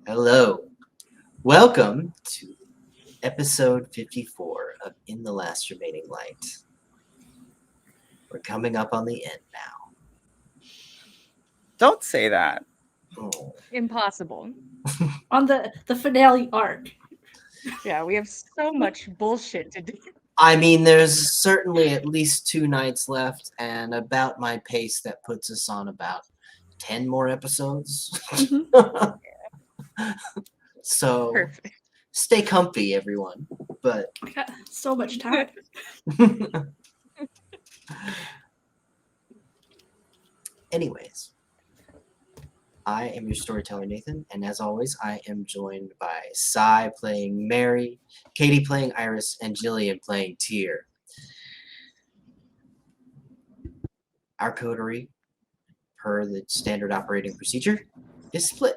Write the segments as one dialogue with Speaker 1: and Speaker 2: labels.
Speaker 1: Hello. Welcome to episode 54 of In the Last Remaining Light. We're coming up on the end now.
Speaker 2: Don't say that.
Speaker 1: Oh.
Speaker 3: Impossible.
Speaker 4: On the finale arc.
Speaker 3: Yeah, we have so much bullshit to do.
Speaker 1: I mean, there's certainly at least 2 nights left, and about my pace that puts us on about 10 more episodes. So,
Speaker 3: Perfect.
Speaker 1: stay comfy, everyone. But
Speaker 4: I got so much time.
Speaker 1: anyways, I am your storyteller, Nathan, and as always, I am joined by Sai playing Mary, Katie playing Iris, and Jillian playing Tyr. Our coterie, per the standard operating procedure, is split.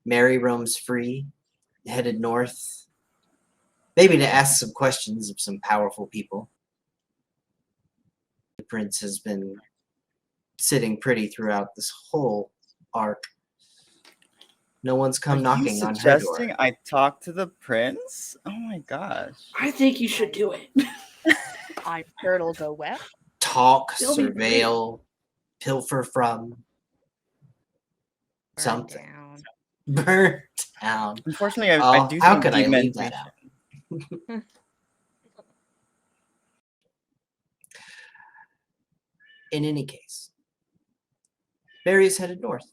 Speaker 1: Mary roams free, headed north, maybe to ask some questions of some powerful people. The prince has been sitting pretty throughout this whole arc. No one's come knocking on her door.
Speaker 2: Suggesting I talk to the prince? Oh my gosh.
Speaker 4: I think you should do it.
Speaker 3: I'm sure it'll go well.
Speaker 1: Talk,
Speaker 4: They'll be
Speaker 1: surveil, pilfer from,
Speaker 3: Burn
Speaker 1: something.
Speaker 3: down.
Speaker 1: Burn down.
Speaker 2: Unfortunately,
Speaker 1: Oh,
Speaker 2: I do
Speaker 1: how
Speaker 2: think
Speaker 1: could I leave
Speaker 2: dementation.
Speaker 1: that out? In any case, Barry is headed north.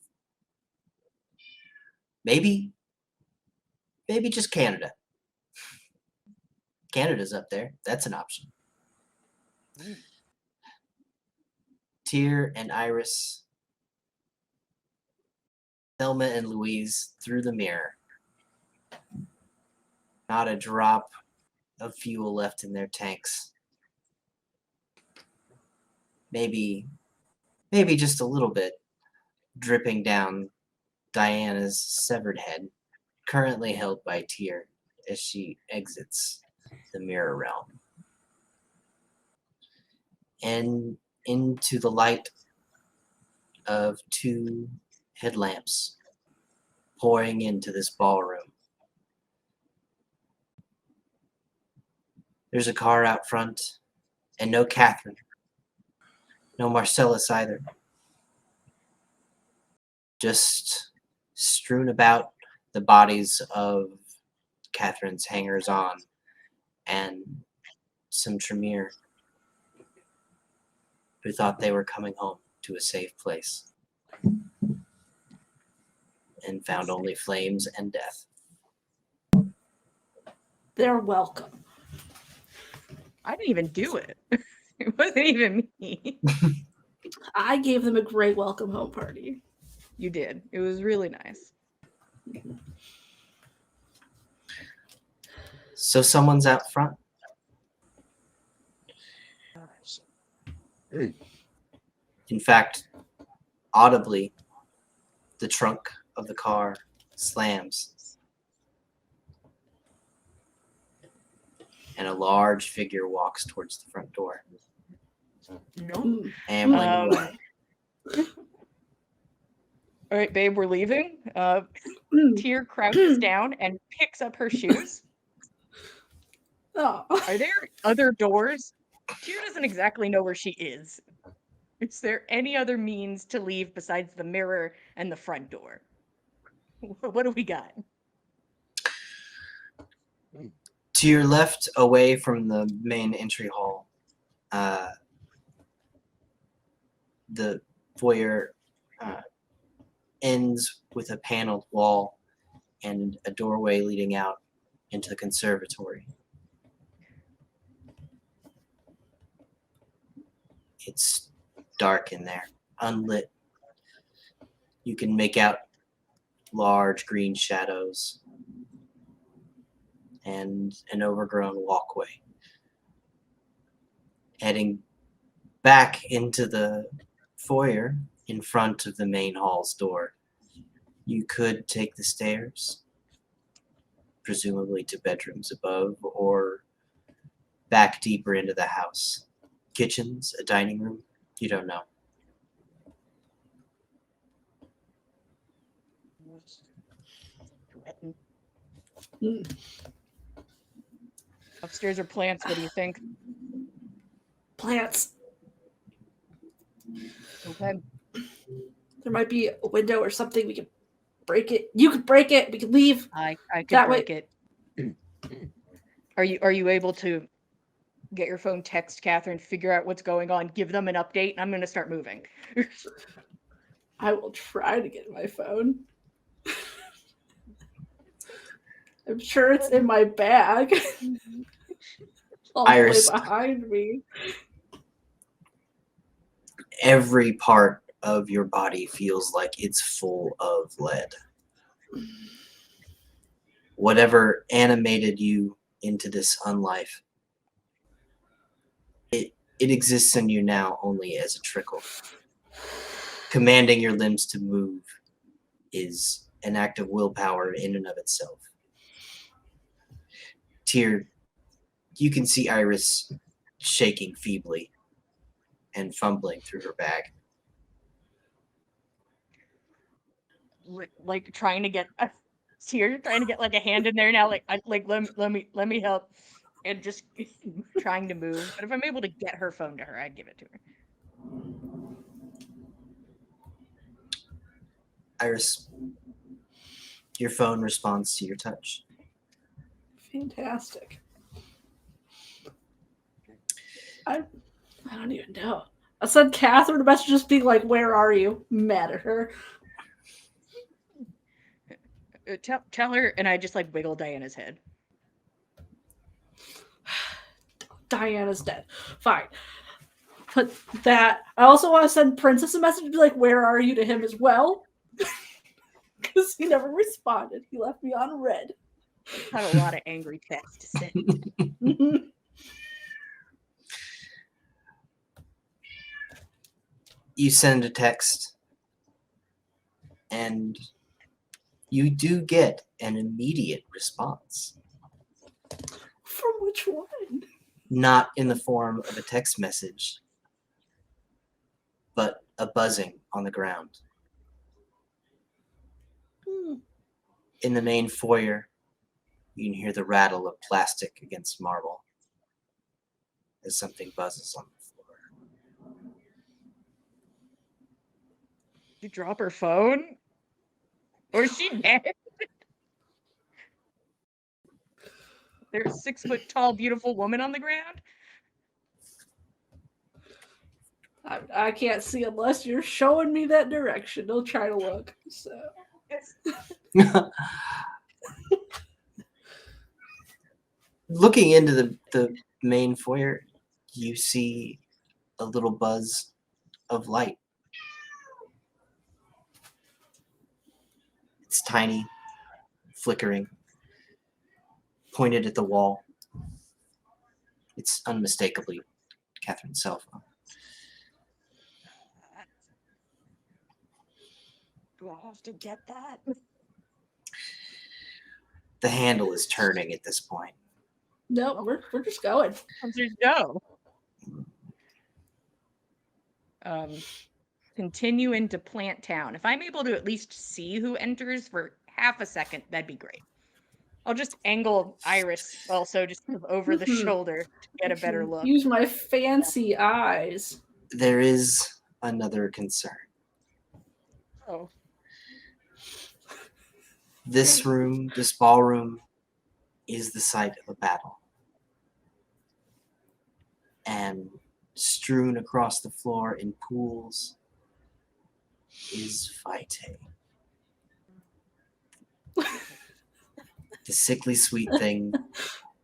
Speaker 1: Maybe just Canada. Canada's up there. That's an option. Tyr and Iris, Thelma and Louise through the mirror. Not a drop of fuel left in their tanks. Maybe just a little bit dripping down Diana's severed head, currently held by Tyr as she exits the mirror realm. And into the light of 2 headlamps pouring into this ballroom. There's a car out front, and no Catherine. No Marcellus either. Just strewn about the bodies of Catherine's hangers-on and some Tremere who thought they were coming home to a safe place and found only flames and death.
Speaker 4: They're welcome.
Speaker 3: I didn't even do it. It wasn't even me.
Speaker 4: I gave them a great welcome home party.
Speaker 3: You did. It was really nice.
Speaker 1: So someone's out front. In fact, audibly, the trunk of the car slams, and a large figure walks towards the front door,
Speaker 3: No.
Speaker 1: ambling away.
Speaker 3: All right, babe, we're leaving.
Speaker 4: Mm.
Speaker 3: Tyr crouches down and picks up her shoes.
Speaker 4: Oh.
Speaker 3: Are there other doors? Tyr doesn't exactly know where she is. Is there any other means to leave besides the mirror and the front door? What do we got?
Speaker 1: To your left, away from the main entry hall, the foyer ends with a paneled wall and a doorway leading out into the conservatory. It's dark in there, unlit. You can make out large green shadows and an overgrown walkway. Heading back into the foyer in front of the main hall's door, you could take the stairs, presumably to bedrooms above, or back deeper into the house. Kitchens, a dining room, you don't know.
Speaker 3: Sweating.
Speaker 4: Mm.
Speaker 3: Upstairs are plants. What do you think?
Speaker 4: Plants.
Speaker 3: Okay.
Speaker 4: There might be a window or something. We can break it. You could break it. We could leave.
Speaker 3: I could
Speaker 4: That way-
Speaker 3: break it. Are you able to get your phone, text Catherine, figure out what's going on, give them an update, and I'm gonna start moving.
Speaker 4: I will try to get my phone. I'm sure it's in my bag. All the way
Speaker 1: Iris.
Speaker 4: behind me.
Speaker 1: Every part of your body feels like it's full of lead. Whatever animated you into this unlife, it exists in you now only as a trickle. Commanding your limbs to move is an act of willpower in and of itself. Tyr, you can see Iris shaking feebly and fumbling through her bag.
Speaker 3: Like trying to get here, trying to get like a hand in there now. Like let me help, and just trying to move. But if I'm able to get her phone to her, I'd give it to her.
Speaker 1: Iris, your phone responds to your touch.
Speaker 4: Fantastic. I don't even know. I sent Catherine a message just being like, "Where are you?" Mad at her.
Speaker 3: Tell her, and I just like wiggle Diana's head.
Speaker 4: Diana's dead. Fine. But that I also want to send Princess a message to be like, "Where are you?" to him as well. Because he never responded. He left me on red.
Speaker 3: Had a lot of angry texts to send.
Speaker 1: You send a text, and you do get an immediate response.
Speaker 4: From which one?
Speaker 1: Not in the form of a text message, but a buzzing on the ground. In the main foyer, you can hear the rattle of plastic against marble as something buzzes on the floor.
Speaker 3: Did you drop her phone? Or is she dead? There's a 6 foot tall, beautiful woman on the ground.
Speaker 4: I can't see unless you're showing me that direction. I'll try to look. So
Speaker 1: Looking into the main foyer, you see a little buzz of light. It's tiny, flickering, pointed at the wall. It's unmistakably Catherine's cell phone.
Speaker 3: Do I have to get that?
Speaker 1: The handle is turning at this point.
Speaker 4: no, we're just going.
Speaker 3: There's no. Continue into Plant Town. If I'm able to at least see who enters for half a second, that'd be great. I'll just angle Iris also just over the shoulder to get a better look.
Speaker 4: Use my fancy eyes.
Speaker 1: There is another concern.
Speaker 3: Oh.
Speaker 1: This room, this ballroom, is the site of a battle. And strewn across the floor in pools is Vitae. The sickly sweet thing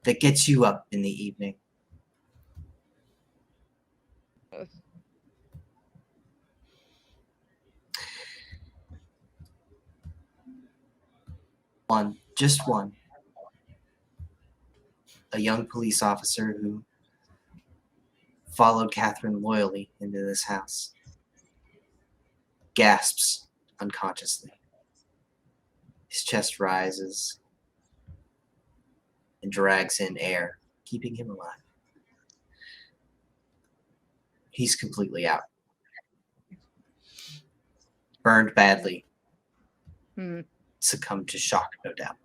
Speaker 1: that gets you up in the evening. One, just one. A young police officer who followed Catherine loyally into this house gasps unconsciously. His chest rises and drags in air, keeping him alive. He's completely out. Burned badly. succumb to shock, no doubt.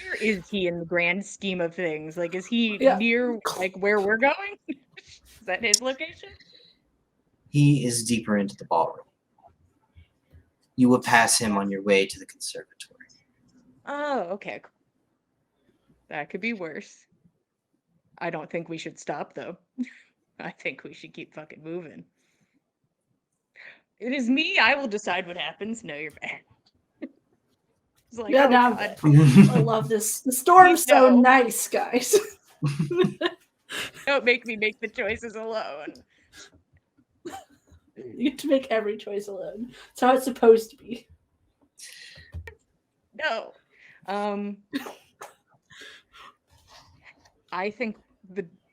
Speaker 3: Where is he in the grand scheme of things? Like, is he
Speaker 4: Yeah.
Speaker 3: near, like, where we're going? Is that his location?
Speaker 1: He is deeper into the ballroom. You will pass him on your way to the conservatory.
Speaker 3: Oh, okay. That could be worse. I don't think we should stop, though. I think we should keep fucking moving. It is me. I will decide what happens. No, you're bad. It's like,
Speaker 4: Yeah,
Speaker 3: oh,
Speaker 4: now
Speaker 3: God.
Speaker 4: I love this. The storm's so
Speaker 3: No.
Speaker 4: nice, guys.
Speaker 3: Don't make me make the choices alone.
Speaker 4: You get to make every choice alone. That's how it's supposed to be.
Speaker 3: No. I think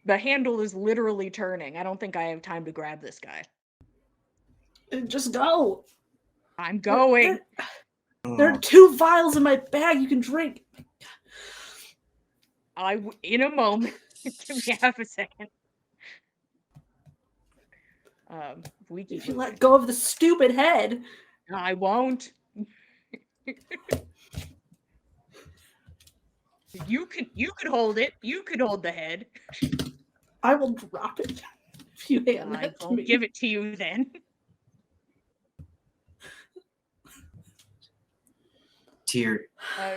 Speaker 3: the handle is literally turning. I don't think I have time to grab this guy.
Speaker 4: Just go.
Speaker 3: I'm going.
Speaker 4: There are 2 vials in my bag you can drink.
Speaker 3: In a moment. Give me half a second. We keep
Speaker 4: If you
Speaker 3: moving.
Speaker 4: let go of the stupid head,
Speaker 3: I won't. You could hold it. You could hold the head.
Speaker 4: I will drop it if you hand
Speaker 3: I
Speaker 4: that to
Speaker 3: won't
Speaker 4: me.
Speaker 3: give it to you then.
Speaker 1: Tyr,
Speaker 3: Uh,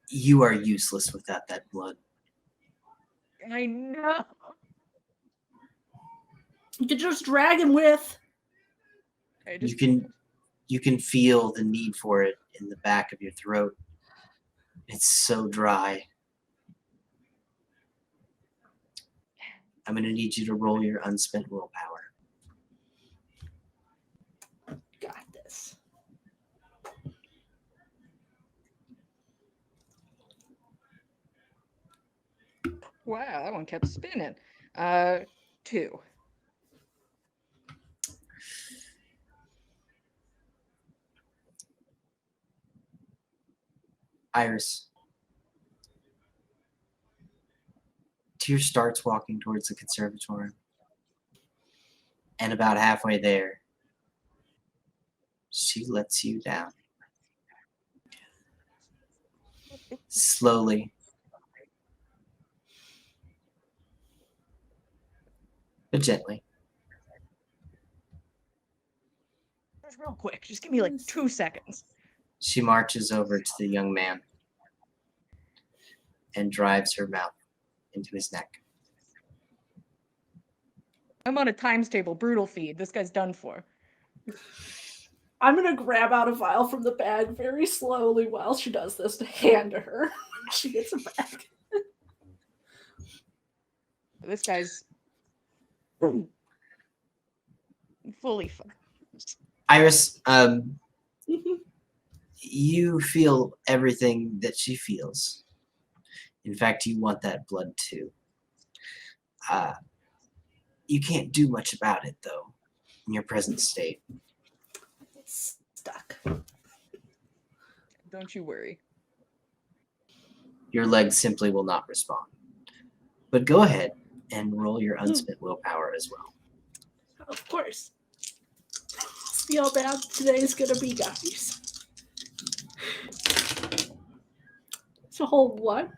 Speaker 1: you are useless without that blood.
Speaker 3: I know.
Speaker 4: You could just drag him with.
Speaker 3: I just
Speaker 1: You can feel the need for it in the back of your throat. It's so dry. I'm going to need you to roll your unspent willpower.
Speaker 4: Got this.
Speaker 3: wow, that one kept spinning. 2.
Speaker 1: Iris. Tyr starts walking towards the conservatory. And about halfway there, she lets you down. Slowly. But gently.
Speaker 3: Just real quick. Just give me like 2 seconds.
Speaker 1: She marches over to the young man and drives her mouth into his neck.
Speaker 3: I'm on a times table, brutal feed. This guy's done for.
Speaker 4: I'm gonna grab out a vial from the bag very slowly while she does this to hand to her. She gets it back.
Speaker 3: This guy's fully fucked.
Speaker 1: Iris, you feel everything that she feels. In fact, you want that blood too. You can't do much about it, though, in your present state.
Speaker 4: It's stuck.
Speaker 3: Don't you worry.
Speaker 1: Your legs simply will not respond. But go ahead and roll your unspent willpower as well.
Speaker 4: Of course. See how bad today's gonna be, guys. It's a whole what?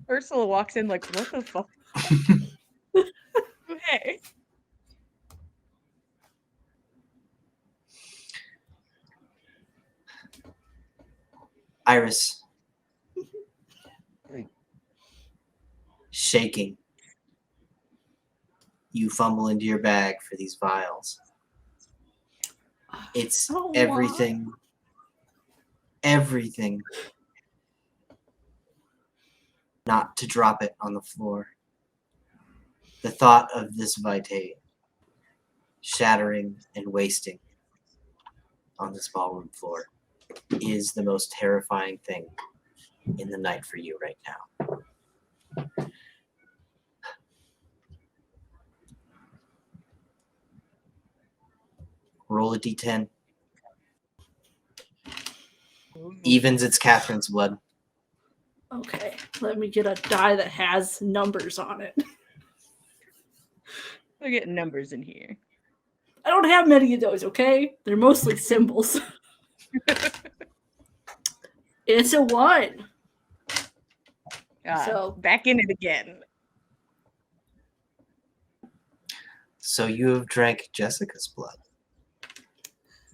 Speaker 3: Ursula walks in like, what the fuck? Hey.
Speaker 1: Iris. Shaking. You fumble into your bag for these vials. It's
Speaker 4: Oh,
Speaker 1: everything. Everything. Not to drop it on the floor. The thought of this vitae shattering and wasting on this ballroom floor is the most terrifying thing in the night for you right now. Roll a d10. Evens, it's Catherine's blood.
Speaker 4: Okay, let me get a die that has numbers on it.
Speaker 3: We're getting numbers in here.
Speaker 4: I don't have many of those, okay? They're mostly symbols. It's a 1. So-
Speaker 3: Back in it again.
Speaker 1: So you have drank Jessica's blood.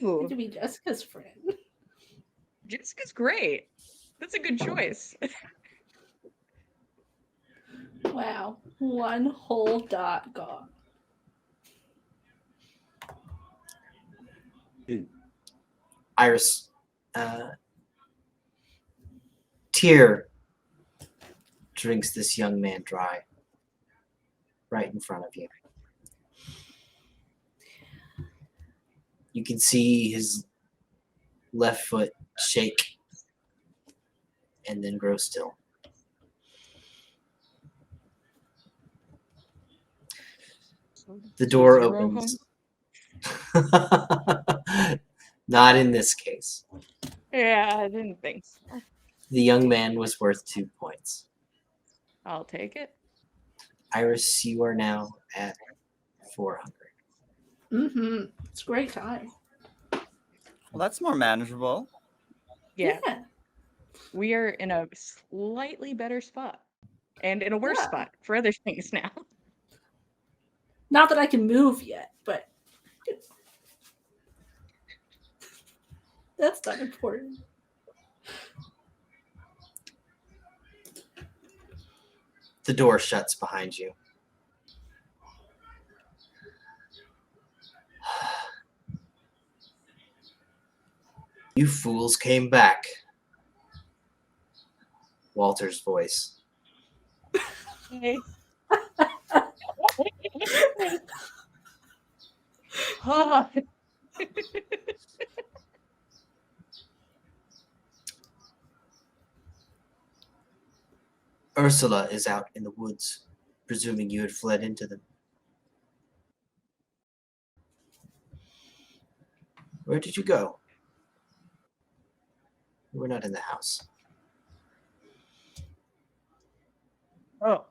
Speaker 3: Ooh,
Speaker 4: To be Jessica's friend.
Speaker 3: Jessica's great. That's a good choice.
Speaker 4: Wow. 1 whole dot gone.
Speaker 1: Iris, Tyr drinks this young man dry right in front of you. You can see his left foot shake and then grow still. The door
Speaker 3: Zero
Speaker 1: opens. Not in this case.
Speaker 3: Yeah, I didn't think so.
Speaker 1: The young man was worth 2 points.
Speaker 3: I'll take it.
Speaker 1: Iris, you are now at 400.
Speaker 4: Mm-hmm. It's a great time.
Speaker 2: Well, that's more manageable.
Speaker 3: Yeah, we are in a slightly better spot. And in a worse
Speaker 4: Yeah.
Speaker 3: spot for other things now.
Speaker 4: Not that I can move yet, but that's not important.
Speaker 1: The door shuts behind you. You fools came back. Walter's voice.
Speaker 3: Hey. Ah,
Speaker 1: Ursula is out in the woods, presuming you had fled into them. Where did you go? You were not in the house.
Speaker 3: oh.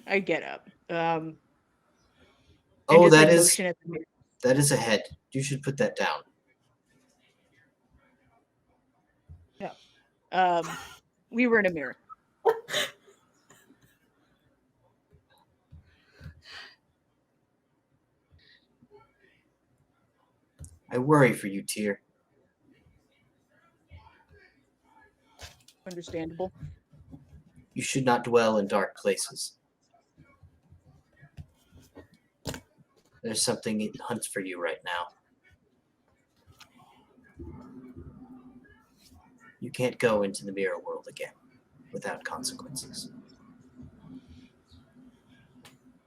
Speaker 3: I get up. And
Speaker 1: Oh,
Speaker 3: just, like,
Speaker 1: that is
Speaker 3: motion at the mirror.
Speaker 1: a head. You should put that down.
Speaker 3: We were in a mirror.
Speaker 1: I worry for you, Tyr.
Speaker 3: Understandable.
Speaker 1: You should not dwell in dark places. There's something it hunts for you right now. You can't go into the mirror world again without consequences.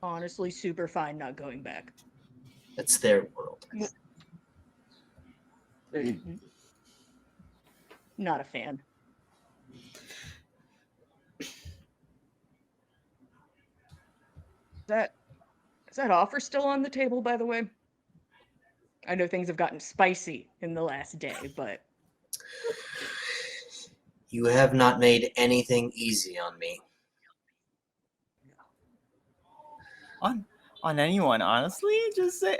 Speaker 3: Honestly, super fine not going back.
Speaker 1: That's their world.
Speaker 3: Not a fan. Is that offer still on the table, by the way? I know things have gotten spicy in the last day, but
Speaker 1: You have not made anything easy on me.
Speaker 2: On anyone, honestly, just say.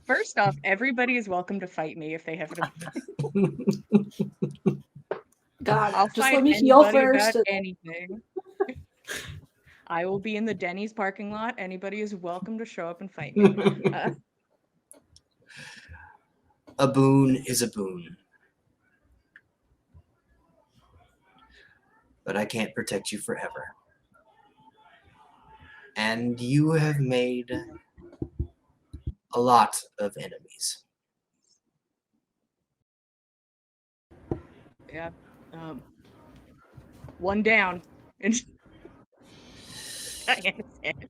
Speaker 3: first off, everybody is welcome to fight me if they have to.
Speaker 4: God,
Speaker 3: I'll
Speaker 4: just
Speaker 3: fight
Speaker 4: let me heal
Speaker 3: anybody
Speaker 4: first.
Speaker 3: about anything. I will be in the Denny's parking lot. Anybody is welcome to show up and fight me.
Speaker 1: A boon is a boon. But I can't protect you forever. And you have made a lot of enemies.
Speaker 3: Yeah. One down. And Diana's dead.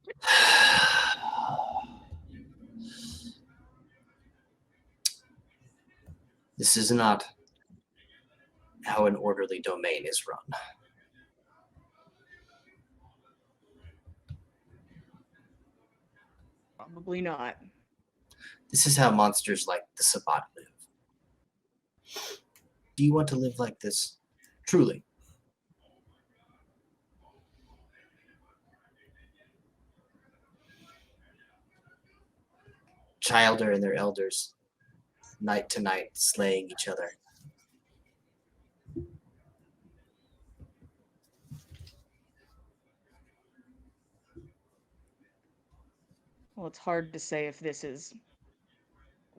Speaker 1: This is not how an orderly domain is run.
Speaker 3: Probably not.
Speaker 1: This is how monsters like the Sabbat live. Do you want to live like this? Truly. Childer and their elders, night to night, slaying each other.
Speaker 3: Well, it's hard to say if this is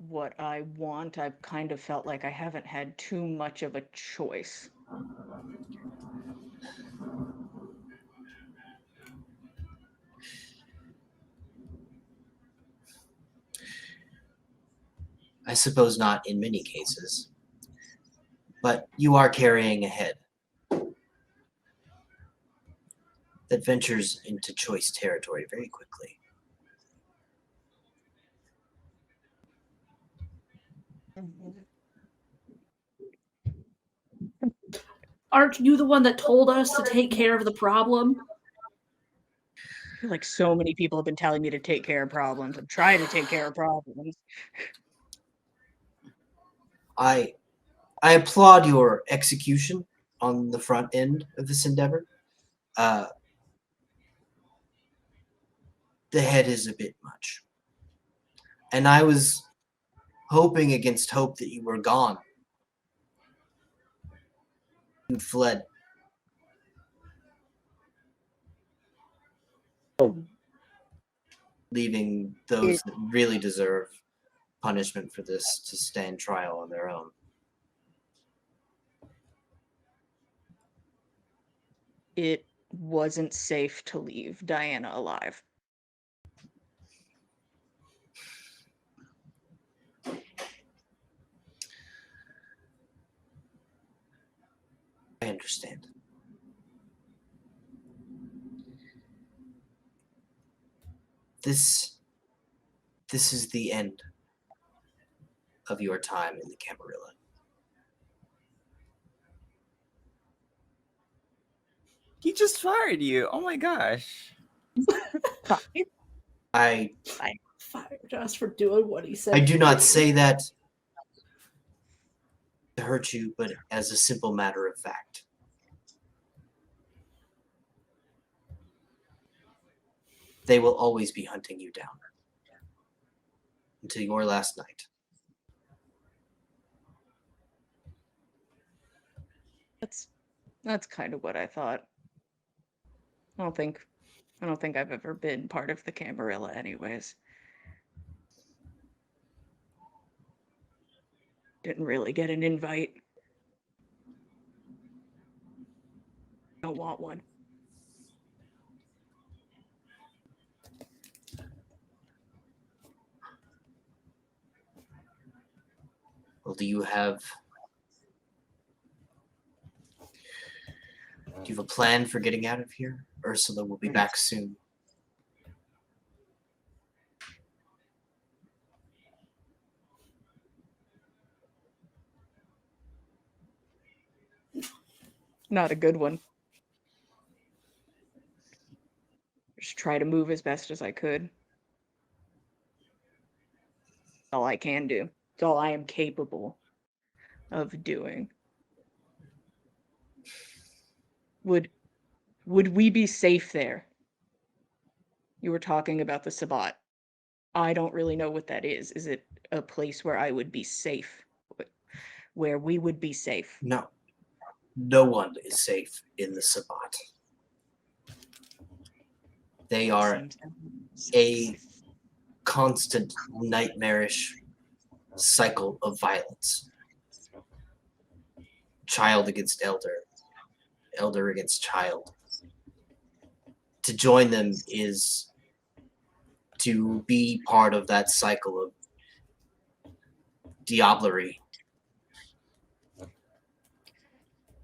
Speaker 3: what I want. I've kind of felt like I haven't had too much of a choice.
Speaker 1: I suppose not in many cases, but you are carrying a head that ventures into choice territory very quickly.
Speaker 4: Aren't you the one that told us to take care of the problem?
Speaker 3: I feel like so many people have been telling me to take care of problems. I'm trying to take care of problems.
Speaker 1: I applaud your execution on the front end of this endeavor. The head is a bit much. And I was hoping against hope that you were gone. You fled. Leaving those that really deserve punishment for this to stand trial on their own.
Speaker 3: It wasn't safe to leave Diana alive.
Speaker 1: I understand. This is the end of your time in the Camarilla.
Speaker 2: He just fired you. Oh my gosh.
Speaker 1: I
Speaker 4: Fired us for doing what he said.
Speaker 1: I do not say that to hurt you, but as a simple matter of fact. They will always be hunting you down until your last night.
Speaker 3: That's kind of what I thought. I don't think I've ever been part of the Camarilla anyways. Didn't really get an invite. Don't want one.
Speaker 1: Well, do you have a plan for getting out of here? Ursula will be back soon.
Speaker 3: Not a good one. Just try to move as best as I could. All I can do. It's all I am capable of doing. Would we be safe there? You were talking about the Sabbat. I don't really know what that is. Is it a place where I would be safe? Where we would be safe?
Speaker 1: No. No one is safe in the Sabbat. They are a constant nightmarish cycle of violence. Child against elder, elder against child. To join them is to be part of that cycle of diablerie.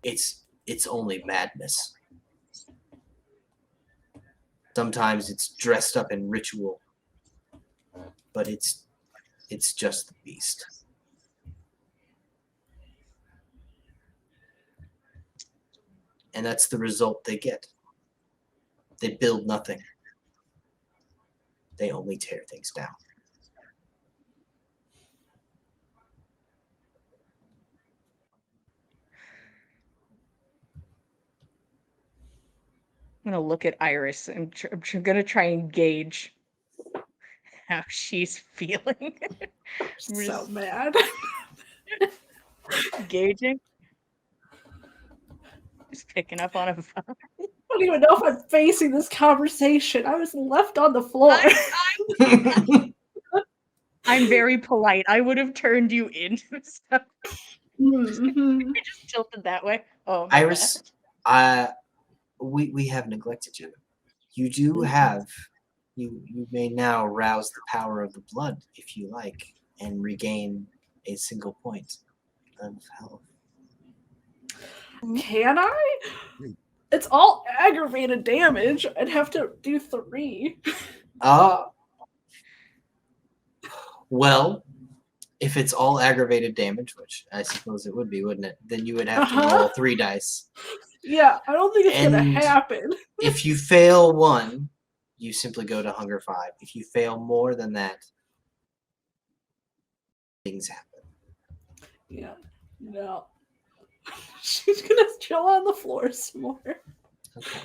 Speaker 1: It's only madness. Sometimes it's dressed up in ritual, but it's just the beast. And that's the result they get. They build nothing. They only tear things down.
Speaker 3: I'm gonna look at Iris. I'm gonna try and gauge how she's feeling.
Speaker 4: So mad.
Speaker 3: Gauging. Just picking up on a vibe.
Speaker 4: I don't even know if I'm facing this conversation. I was left on the floor.
Speaker 3: I'm very polite. I would have turned you into stuff.
Speaker 4: Mhm.
Speaker 3: I just tilted that way. Oh, my
Speaker 1: Iris, we have neglected you. You do have you may now rouse the power of the blood if you like, and regain a single point of health.
Speaker 4: Can I? It's all aggravated damage. I'd have to do 3.
Speaker 1: Well, if it's all aggravated damage, which I suppose it would be, wouldn't it? Then you would have to
Speaker 4: Uh-huh.
Speaker 1: roll 3 dice.
Speaker 4: Yeah, I don't think it's gonna
Speaker 1: And
Speaker 4: happen.
Speaker 1: If you fail 1, you simply go to Hunger 5. If you fail more than that, things happen.
Speaker 4: Yeah, no. She's gonna chill on the floor some more.
Speaker 1: Okay.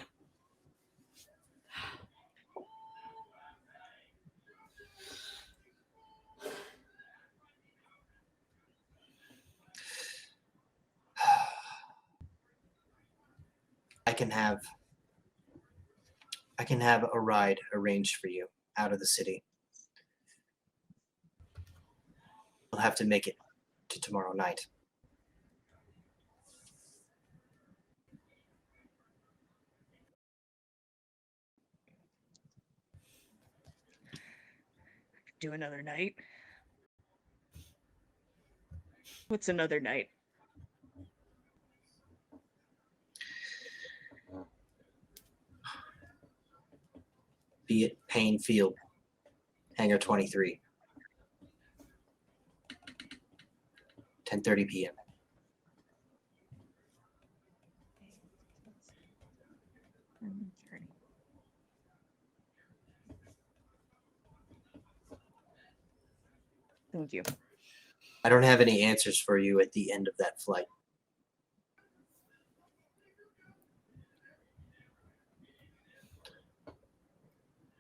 Speaker 1: I can have a ride arranged for you out of the city. You'll have to make it to tomorrow night.
Speaker 3: Do another night. What's another night?
Speaker 1: Be it Payne Field, Hangar 23. 10:30 p.m.
Speaker 3: Thank you.
Speaker 1: I don't have any answers for you at the end of that flight.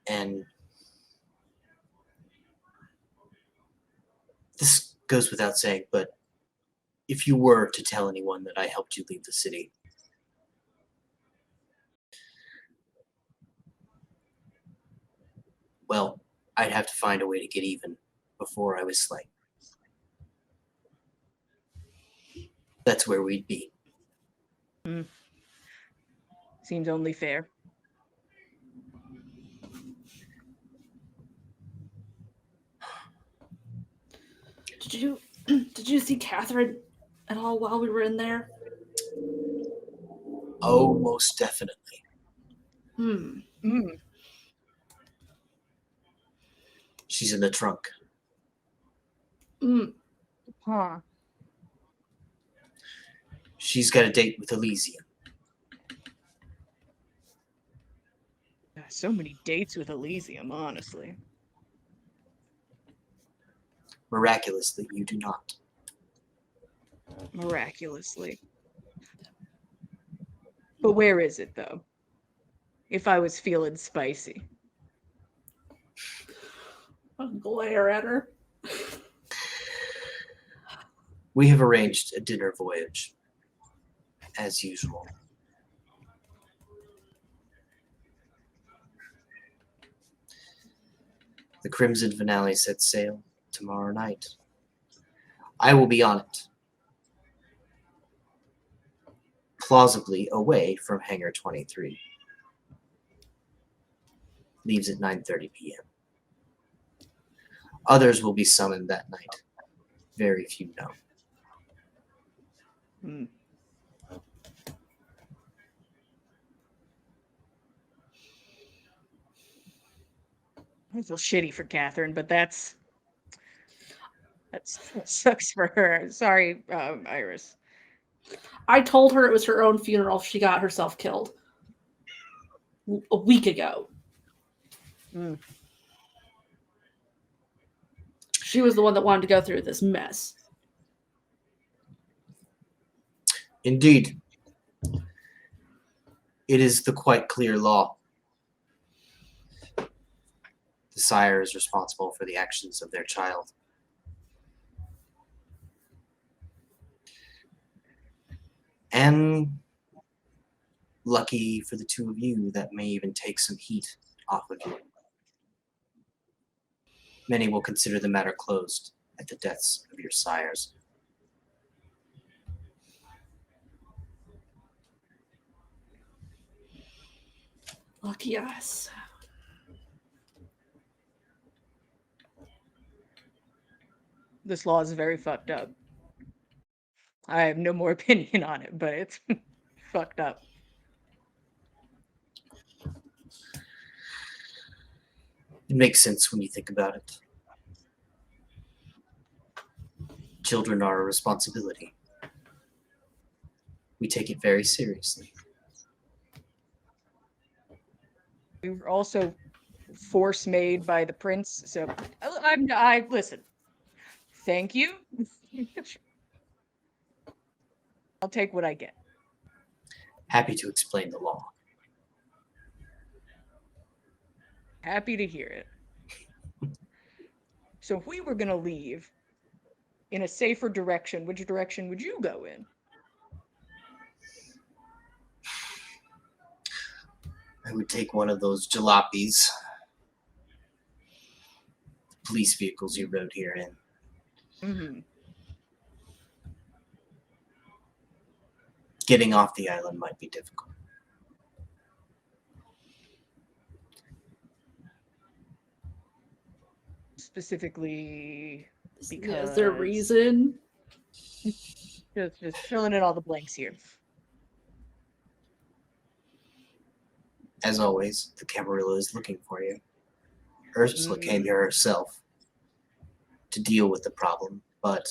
Speaker 1: And this goes without saying, but if you were to tell anyone that I helped you leave the city, well, I'd have to find a way to get even before I was slain. That's where we'd be.
Speaker 3: Seems only fair.
Speaker 4: Did you see Catherine at all while we were in there?
Speaker 1: Oh, most definitely. She's in the trunk.
Speaker 3: Huh.
Speaker 1: She's got a date with Elysium.
Speaker 3: So many dates with Elysium, honestly.
Speaker 1: Miraculously, you do not.
Speaker 3: Miraculously. But where is it, though? If I was feeling spicy.
Speaker 4: I'll glare at her.
Speaker 1: We have arranged a dinner voyage, as usual. The Crimson Finale sets sail tomorrow night. I will be on it. Plausibly away from Hangar 23. Leaves at 9:30 p.m. Others will be summoned that night. Very few know.
Speaker 3: I feel shitty for Catherine, but that sucks for her. Sorry, Iris.
Speaker 4: I told her it was her own funeral. She got herself killed a week ago. She was the one that wanted to go through this mess.
Speaker 1: Indeed. It is the quite clear law. The sire is responsible for the actions of their child. And lucky for the two of you, that may even take some heat off of you. Many will consider the matter closed at the deaths of your sires.
Speaker 4: Lucky us.
Speaker 3: This law is very fucked up. I have no more opinion on it, but it's fucked up.
Speaker 1: It makes sense when you think about it. Children are a responsibility. We take it very seriously.
Speaker 3: We were also force made by the prince, so I listen. Thank you. I'll take what I get.
Speaker 1: Happy to explain the law.
Speaker 3: Happy to hear it. So if we were gonna leave in a safer direction, which direction would you go in?
Speaker 1: I would take one of those jalopies. Police vehicles you rode here in.
Speaker 3: Mm-hmm.
Speaker 1: Getting off the island might be difficult.
Speaker 3: Specifically,
Speaker 4: Is there a
Speaker 3: because
Speaker 4: reason?
Speaker 3: just filling in all the blanks here.
Speaker 1: As always, the Camarilla is looking for you. Ursula came here herself to deal with the problem, but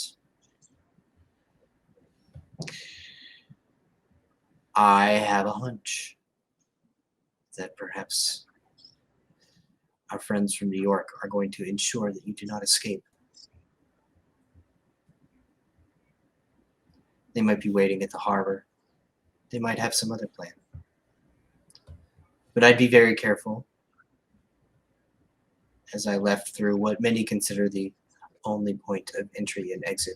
Speaker 1: I have a hunch that perhaps our friends from New York are going to ensure that you do not escape. They might be waiting at the harbor. They might have some other plan. But I'd be very careful as I left through what many consider the only point of entry and exit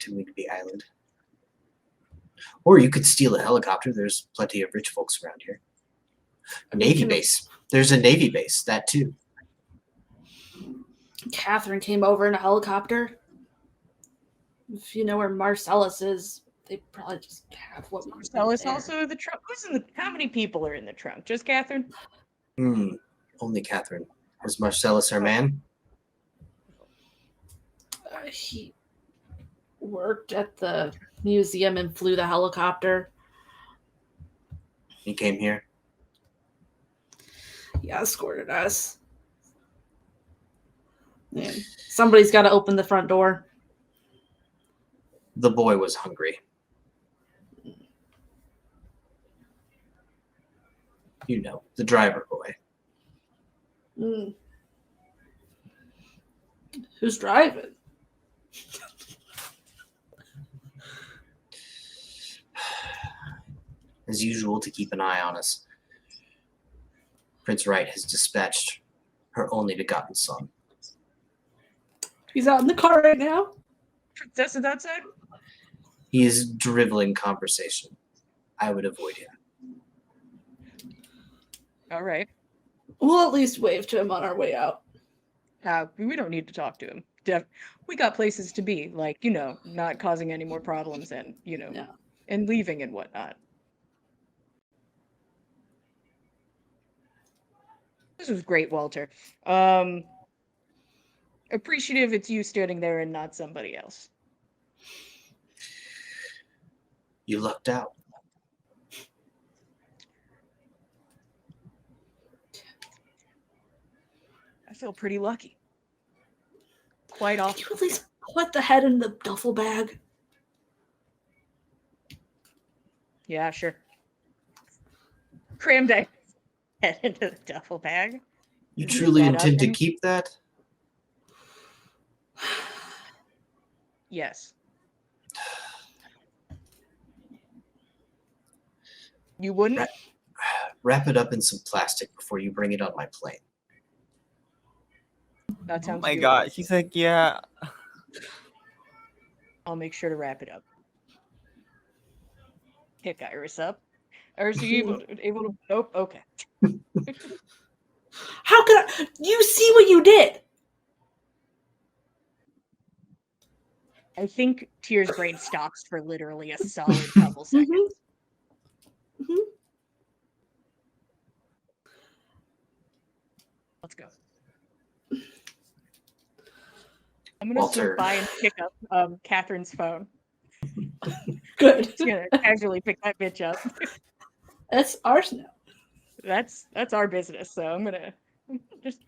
Speaker 1: to Whidbey Island. Or you could steal a helicopter. There's plenty of rich folks around here. A Navy base. There's a Navy base, that too.
Speaker 4: Catherine came over in a helicopter. If you know where Marcellus is, they probably just have what we
Speaker 3: Marcellus
Speaker 4: there.
Speaker 3: also in the trunk. Who's in the? How many people are in the trunk? Just Catherine?
Speaker 1: Only Catherine. Was Marcellus her man?
Speaker 4: He worked at the museum and flew the helicopter.
Speaker 1: He came here.
Speaker 4: He escorted us. Yeah. Somebody's got to open the front door.
Speaker 1: The boy was hungry. You know, the driver boy.
Speaker 4: Who's driving?
Speaker 1: As usual, to keep an eye on us, Prince Wright has dispatched her only begotten son.
Speaker 4: He's out in the car right now.
Speaker 3: Princess is outside?
Speaker 1: He is driveling conversation. I would avoid him.
Speaker 3: All right.
Speaker 4: We'll at least wave to him on our way out.
Speaker 3: We don't need to talk to him. We got places to be, like, you know, not causing any more problems and, you know,
Speaker 4: Yeah.
Speaker 3: and leaving and whatnot. This was great, Walter. Appreciative it's you standing there and not somebody else.
Speaker 1: You lucked out.
Speaker 3: I feel pretty lucky. Quite often.
Speaker 4: Can you at least put the head in the duffel bag?
Speaker 3: Yeah, sure. Crammed I head into the duffel bag.
Speaker 1: You truly
Speaker 3: that
Speaker 1: intend
Speaker 3: up
Speaker 1: to
Speaker 3: and-
Speaker 1: keep that?
Speaker 3: Yes. You wouldn't?
Speaker 1: Wrap it up in some plastic before you bring it on my plane.
Speaker 3: That
Speaker 2: Oh
Speaker 3: sounds
Speaker 2: my
Speaker 3: good.
Speaker 2: god. He's like, yeah.
Speaker 3: I'll make sure to wrap it up. Pick Iris up. Iris, are you able to? Nope. Okay.
Speaker 4: How could I? You see what you did?
Speaker 3: I think Tyr's brain stops for literally a solid couple seconds.
Speaker 4: Mhm.
Speaker 3: Let's go. I'm gonna
Speaker 1: Walter.
Speaker 3: swoop by and pick up Catherine's phone.
Speaker 4: Good.
Speaker 3: Just gonna casually pick that bitch up.
Speaker 4: That's ours now.
Speaker 3: That's our business. So I'm gonna just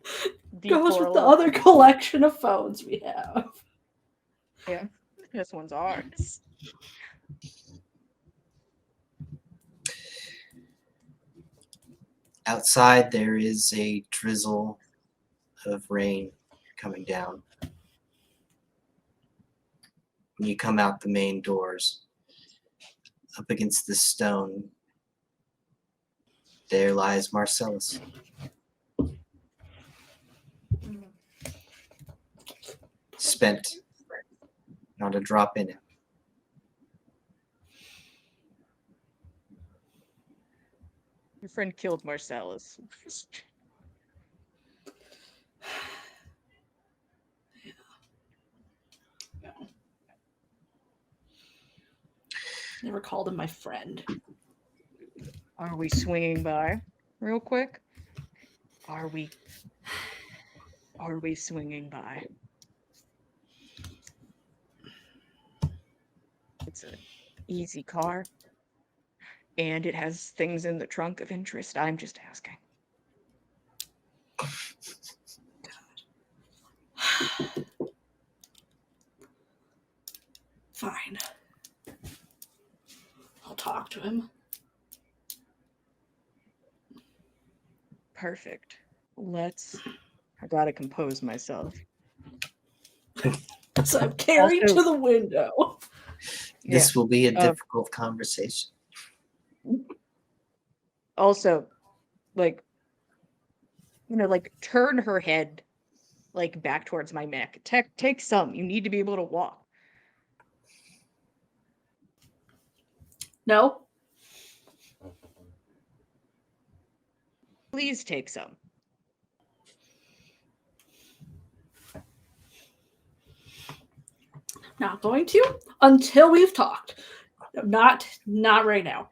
Speaker 4: Goes with the
Speaker 3: decorrelate.
Speaker 4: other collection of phones we have.
Speaker 3: Yeah, this one's ours.
Speaker 1: Outside, there is a drizzle of rain coming down. When you come out the main doors, up against the stone, there lies Marcellus. Spent. Not a drop in him.
Speaker 3: Your friend killed Marcellus.
Speaker 4: Never called him my friend.
Speaker 3: Are we swinging by real quick? Are we swinging by? It's an easy car, and it has things in the trunk of interest. I'm just asking.
Speaker 4: Fine. I'll talk to him.
Speaker 3: Perfect. I gotta compose myself.
Speaker 4: So I'm carried
Speaker 3: Also-
Speaker 4: to the window.
Speaker 1: This will be a
Speaker 3: Uh,
Speaker 1: difficult conversation.
Speaker 3: Also, like, turn her head, like, back towards my neck. Take some. You need to be able to walk.
Speaker 4: No?
Speaker 3: Please take some.
Speaker 4: Not going to until we've talked. No, not right now.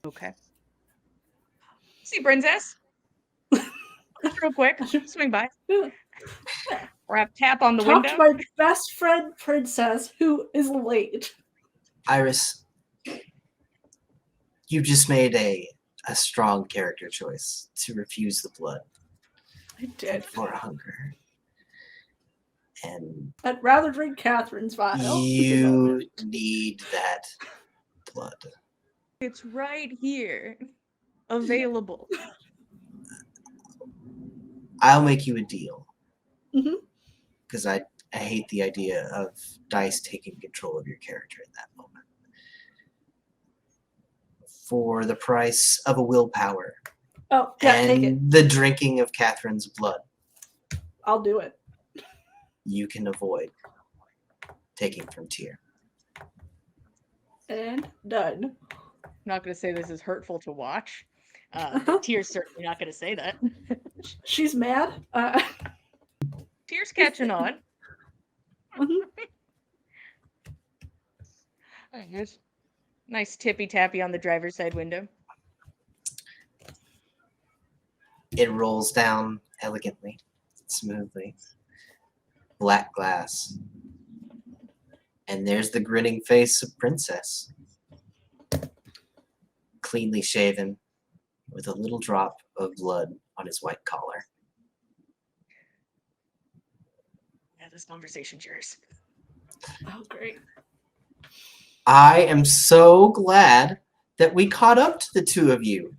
Speaker 3: Okay. See, princess. Real quick, swing by. Tap on the
Speaker 4: Talk
Speaker 3: window.
Speaker 4: to my best friend princess who is late.
Speaker 1: Iris, you just made a strong character choice to refuse the blood
Speaker 4: I did.
Speaker 1: for hunger. And
Speaker 4: I'd rather drink Catherine's vial.
Speaker 1: you need that blood.
Speaker 3: It's right here, available.
Speaker 1: I'll make you a deal.
Speaker 4: Mhm.
Speaker 1: Because I hate the idea of dice taking control of your character in that moment. For the price of a willpower
Speaker 4: Oh, yeah, take it.
Speaker 1: and the drinking of Catherine's blood,
Speaker 4: I'll do it.
Speaker 1: you can avoid taking from Tyr.
Speaker 4: And done.
Speaker 3: I'm not going to say this is hurtful to watch. Tyr's certainly not going to say that.
Speaker 4: She's mad.
Speaker 3: Tyr's catching on.
Speaker 4: Mhm.
Speaker 3: Here's nice tippy tappy on the driver's side window.
Speaker 1: It rolls down elegantly, smoothly. Black glass. And there's the grinning face of Princess. Cleanly shaven, with a little drop of blood on his white collar.
Speaker 3: Yeah, this conversation's yours.
Speaker 4: Oh, great.
Speaker 1: I am so glad that we caught up to the two of you.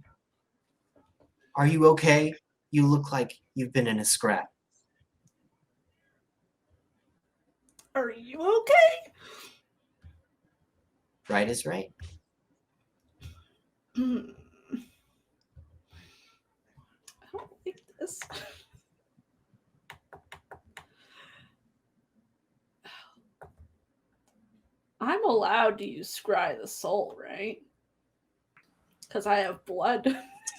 Speaker 1: Are you okay? You look like you've been in a scrap.
Speaker 4: Are you okay?
Speaker 1: Right is right.
Speaker 4: Hmm. I don't like this. I'm allowed to use Scry the Soul, right? Because I have blood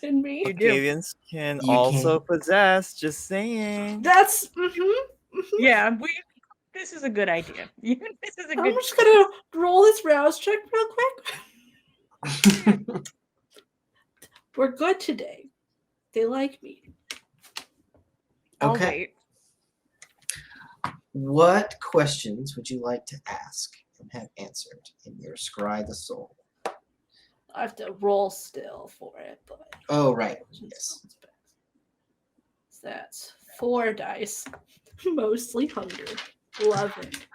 Speaker 4: in me.
Speaker 3: You do.
Speaker 2: Octavians can
Speaker 1: You
Speaker 2: also
Speaker 1: can.
Speaker 2: possess, just saying.
Speaker 4: That's.
Speaker 3: Yeah, this is a good idea. This is a
Speaker 4: I'm
Speaker 3: good.
Speaker 4: just gonna roll this rouse check real quick. We're good today. They like me.
Speaker 3: I'll
Speaker 1: Okay.
Speaker 3: wait.
Speaker 1: What questions would you like to ask and have answered in your Scry the Soul?
Speaker 4: I have to roll still for it, but
Speaker 1: Oh, right. Yes.
Speaker 4: so that's 4 dice, mostly hunger. Love it.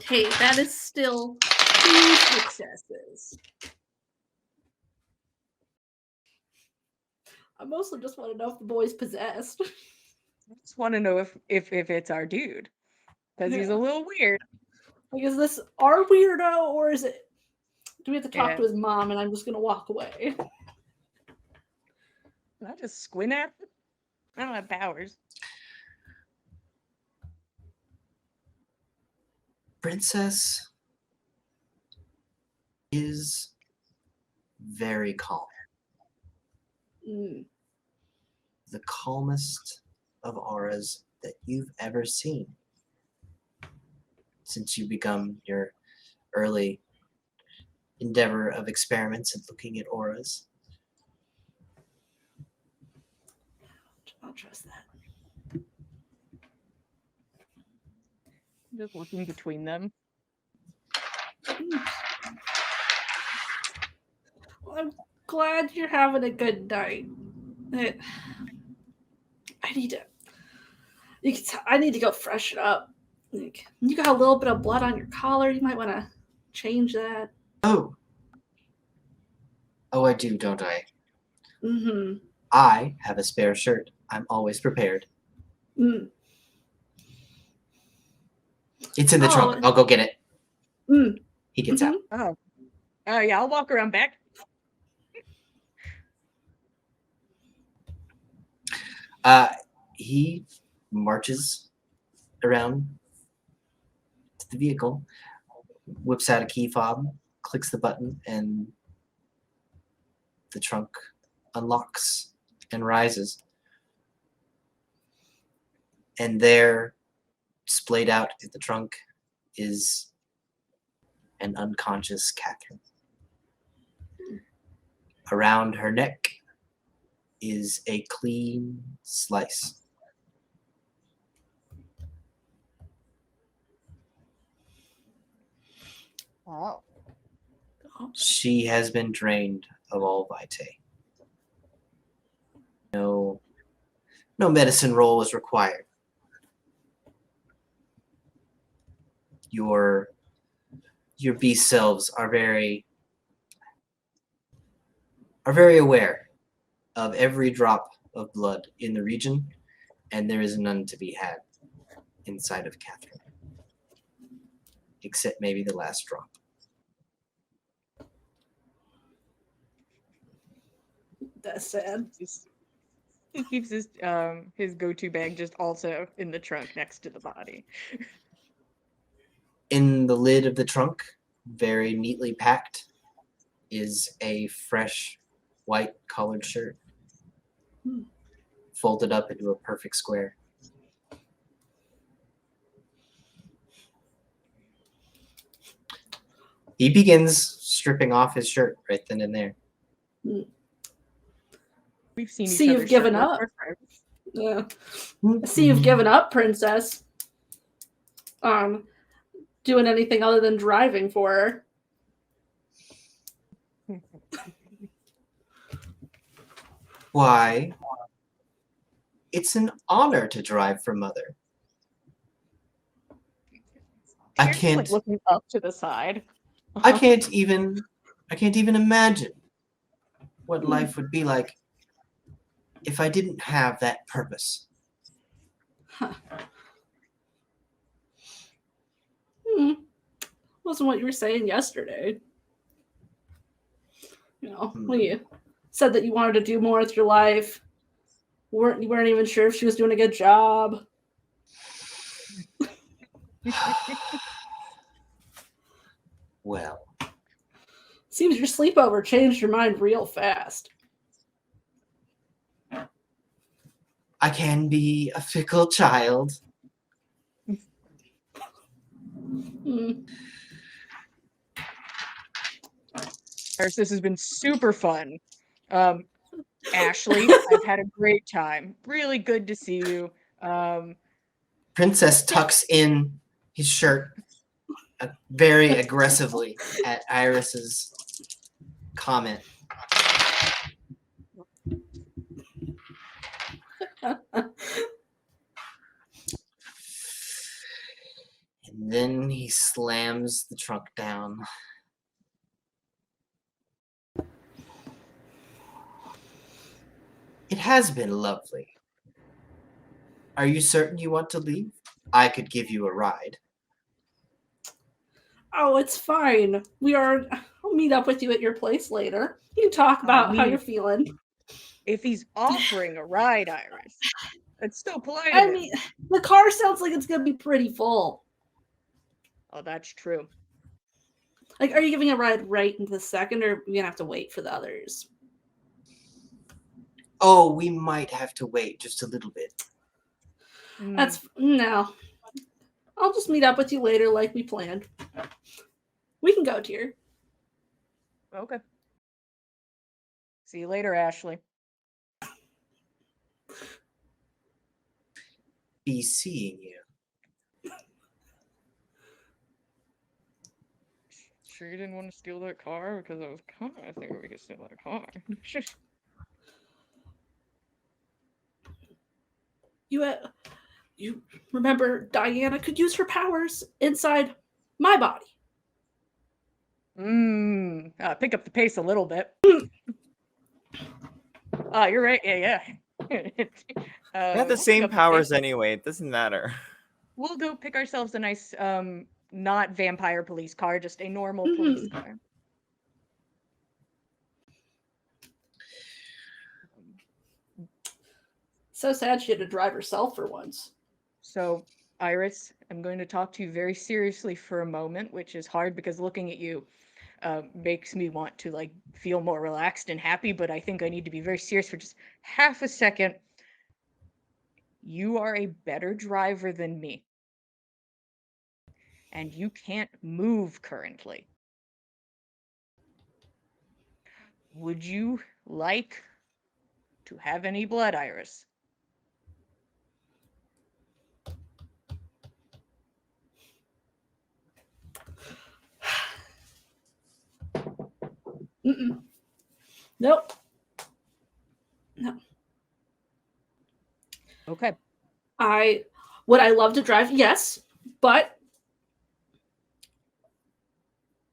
Speaker 4: Hey, that is still 2 successes. I mostly just want to know if the boy's possessed.
Speaker 3: I just want to know if it's our dude, because he's
Speaker 4: Yeah.
Speaker 3: a little weird.
Speaker 4: Like, is this our weirdo, or is it? Do we have to talk
Speaker 3: Yeah.
Speaker 4: to his mom and I'm just gonna walk away?
Speaker 3: Can I just squint at him? I don't have powers.
Speaker 1: Princess is very calm.
Speaker 4: Mm.
Speaker 1: The calmest of auras that you've ever seen since you become your early endeavor of experiments and looking at auras.
Speaker 4: I'll trust that.
Speaker 3: Just looking between them.
Speaker 4: Well, I'm glad you're having a good night. I need to. I need to go freshen up. Like, you got a little bit of blood on your collar. You might want to change that.
Speaker 1: Oh, I do, don't I?
Speaker 4: Mm-hmm.
Speaker 1: I have a spare shirt. I'm always prepared.
Speaker 4: Mm.
Speaker 1: It's in the trunk. I'll go get it.
Speaker 4: Mm.
Speaker 1: He gets out.
Speaker 3: Oh. Yeah, I'll walk around back.
Speaker 1: He marches around to the vehicle, whips out a key fob, clicks the button, and the trunk unlocks and rises. And there, splayed out in the trunk, is an unconscious Catherine. Around her neck is a clean slice.
Speaker 3: Oh.
Speaker 1: She has been drained of all vitae. No medicine roll is required. Your beast selves are very aware of every drop of blood in the region, and there is none to be had inside of Catherine, except maybe the last drop.
Speaker 4: That's sad.
Speaker 3: He keeps his go-to bag just also in the trunk next to the body.
Speaker 1: In the lid of the trunk, very neatly packed, is a fresh white collared shirt, folded up into a perfect square. He begins stripping off his shirt right then and there.
Speaker 3: We've seen
Speaker 4: See,
Speaker 3: each
Speaker 4: you've
Speaker 3: other
Speaker 4: given
Speaker 3: several
Speaker 4: up.
Speaker 3: times.
Speaker 4: Yeah. I see you've given up, princess. Doing anything other than driving for her.
Speaker 1: Why? It's an honor to drive for Mother. I
Speaker 3: Here's,
Speaker 1: can't.
Speaker 3: like, looking up to the side.
Speaker 1: I can't even imagine what life would be like if I didn't have that purpose.
Speaker 4: Huh. Wasn't what you were saying yesterday. You know,
Speaker 1: Hmm.
Speaker 4: when you said that you wanted to do more with your life. You weren't even sure if she was doing a good job.
Speaker 1: Well,
Speaker 4: Seems your sleepover changed your mind real fast.
Speaker 1: I can be a fickle child.
Speaker 4: Hmm.
Speaker 3: Iris, this has been super fun. Ashley, I've had a great time. Really good to see you.
Speaker 1: Princess tucks in his shirt very aggressively at Iris's comment. And then he slams the trunk down. It has been lovely. Are you certain you want to leave? I could give you a ride.
Speaker 4: Oh, it's fine. I'll meet up with you at your place later. You can talk about how you're feeling.
Speaker 3: If he's offering a ride, Iris, that's still polite of
Speaker 4: I
Speaker 3: him.
Speaker 4: mean, the car sounds like it's gonna be pretty full.
Speaker 3: Oh, that's true.
Speaker 4: Like, are you giving a ride right into the second, or are we gonna have to wait for the others?
Speaker 1: Oh, we might have to wait just a little bit.
Speaker 4: No. I'll just meet up with you later like we planned. We can go, dear.
Speaker 3: Okay. See you later, Ashley.
Speaker 1: Be seeing you.
Speaker 3: Sure you didn't want to steal that car? Because I was kind of thinking we could steal that car.
Speaker 4: You remember Diana could use her powers inside my body.
Speaker 3: Pick up the pace a little bit. You're right. Yeah.
Speaker 2: We have the same powers anyway. It doesn't matter.
Speaker 3: We'll go pick ourselves a nice, not vampire police car, just a normal police car.
Speaker 4: So sad she had to drive herself for once.
Speaker 3: So, Iris, I'm going to talk to you very seriously for a moment, which is hard because looking at you makes me want to like feel more relaxed and happy, but I think I need to be very serious for just half a second. You are a better driver than me. And you can't move currently. Would you like to have any blood, Iris?
Speaker 4: Nope. No.
Speaker 3: Okay.
Speaker 4: Would I love to drive? Yes, but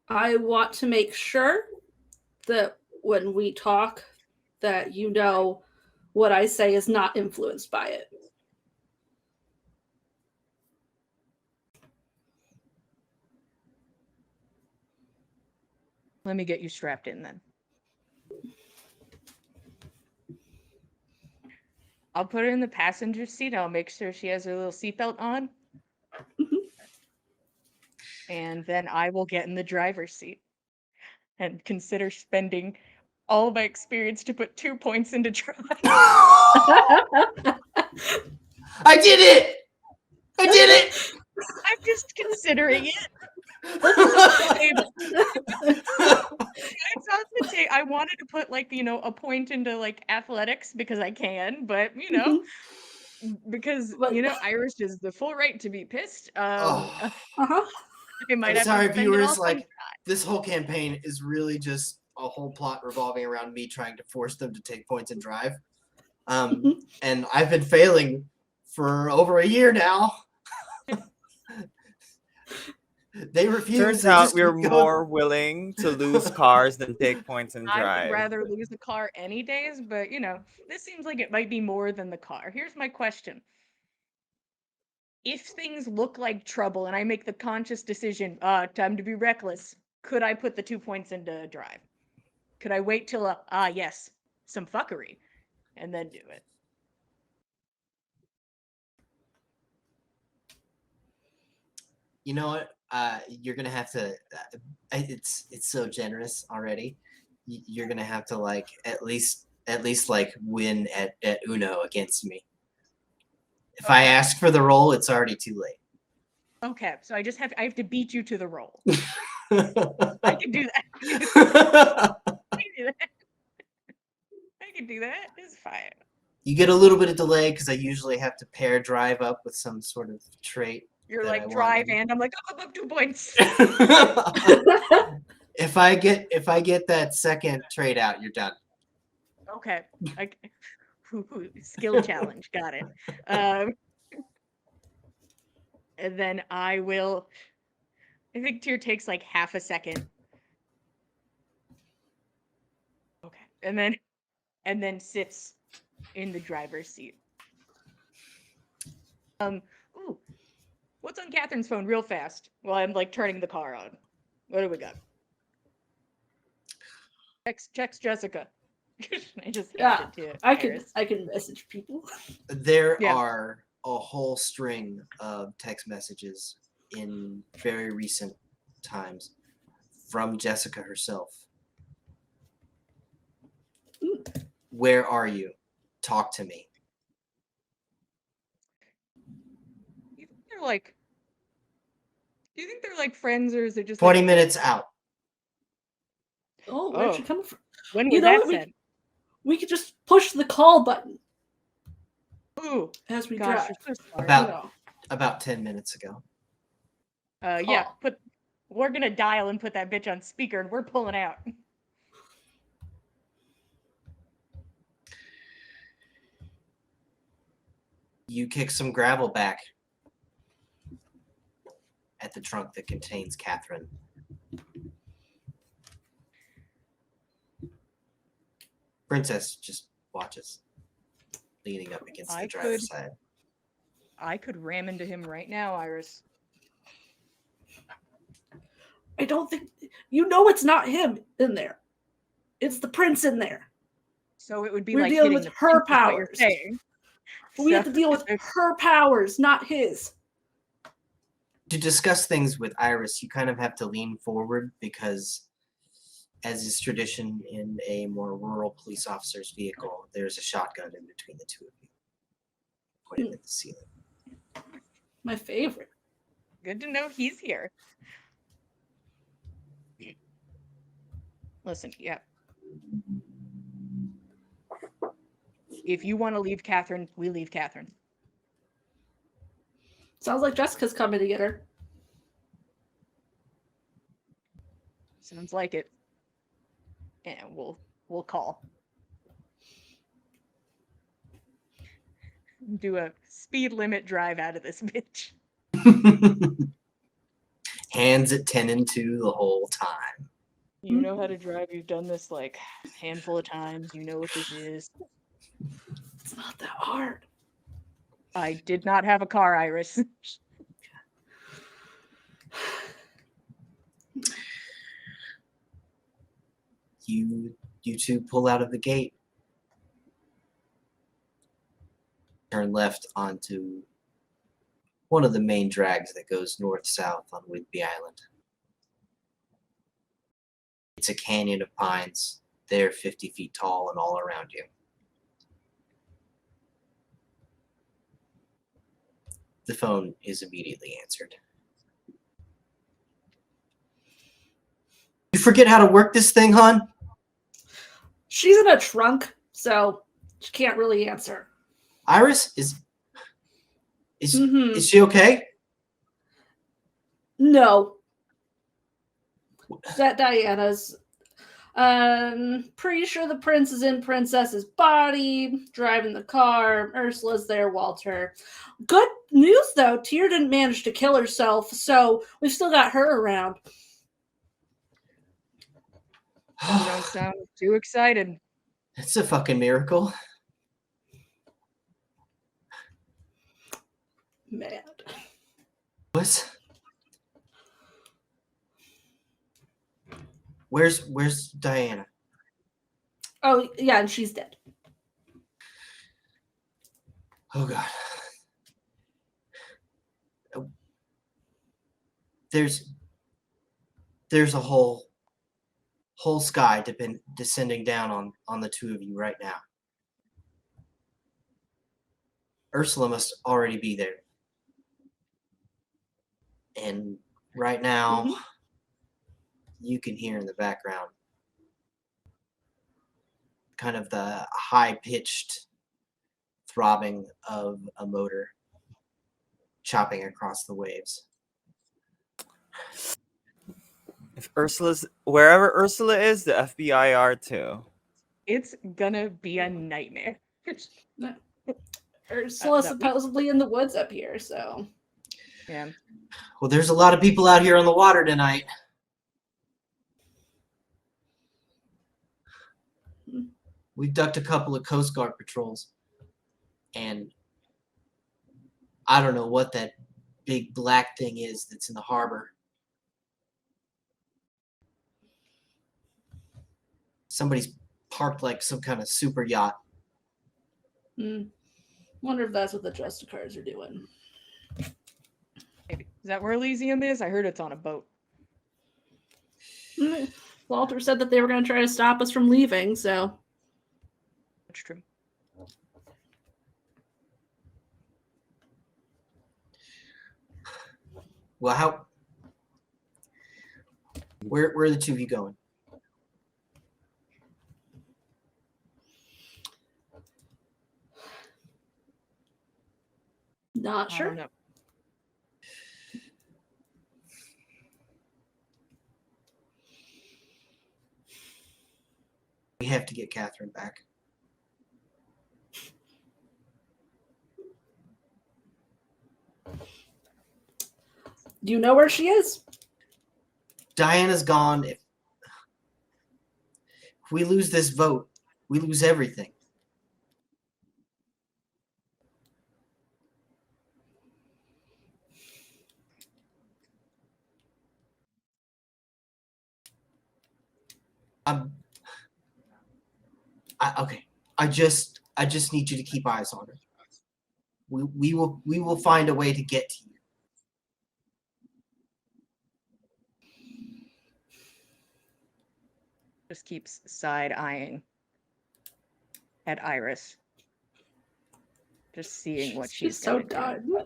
Speaker 4: I want to make sure that when we talk that you know what I say is not influenced by it.
Speaker 3: Let me get you strapped in then. I'll put her in the passenger seat. I'll make sure she has her little seatbelt on. And then I will get in the driver's seat and consider spending all of my experience to put 2 points into drive.
Speaker 1: I did it! I did it!
Speaker 3: I'm just considering it. I wanted to put like, a point into like athletics because I can, but because Irish is the full right to be pissed. I might
Speaker 1: I'm
Speaker 3: have
Speaker 1: sorry,
Speaker 3: to spend it
Speaker 1: viewers.
Speaker 3: all on
Speaker 1: Like, this whole campaign is really just a whole plot revolving around me trying to force them to take points and drive. And I've been failing for over a year now. They refuse.
Speaker 2: Turns out we're more willing to lose cars than take points and drive.
Speaker 3: I would rather lose the car any days, but this seems like it might be more than the car. Here's my question. if things look like trouble and I make the conscious decision, time to be reckless, could I put the 2 points into drive? Could I wait till yes, some fuckery, and then do it?
Speaker 1: You know what? You're gonna have to. It's so generous already. You're gonna have to like at least like win at Uno against me. If I
Speaker 3: Okay.
Speaker 1: ask for the roll, it's already too late.
Speaker 3: Okay, so I have to beat you to the roll. I can do that. I can do that. I can do that. It's fine.
Speaker 1: You get a little bit of delay because I usually have to pair drive up with some sort of trait.
Speaker 3: You're
Speaker 1: that I
Speaker 3: like
Speaker 1: want
Speaker 3: drive,
Speaker 1: in.
Speaker 3: and I'm like, up 2 points.
Speaker 1: If I get that second trait out, you're done.
Speaker 3: Okay. Skill challenge. Got it. And then I think Tyr takes like half a second. Okay. And then sits in the driver's seat. Ooh. What's on Catherine's phone real fast while I'm like turning the car on? What do we got? Checks Jessica. I just handed it to
Speaker 4: I
Speaker 3: Iris.
Speaker 4: can message people.
Speaker 1: There
Speaker 3: Yeah.
Speaker 1: are a whole string of text messages in very recent times from Jessica herself. Where are you? Talk to me.
Speaker 3: Do you think they're like friends, or is it just
Speaker 1: 20
Speaker 3: like
Speaker 1: minutes out.
Speaker 4: Oh, where'd she come from?
Speaker 3: When was
Speaker 4: You know
Speaker 3: that
Speaker 4: what?
Speaker 3: said?
Speaker 4: We could just push the call button
Speaker 3: Ooh,
Speaker 4: as we
Speaker 3: gosh,
Speaker 4: drive.
Speaker 3: you're so smart.
Speaker 1: About 10 minutes ago.
Speaker 3: Yeah, we're gonna dial and put that bitch on speaker, and we're pulling out.
Speaker 1: You kick some gravel back at the trunk that contains Catherine. Princess just watches, leaning up against the driver's side.
Speaker 3: I could ram into him right now, Iris.
Speaker 4: I don't think it's not him in there. It's the prince in there.
Speaker 3: So it would be
Speaker 4: We're
Speaker 3: like
Speaker 4: dealing
Speaker 3: hitting
Speaker 4: with
Speaker 3: the
Speaker 4: her
Speaker 3: prince, is what you're
Speaker 4: powers.
Speaker 3: saying.
Speaker 4: We have to deal with her powers, not his.
Speaker 1: To discuss things with Iris, you kind of have to lean forward because, as is tradition in a more rural police officer's vehicle, there's a shotgun in between the two of you, pointed at the ceiling.
Speaker 4: My favorite.
Speaker 3: Good to know he's here. Listen, yeah. If you want to leave Catherine, we leave Catherine.
Speaker 4: Sounds like Jessica's coming to get her.
Speaker 3: Sounds like it. And we'll call. Do a speed limit drive out of this bitch.
Speaker 1: Hands at 10 and 2 the whole time.
Speaker 3: You know how to drive. You've done this like a handful of times. You know what this is.
Speaker 4: It's not that hard.
Speaker 3: I did not have a car, Iris.
Speaker 1: You two pull out of the gate. Turn left onto one of the main drags that goes north-south on Whidbey Island. It's a canyon of pines. They're 50 feet tall and all around you. The phone is immediately answered. You forget how to work this thing, hon?
Speaker 4: She's in a trunk, so she can't really answer.
Speaker 1: Iris, is she okay?
Speaker 4: No. That Diana's. Pretty sure the prince is in princess's body, driving the car. Ursula's there, Walter. Good news, though. Tyr didn't manage to kill herself, so we've still got her around.
Speaker 3: You don't sound too excited.
Speaker 1: It's a fucking miracle.
Speaker 4: Mad.
Speaker 1: What? Where's Diana?
Speaker 4: Oh, yeah, and she's dead.
Speaker 1: Oh God. There's a whole sky descending down on the two of you right now. Ursula must already be there. And right now,
Speaker 4: Mhm.
Speaker 1: you can hear in the background kind of the high-pitched throbbing of a motor chopping across the waves.
Speaker 2: If Ursula's wherever Ursula is, the FBI are too.
Speaker 3: It's gonna be a nightmare.
Speaker 4: Ursula's
Speaker 3: that-
Speaker 4: supposedly in the woods up here, so.
Speaker 3: Yeah.
Speaker 1: Well, there's a lot of people out here on the water tonight. We've ducked a couple of Coast Guard patrols. And I don't know what that big black thing is that's in the harbor. Somebody's parked like some kind of super yacht.
Speaker 4: Wonder if that's what the Justicars are doing.
Speaker 3: Maybe. Is that where Elysium is? I heard it's on a boat.
Speaker 4: Walter said that they were going to try to stop us from leaving, so.
Speaker 3: That's true.
Speaker 1: Well, where are the two of you going?
Speaker 4: Not
Speaker 3: I
Speaker 4: sure.
Speaker 3: don't know.
Speaker 1: We have to get Catherine back.
Speaker 4: Do you know where she is?
Speaker 1: Diana's gone. If we lose this vote, we lose everything. Okay. I just need you to keep eyes on her. We will find a way to get to you.
Speaker 3: Just keeps side-eyeing at Iris. Just seeing what she's
Speaker 4: so
Speaker 3: gonna do.
Speaker 4: done.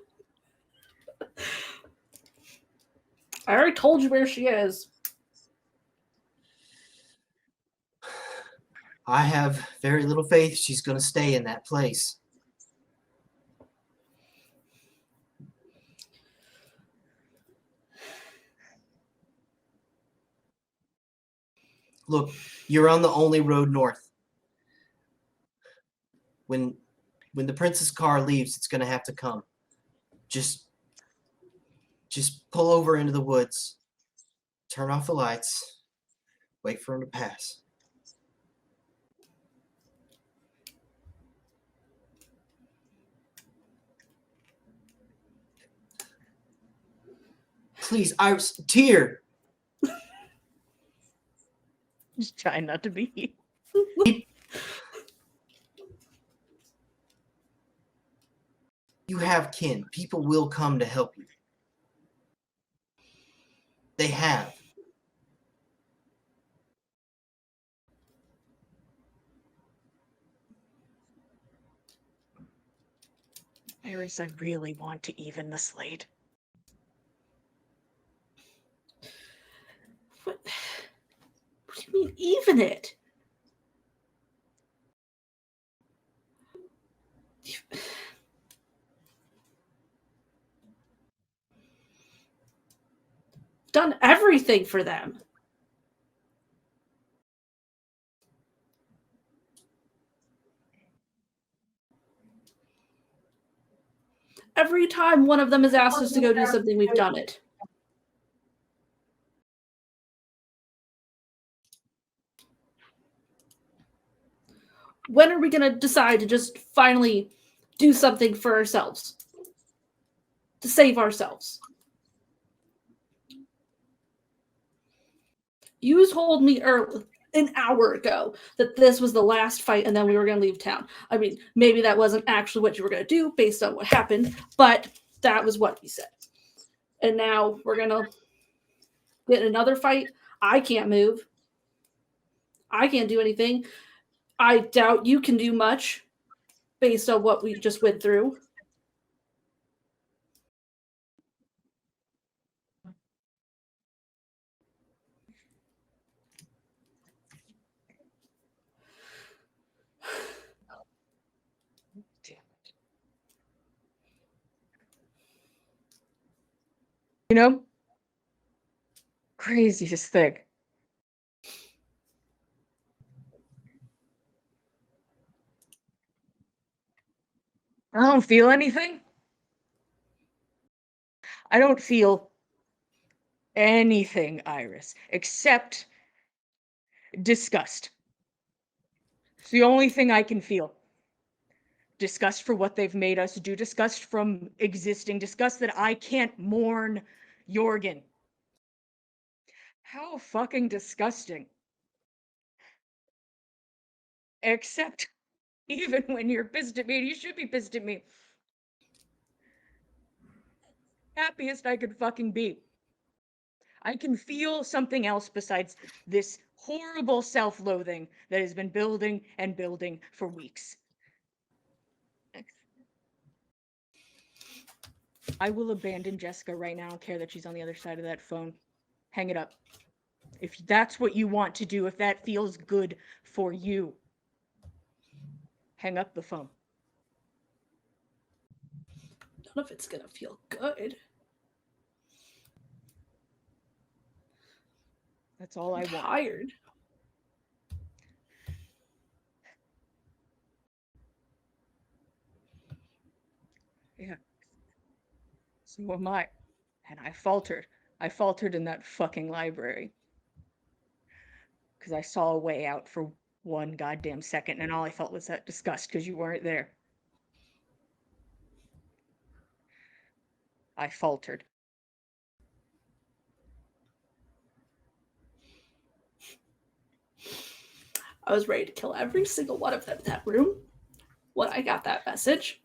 Speaker 4: I already told you where she is.
Speaker 1: I have very little faith she's going to stay in that place. Look, you're on the only road north. When the princess car leaves, it's going to have to come. Just pull over into the woods. Turn off the lights. Wait for him to pass. Please, Iris, Tear.
Speaker 3: Just trying not to be.
Speaker 1: You have kin. People will come to help you. They have.
Speaker 3: Iris, I really want to even the slate.
Speaker 4: What do you mean, even it? Done everything for them. Every time one of them has asked us to go do something, we've done it. When are we going to decide to just finally do something for ourselves? To save ourselves? You told me an hour ago that this was the last fight and then we were going to leave town. I mean, maybe that wasn't actually what you were going to do based on what happened, but that was what you said. And now we're going to get in another fight. I can't move. I can't do anything. I doubt you can do much based on what we just went through.
Speaker 3: Damn it. You know? Craziest thing. I don't feel anything. I don't feel anything, Iris, except disgust. It's the only thing I can feel. Disgust for what they've made us do, disgust from existing, disgust that I can't mourn Jorgen. How fucking disgusting. Except, even when you're pissed at me, you should be pissed at me. Happiest I could fucking be. I can feel something else besides this horrible self-loathing that has been building and building for weeks. I will abandon Jessica right now. I don't care that she's on the other side of that phone. Hang it up. If that's what you want to do, if that feels good for you, hang up the phone.
Speaker 4: None of it's going to feel good.
Speaker 3: That's all I
Speaker 4: I'm
Speaker 3: want.
Speaker 4: tired.
Speaker 3: Yeah. So am I. And I faltered. I faltered in that fucking library. Because I saw a way out for one goddamn second, and all I felt was that disgust because you weren't there. I faltered.
Speaker 4: I was ready to kill every single one of them in that room when I got that message.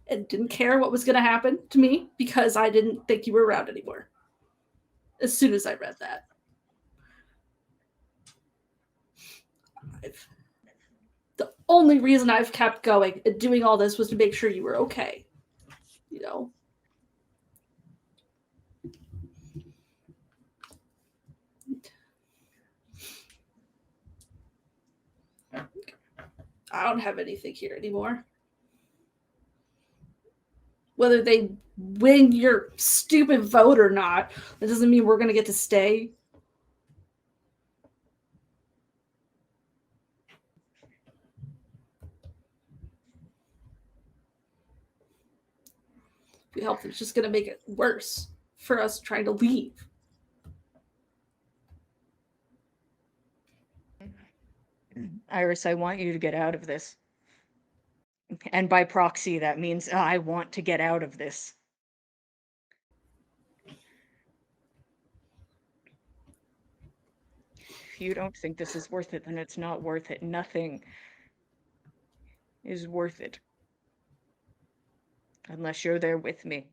Speaker 4: And didn't care what was going to happen to me because I didn't think you were around anymore. As soon as I read that. The only reason I've kept going and doing all this was to make sure you were okay. You know? I don't have anything here anymore. Whether they win your stupid vote or not, that doesn't mean we're going to get to stay. If we help, it's just going to make it worse for us trying to leave.
Speaker 3: Iris, I want you to get out of this. And by proxy, that means I want to get out of this. If you don't think this is worth it, then it's not worth it. Nothing is worth it. Unless you're there with me.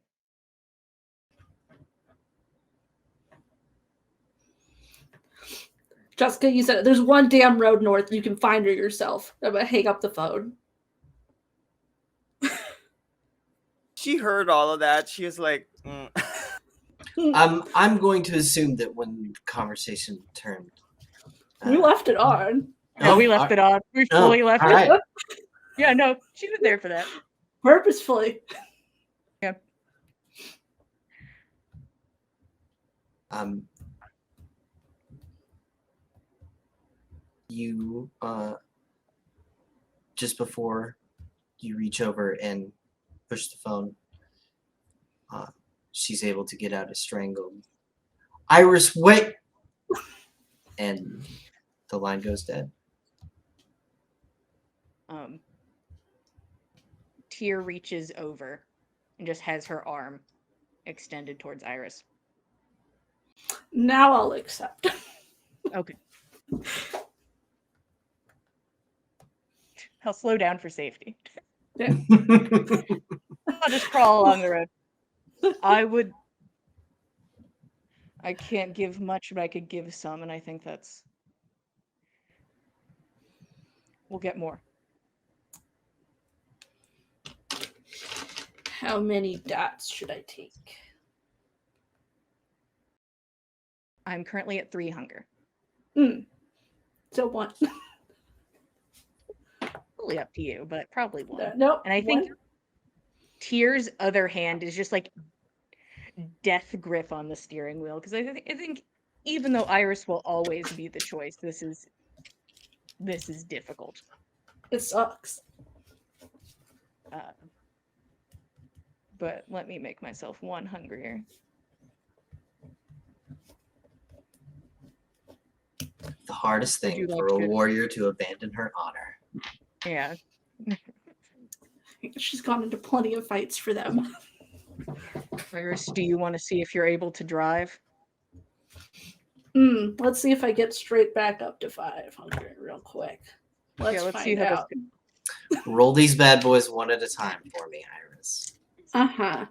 Speaker 4: Jessica, you said there's one damn road north. You can find her yourself. I'm going to hang up the phone.
Speaker 2: She heard all of that. She was like,
Speaker 1: I'm going to assume that when the conversation turned,
Speaker 4: We left it on.
Speaker 3: Yeah, we left it on. We fully left
Speaker 1: all
Speaker 3: it.
Speaker 1: right.
Speaker 3: Yeah, no, she was there for that.
Speaker 4: Purposefully.
Speaker 3: Yeah.
Speaker 1: You just before you reach over and push the phone, she's able to get out a strangled Iris, wait! And the line goes dead.
Speaker 3: Tyr reaches over and just has her arm extended towards Iris.
Speaker 4: Now I'll accept.
Speaker 3: Okay. I'll slow down for safety. I'll just crawl along the road. I can't give much, but I could give some, and I think we'll get more.
Speaker 4: How many dots should I take?
Speaker 3: I'm currently at 3 hunger.
Speaker 4: So 1.
Speaker 3: Totally up to you, but probably 1.
Speaker 4: Nope.
Speaker 3: And I think
Speaker 4: 1.
Speaker 3: Tyr's other hand is just like death grip on the steering wheel, because I think even though Iris will always be the choice, this is difficult.
Speaker 4: It sucks.
Speaker 3: But let me make myself 1 hungrier.
Speaker 1: The hardest
Speaker 3: Would you
Speaker 1: thing
Speaker 3: like
Speaker 1: for a
Speaker 3: to-
Speaker 1: warrior to abandon her honor.
Speaker 3: Yeah.
Speaker 4: She's gone into plenty of fights for them.
Speaker 3: Iris, do you want to see if you're able to drive?
Speaker 4: Let's see if I get straight back up to 5 hunger real quick. Let's
Speaker 3: see
Speaker 4: find
Speaker 3: how
Speaker 4: out.
Speaker 1: Roll these bad boys one at a time for me, Iris.
Speaker 4: Uh-huh.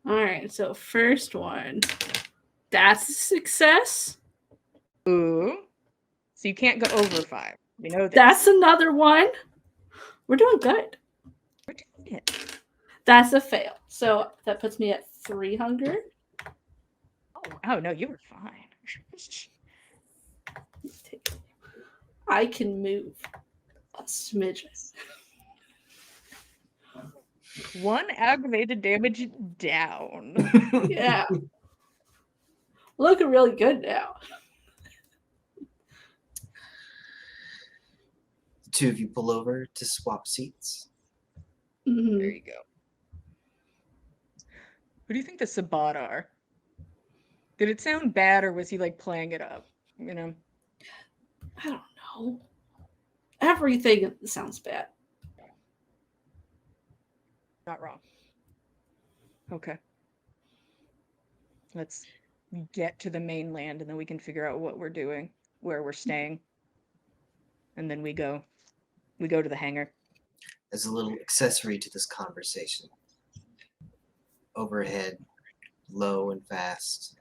Speaker 4: All right, so first one. That's a success.
Speaker 3: Ooh. So you can't go over 5. We know this.
Speaker 4: That's another one. We're doing good.
Speaker 3: We're doing it.
Speaker 4: That's a fail. So that puts me at 3 hunger.
Speaker 3: Oh no, you were fine.
Speaker 4: I can move a smidgen.
Speaker 3: 1 aggravated damage down.
Speaker 4: Yeah. Looking really good now.
Speaker 1: The two of you pull over to swap seats.
Speaker 4: Mhm.
Speaker 3: There you go. Who do you think the Sabat are? Did it sound bad, or was he like playing it up? You know?
Speaker 4: I don't know. Everything sounds bad.
Speaker 3: Not wrong. Okay. Let's get to the mainland, and then we can figure out what we're doing, where we're staying. And then we go to the hangar.
Speaker 1: As a little accessory to this conversation. Overhead, low and fast,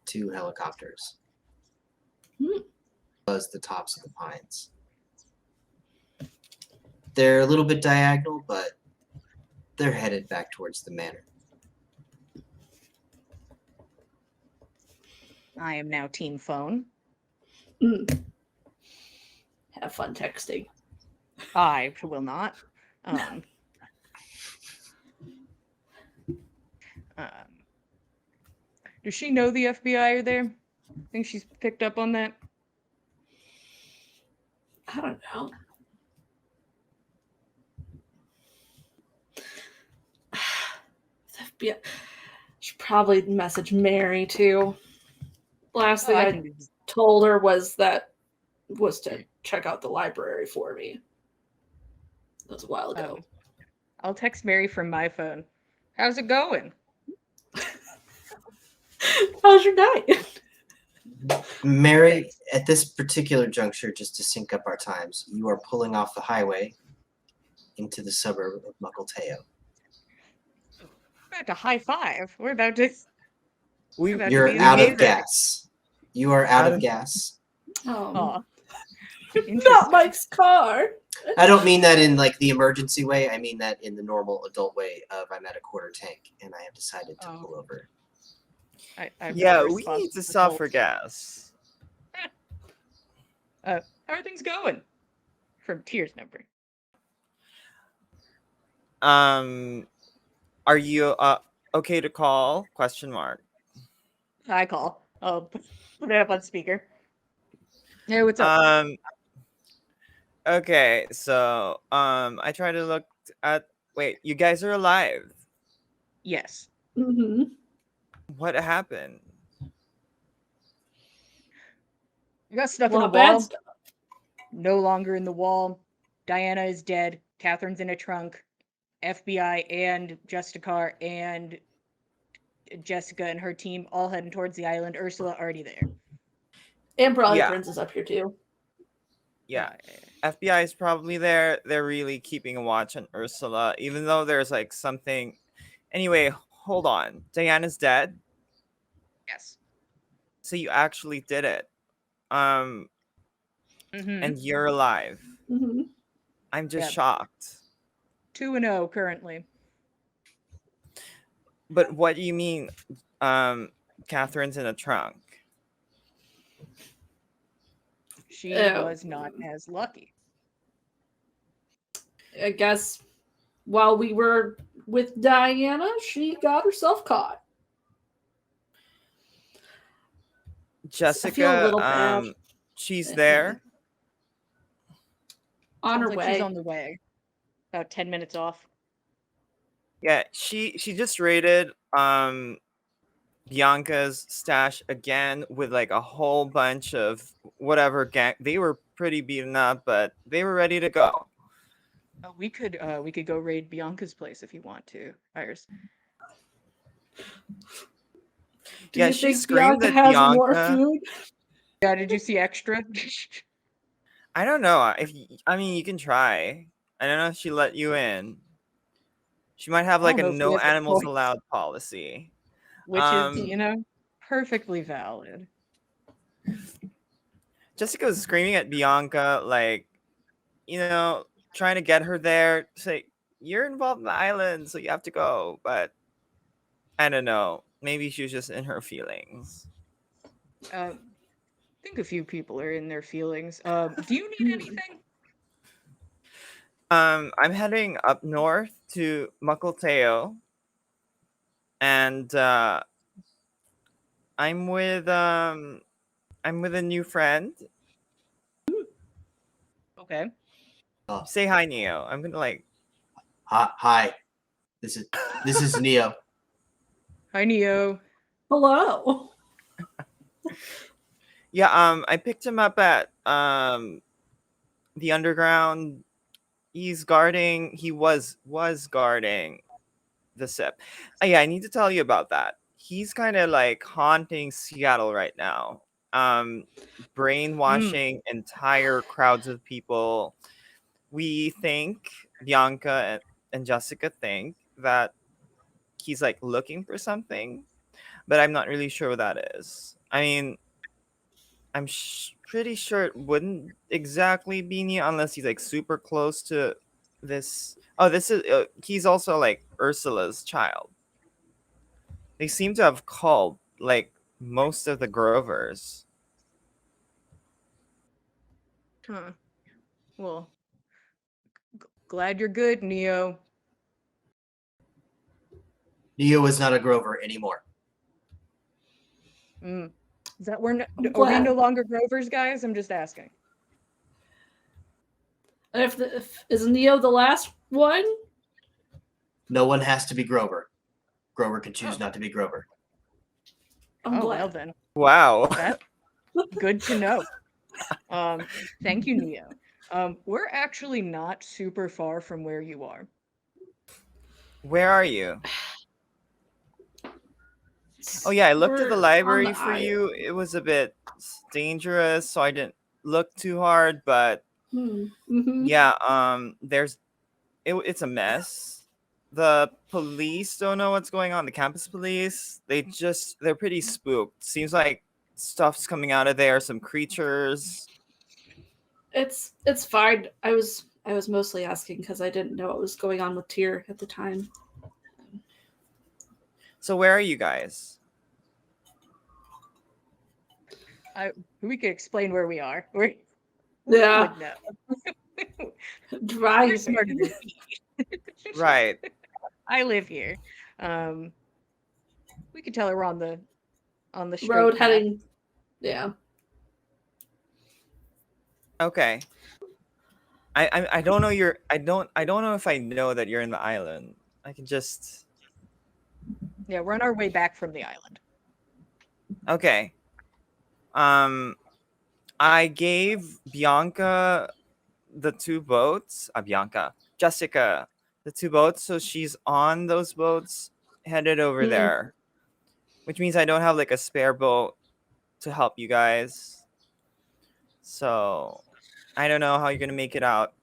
Speaker 1: 2 helicopters. Buzz the tops of the pines. They're a little bit diagonal, but they're headed back towards the manor.
Speaker 3: I am now team phone.
Speaker 4: Have fun texting.
Speaker 3: I will not. Does she know the FBI are there? Think she's picked up on that?
Speaker 4: I don't know. FBI. Should probably message Mary too. Last thing I told her was to check out the library for me. That was a while ago.
Speaker 3: I'll text Mary from my phone. How's it going?
Speaker 4: How's your night?
Speaker 1: Mary, at this particular juncture, just to sync up our times, you are pulling off the highway into the suburb of Muckleteo.
Speaker 3: We're about to high five. We're about to.
Speaker 1: You're out of gas. You are out of gas.
Speaker 3: Oh.
Speaker 4: Not Mike's car.
Speaker 1: I don't mean that in like the emergency way. I mean that in the normal adult way of I'm at a quarter tank and I have decided to pull over.
Speaker 2: Yeah, we need to stop for gas.
Speaker 3: How are things going? From Tyr's number.
Speaker 2: Are you okay to call? Question mark.
Speaker 3: I call. I'll put it up on speaker. Hey, what's up?
Speaker 2: Okay, so I try to look at. Wait, you guys are alive?
Speaker 3: Yes.
Speaker 4: Mm-hmm.
Speaker 2: What happened?
Speaker 3: You got stuff in the wall. No longer in the wall. Diana is dead. Catherine's in a trunk. FBI and Justicar and Jessica and her team all heading towards the island. Ursula already there.
Speaker 4: And probably
Speaker 2: Yeah.
Speaker 4: Prince is up here too.
Speaker 2: Yeah. FBI is probably there. They're really keeping a watch on Ursula, even though there's like something. Anyway, hold on. Diana's dead.
Speaker 3: Yes.
Speaker 2: So you actually did it. And you're alive.
Speaker 4: Mm-hmm.
Speaker 2: I'm just
Speaker 3: Yeah.
Speaker 2: shocked.
Speaker 3: 2-0 currently.
Speaker 2: But what do you mean, Catherine's in a trunk?
Speaker 3: She
Speaker 4: Oh.
Speaker 3: was not as lucky.
Speaker 4: I guess while we were with Diana, she got herself caught.
Speaker 2: Jessica,
Speaker 4: I feel a little bad.
Speaker 2: She's there.
Speaker 4: On
Speaker 3: Sounds
Speaker 4: her
Speaker 3: like
Speaker 4: way.
Speaker 3: she's on the way. About 10 minutes off.
Speaker 2: Yeah, she just raided Bianca's stash again with like a whole bunch of whatever gang. They were pretty beaten up, but they were ready to go.
Speaker 3: We could go raid Bianca's place if you want to, Iris.
Speaker 4: Do
Speaker 2: Yeah,
Speaker 4: you
Speaker 2: she
Speaker 4: think
Speaker 2: screamed
Speaker 4: Bianca
Speaker 2: at
Speaker 4: has more
Speaker 2: Bianca.
Speaker 4: food?
Speaker 3: Yeah, did you see extra?
Speaker 2: I don't know I mean you can try. I don't know if she let you in. She might have
Speaker 3: I
Speaker 2: like
Speaker 3: don't
Speaker 2: a
Speaker 3: know if she
Speaker 2: no
Speaker 3: has a
Speaker 2: animals
Speaker 3: choice.
Speaker 2: allowed policy.
Speaker 3: Which is, perfectly valid.
Speaker 2: Jessica was screaming at Bianca, like, trying to get her there. Say, you're involved in the island, so you have to go. But I don't know. Maybe she was just in her feelings.
Speaker 3: I think a few people are in their feelings. Do you need anything?
Speaker 2: I'm heading up north to Mukilteo, and I'm with a new friend.
Speaker 3: Okay.
Speaker 2: Say hi, Neo. I'm gonna like.
Speaker 1: Hi. This is Neo.
Speaker 3: Hi, Neo.
Speaker 4: Hello.
Speaker 2: Yeah. I picked him up at the underground. He's guarding. He was guarding the SIP. Yeah, I need to tell you about that. He's kind of like haunting Seattle right now. Brainwashing entire crowds of people. We think Bianca and Jessica think that he's like looking for something, but I'm not really sure what that is. I mean, I'm pretty sure it wouldn't exactly be Nia unless he's like super close to this. Oh, this is he's also like Ursula's child. They seem to have called like most of the Grovers.
Speaker 3: Huh. Well, glad you're good, Neo.
Speaker 1: Neo is not a Grover anymore.
Speaker 3: Is that are we
Speaker 4: glad.
Speaker 3: no longer Grovers, guys? I'm just asking.
Speaker 4: If is Neo the last one?
Speaker 1: No one has to be Grover. Grover can choose not to be Grover.
Speaker 4: I'm glad.
Speaker 3: Well then.
Speaker 2: Wow.
Speaker 3: That's good to know. Thank you, Neo. We're actually not super far from where you are.
Speaker 2: Where are you? Oh yeah, I looked at the
Speaker 4: We're
Speaker 2: library
Speaker 4: on the
Speaker 2: for
Speaker 4: island.
Speaker 2: you. It was a bit dangerous, so I didn't look too hard, but
Speaker 4: Mm-hmm.
Speaker 2: yeah, it's a mess. The police don't know what's going on. The campus police, they're pretty spooked. Seems like stuff's coming out of there, some creatures.
Speaker 4: It's fine. I was mostly asking because I didn't know what was going on with Tyr at the time.
Speaker 2: So where are you guys?
Speaker 3: We could explain where we are. We
Speaker 4: Yeah.
Speaker 3: would know. You're
Speaker 4: Driving.
Speaker 3: smarter than me.
Speaker 2: Right.
Speaker 3: I live here. We could tell her we're on the straight
Speaker 4: Road
Speaker 3: path.
Speaker 4: heading. Yeah.
Speaker 2: Okay. I don't know I don't know if I know that you're in the island. I can just
Speaker 3: Yeah, we're on our way back from the island.
Speaker 2: Okay. I gave Bianca the two boats. Jessica, the two boats. So she's on those boats, headed over
Speaker 4: Hmm.
Speaker 2: there. which means I don't have like a spare boat to help you guys. So I don't know how you're gonna make it out.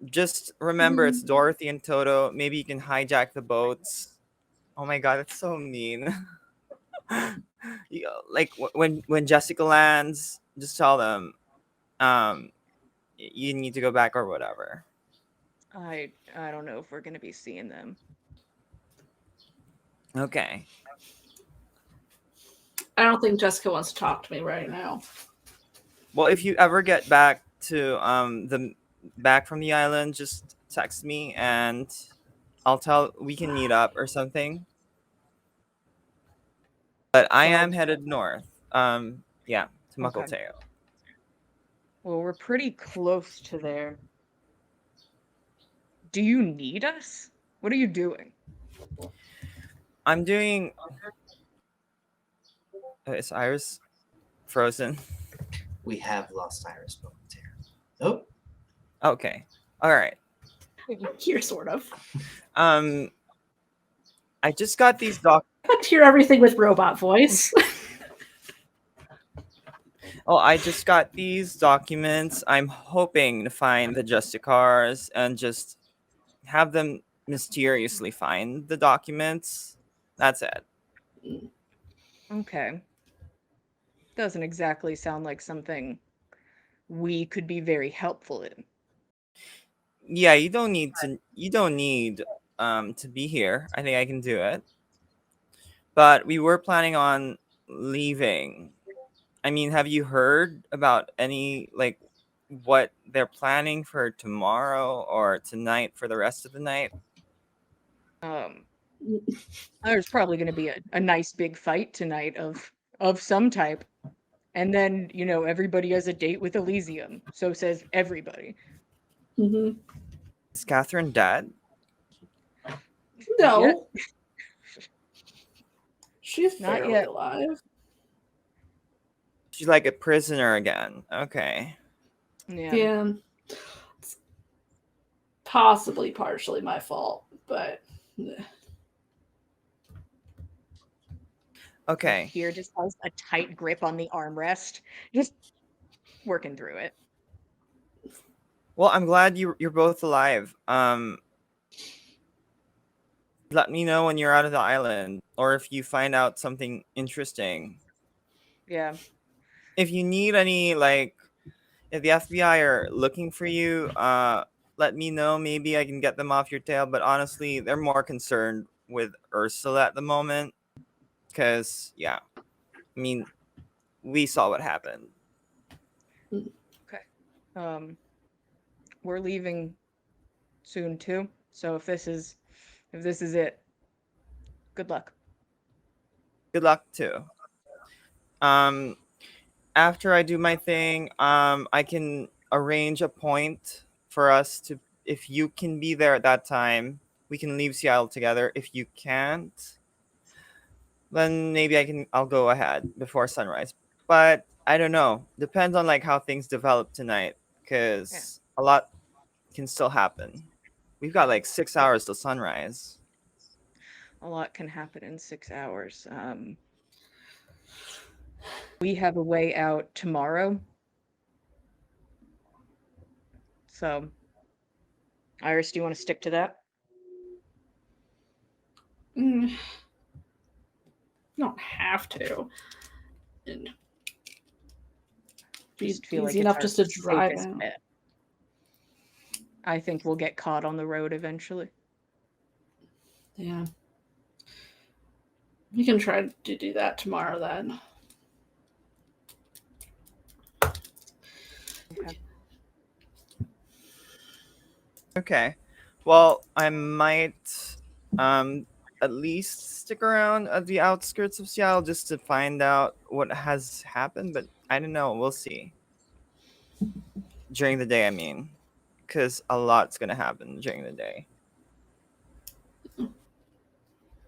Speaker 2: Just remember, it's Dorothy and Toto. Maybe you can hijack the boats. Oh my god, that's so mean. Like when Jessica lands, just tell them, um, you need to go back or whatever.
Speaker 3: I don't know if we're gonna be seeing them.
Speaker 2: Okay.
Speaker 4: I don't think Jessica wants to talk to me right now.
Speaker 2: Well, if you ever get back to the back from the island, just text me and I'll tell we can meet up or something. But I am
Speaker 3: Well,
Speaker 2: headed north. Yeah, to
Speaker 3: Okay.
Speaker 2: Muckletail.
Speaker 3: well, we're pretty close to there. Do you need us? What are you doing?
Speaker 2: I'm doing. Is Iris frozen?
Speaker 1: We have lost Iris momentarily. Oh,
Speaker 2: Okay. All right.
Speaker 4: Here, sort of.
Speaker 2: I just got these doc.
Speaker 4: I hear everything with robot voice.
Speaker 2: Oh, I just got these documents. I'm hoping to find the Justicars and just have them mysteriously find the documents. That's it.
Speaker 3: Okay. Doesn't exactly sound like something we could be very helpful in.
Speaker 2: Yeah, you don't need to. You don't need to be here. I think I can do it. But we were planning on leaving. I mean, have you heard about any like what they're planning for tomorrow or tonight for the rest of the night?
Speaker 3: There's probably going to be a nice big fight tonight of some type. And then, everybody has a date with Elysium. So says everybody.
Speaker 4: hmm
Speaker 2: Is Catherine dead?
Speaker 4: No.
Speaker 3: Yet.
Speaker 4: She's
Speaker 3: Not
Speaker 4: barely
Speaker 3: yet.
Speaker 4: alive.
Speaker 2: She's like a prisoner again. Okay.
Speaker 3: Yeah.
Speaker 4: It's possibly partially my fault, but
Speaker 2: Okay.
Speaker 3: Here just has a tight grip on the armrest. Just working through it.
Speaker 2: Well, I'm glad you're both alive. Let me know when you're out of the island or if you find out something interesting.
Speaker 3: Yeah.
Speaker 2: If you need any like if the FBI are looking for you, let me know. Maybe I can get them off your tail. But honestly, they're more concerned with Ursula at the moment. Because, yeah, I mean, we saw what happened.
Speaker 3: Okay. We're leaving soon too. So if this is it, good luck.
Speaker 2: Good luck, too. After I do my thing, I can arrange a point for us to, if you can be there at that time, we can leave Seattle together. If you can't, then maybe I'll go ahead before sunrise. But I don't know. Depends on like how things develop tonight, because a lot can still happen. We've got like 6 hours till sunrise.
Speaker 3: A lot can happen in 6 hours. We have a way out tomorrow. So, Iris, do you want to stick to that?
Speaker 4: don't have to. And
Speaker 3: Just feel
Speaker 4: easy
Speaker 3: like
Speaker 4: enough
Speaker 3: it's
Speaker 4: just
Speaker 3: our
Speaker 4: to drive
Speaker 3: safest
Speaker 4: out.
Speaker 3: bet. I think we'll get caught on the road eventually.
Speaker 4: Yeah. We can try to do that tomorrow then.
Speaker 2: Okay. Well, I might at least stick around at the outskirts of Seattle just to find out what has happened, but I don't know. We'll see. During the day, I mean, because a lot's going to happen during the day.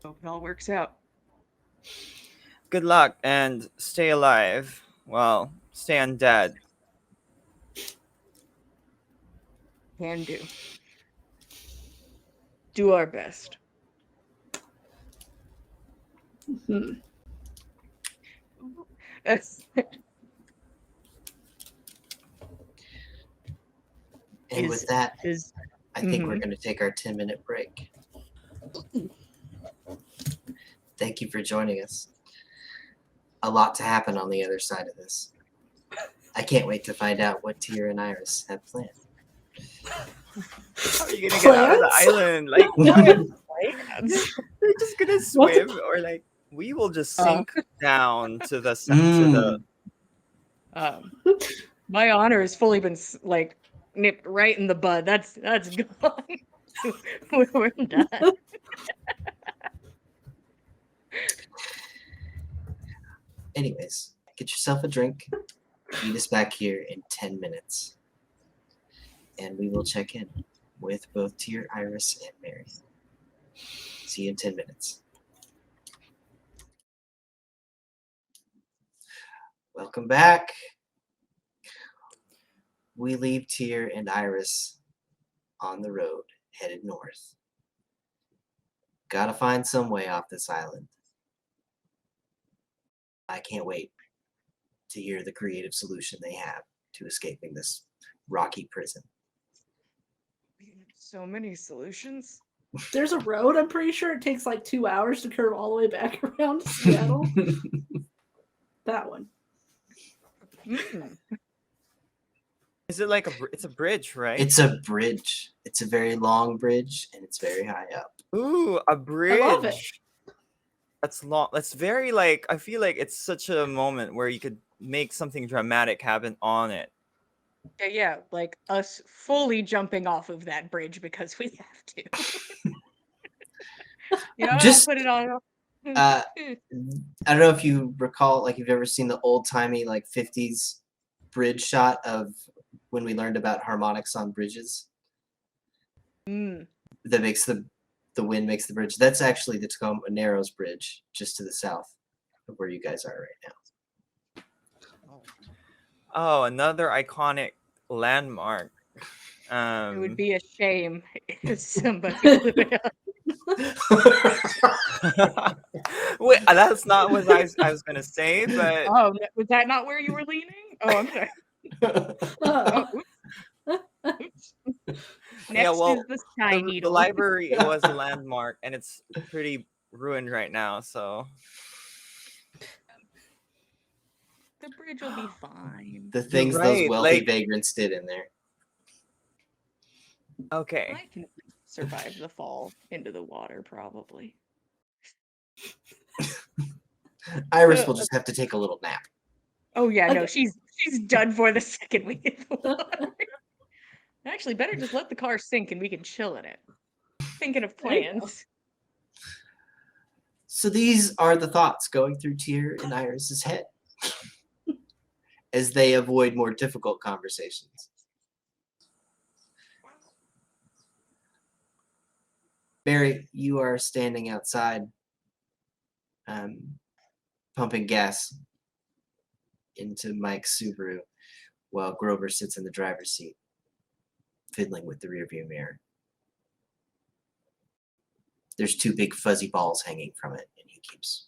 Speaker 3: Hope it all works out.
Speaker 2: Good luck and stay alive. Well, stay undead.
Speaker 3: Can do. Do our best.
Speaker 4: Hmm.
Speaker 1: And with that,
Speaker 3: is
Speaker 1: I think we're
Speaker 3: Mhm.
Speaker 1: going to take our 10-minute break. Thank you for joining us. A lot to happen on the other side of this. I can't wait to find out what Tyr and Iris have planned.
Speaker 2: How are you gonna get out of the
Speaker 4: Plants?
Speaker 2: island? Like
Speaker 3: plans.
Speaker 2: they're just gonna
Speaker 4: What the-
Speaker 2: swim, or like we will just
Speaker 3: Uh,
Speaker 2: sink down to the to the.
Speaker 3: um, my honor has fully been like nipped right in the bud. That's gone. We're done.
Speaker 1: Anyways, get yourself a drink. Meet us back here in 10 minutes. And we will check in with both Tyr, Iris, and Mary. See you in 10 minutes. Welcome back. We leave Tyr and Iris on the road, headed north. Gotta find some way off this island. I can't wait to hear the creative solution they have to escaping this rocky prison.
Speaker 3: So many solutions.
Speaker 4: There's a road, I'm pretty sure it takes like 2 hours to curve all the way back around to Seattle. That one.
Speaker 3: Mm.
Speaker 2: Is it like it's a bridge, right?
Speaker 1: It's a bridge. It's a very long bridge, and it's very high up.
Speaker 2: Ooh, a bridge.
Speaker 4: I love it.
Speaker 2: That's long. That's very like. I feel like it's such a moment where you could make something dramatic happen on it.
Speaker 3: Yeah, like us fully jumping off of that bridge because we have to.
Speaker 1: Just-
Speaker 3: put it on.
Speaker 1: I don't know if you recall, like, you've ever seen the old-timey, like, 50s bridge shot of when we learned about harmonics on bridges
Speaker 3: Mm.
Speaker 1: that makes the wind makes the bridge. That's actually the Tacoma Narrows Bridge, just to the south of where you guys are right now.
Speaker 2: Oh, another iconic landmark.
Speaker 3: It would be a shame if somebody blew it up.
Speaker 2: Wait, that's not what I was gonna say, but
Speaker 3: Oh, was that not where you were leaning? Oh, I'm sorry. Oh, oops. Next
Speaker 2: well,
Speaker 3: is the sky
Speaker 2: the
Speaker 3: needle.
Speaker 2: library was a landmark, and it's pretty ruined right now. So
Speaker 3: The bridge will be fine.
Speaker 1: The things those
Speaker 2: right,
Speaker 1: wealthy
Speaker 2: like-
Speaker 1: vagrants did in there.
Speaker 2: okay.
Speaker 3: I can survive the fall into the water, probably.
Speaker 1: Iris will just have to take a little nap.
Speaker 3: Oh yeah, no,
Speaker 4: Okay.
Speaker 3: she's done for the second we hit the water. Actually, better just let the car sink and we can chill in it. Thinking of
Speaker 4: There you go.
Speaker 3: plans.
Speaker 1: So these are the thoughts going through Tyr and Iris's head as they avoid more difficult conversations. Barry, you are standing outside, pumping gas into Mike's Subaru while Grover sits in the driver's seat, fiddling with the rearview mirror. There's two big fuzzy balls hanging from it, and he keeps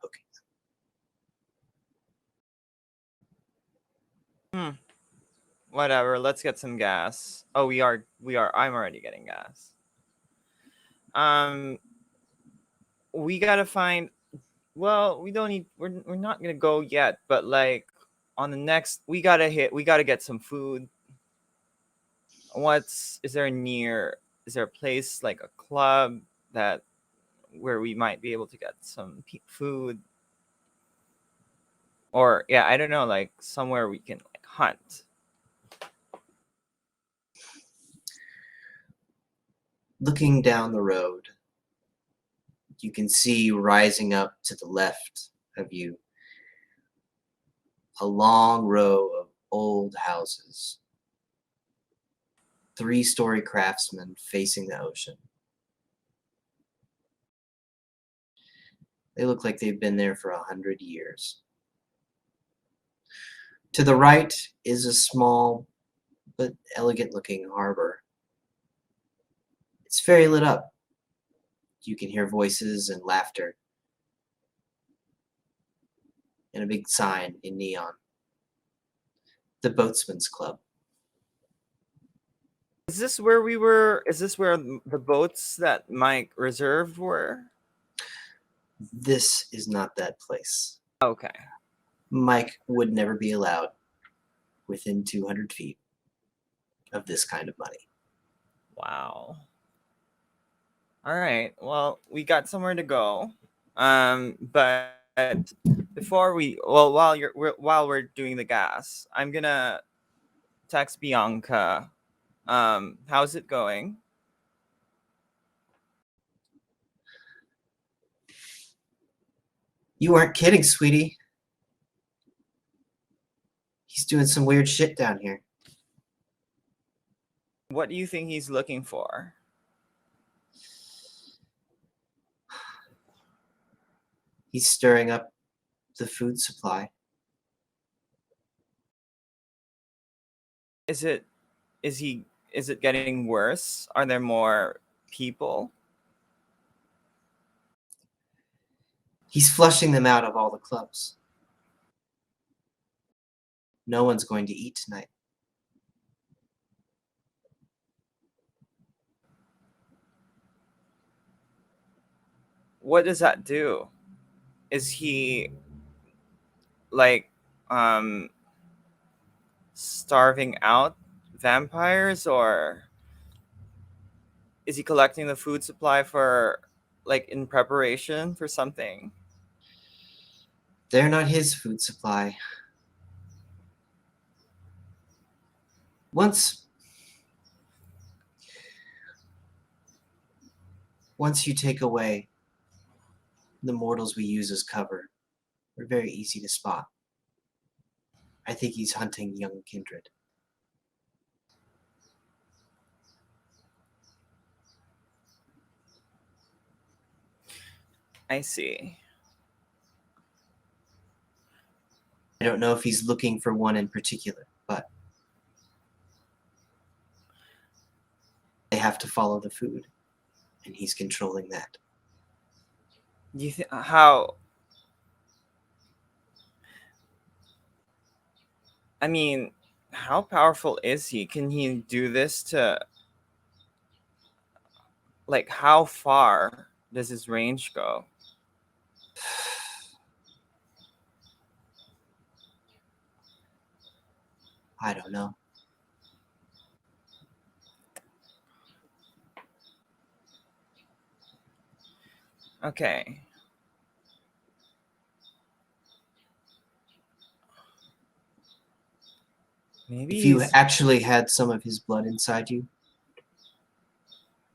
Speaker 1: poking them.
Speaker 2: Whatever. Let's get some gas. Oh, we are. I'm already getting gas. We gotta find. Well, we don't need. We're not gonna go yet, but like on the next, we gotta get some food. Is there near? Is there a place like a club where we might be able to get some food? Or yeah, I don't know, like somewhere we can like hunt.
Speaker 1: Looking down the road, you can see rising up to the left of you a long row of old houses. 3-story craftsmen facing the ocean. They look like they've been there for 100 years. To the right is a small but elegant-looking harbor. It's very lit up. You can hear voices and laughter. and a big sign in neon. The Boatsman's Club.
Speaker 2: Is this where we were? Is this where the boats that Mike reserved were?
Speaker 1: This is not that place.
Speaker 2: Okay.
Speaker 1: Mike would never be allowed within 200 feet of this kind of money.
Speaker 2: Wow. All right. Well, we got somewhere to go. But before while we're doing the gas, I'm gonna text Bianca. How's it going?
Speaker 1: You aren't kidding, sweetie. He's doing some weird shit down here.
Speaker 2: What do you think he's looking for?
Speaker 1: He's stirring up the food supply.
Speaker 2: Is it getting worse? Are there more people?
Speaker 1: He's flushing them out of all the clubs. No one's going to eat tonight.
Speaker 2: What does that do? Is he like starving out vampires, or is he collecting the food supply for like in preparation for something?
Speaker 1: They're not his food supply. Once you take away the mortals we use as cover, they're very easy to spot. I think he's hunting young kindred.
Speaker 2: I see.
Speaker 1: I don't know if he's looking for one in particular, but they have to follow the food, and he's controlling that.
Speaker 2: You how? I mean, how powerful is he? Can he do this to? Like, how far does his range go?
Speaker 1: I don't know.
Speaker 2: Okay. Maybe
Speaker 1: If you
Speaker 2: he's-
Speaker 1: actually had some of his blood inside you,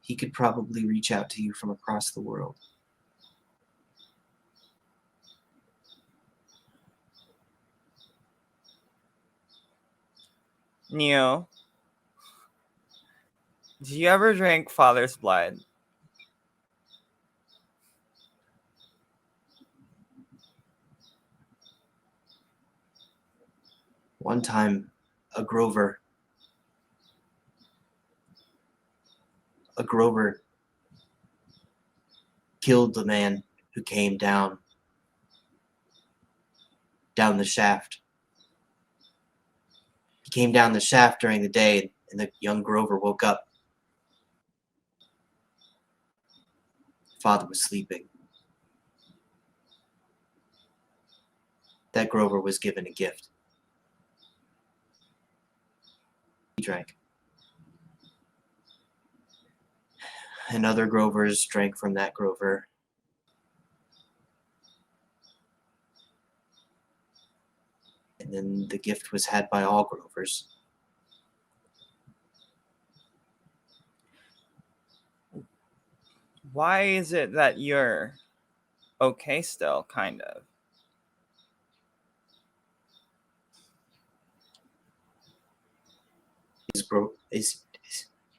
Speaker 1: he could probably reach out to you from across the world.
Speaker 2: Neo, do you ever drink father's blood?
Speaker 1: One time, a Grover killed the man who came down the shaft. He came down the shaft during the day, and the young Grover woke up. Father was sleeping. That Grover was given a gift. He drank. And other Grovers drank from that Grover. And then the gift was had by all Grovers.
Speaker 2: Why is it that you're okay still, kind of?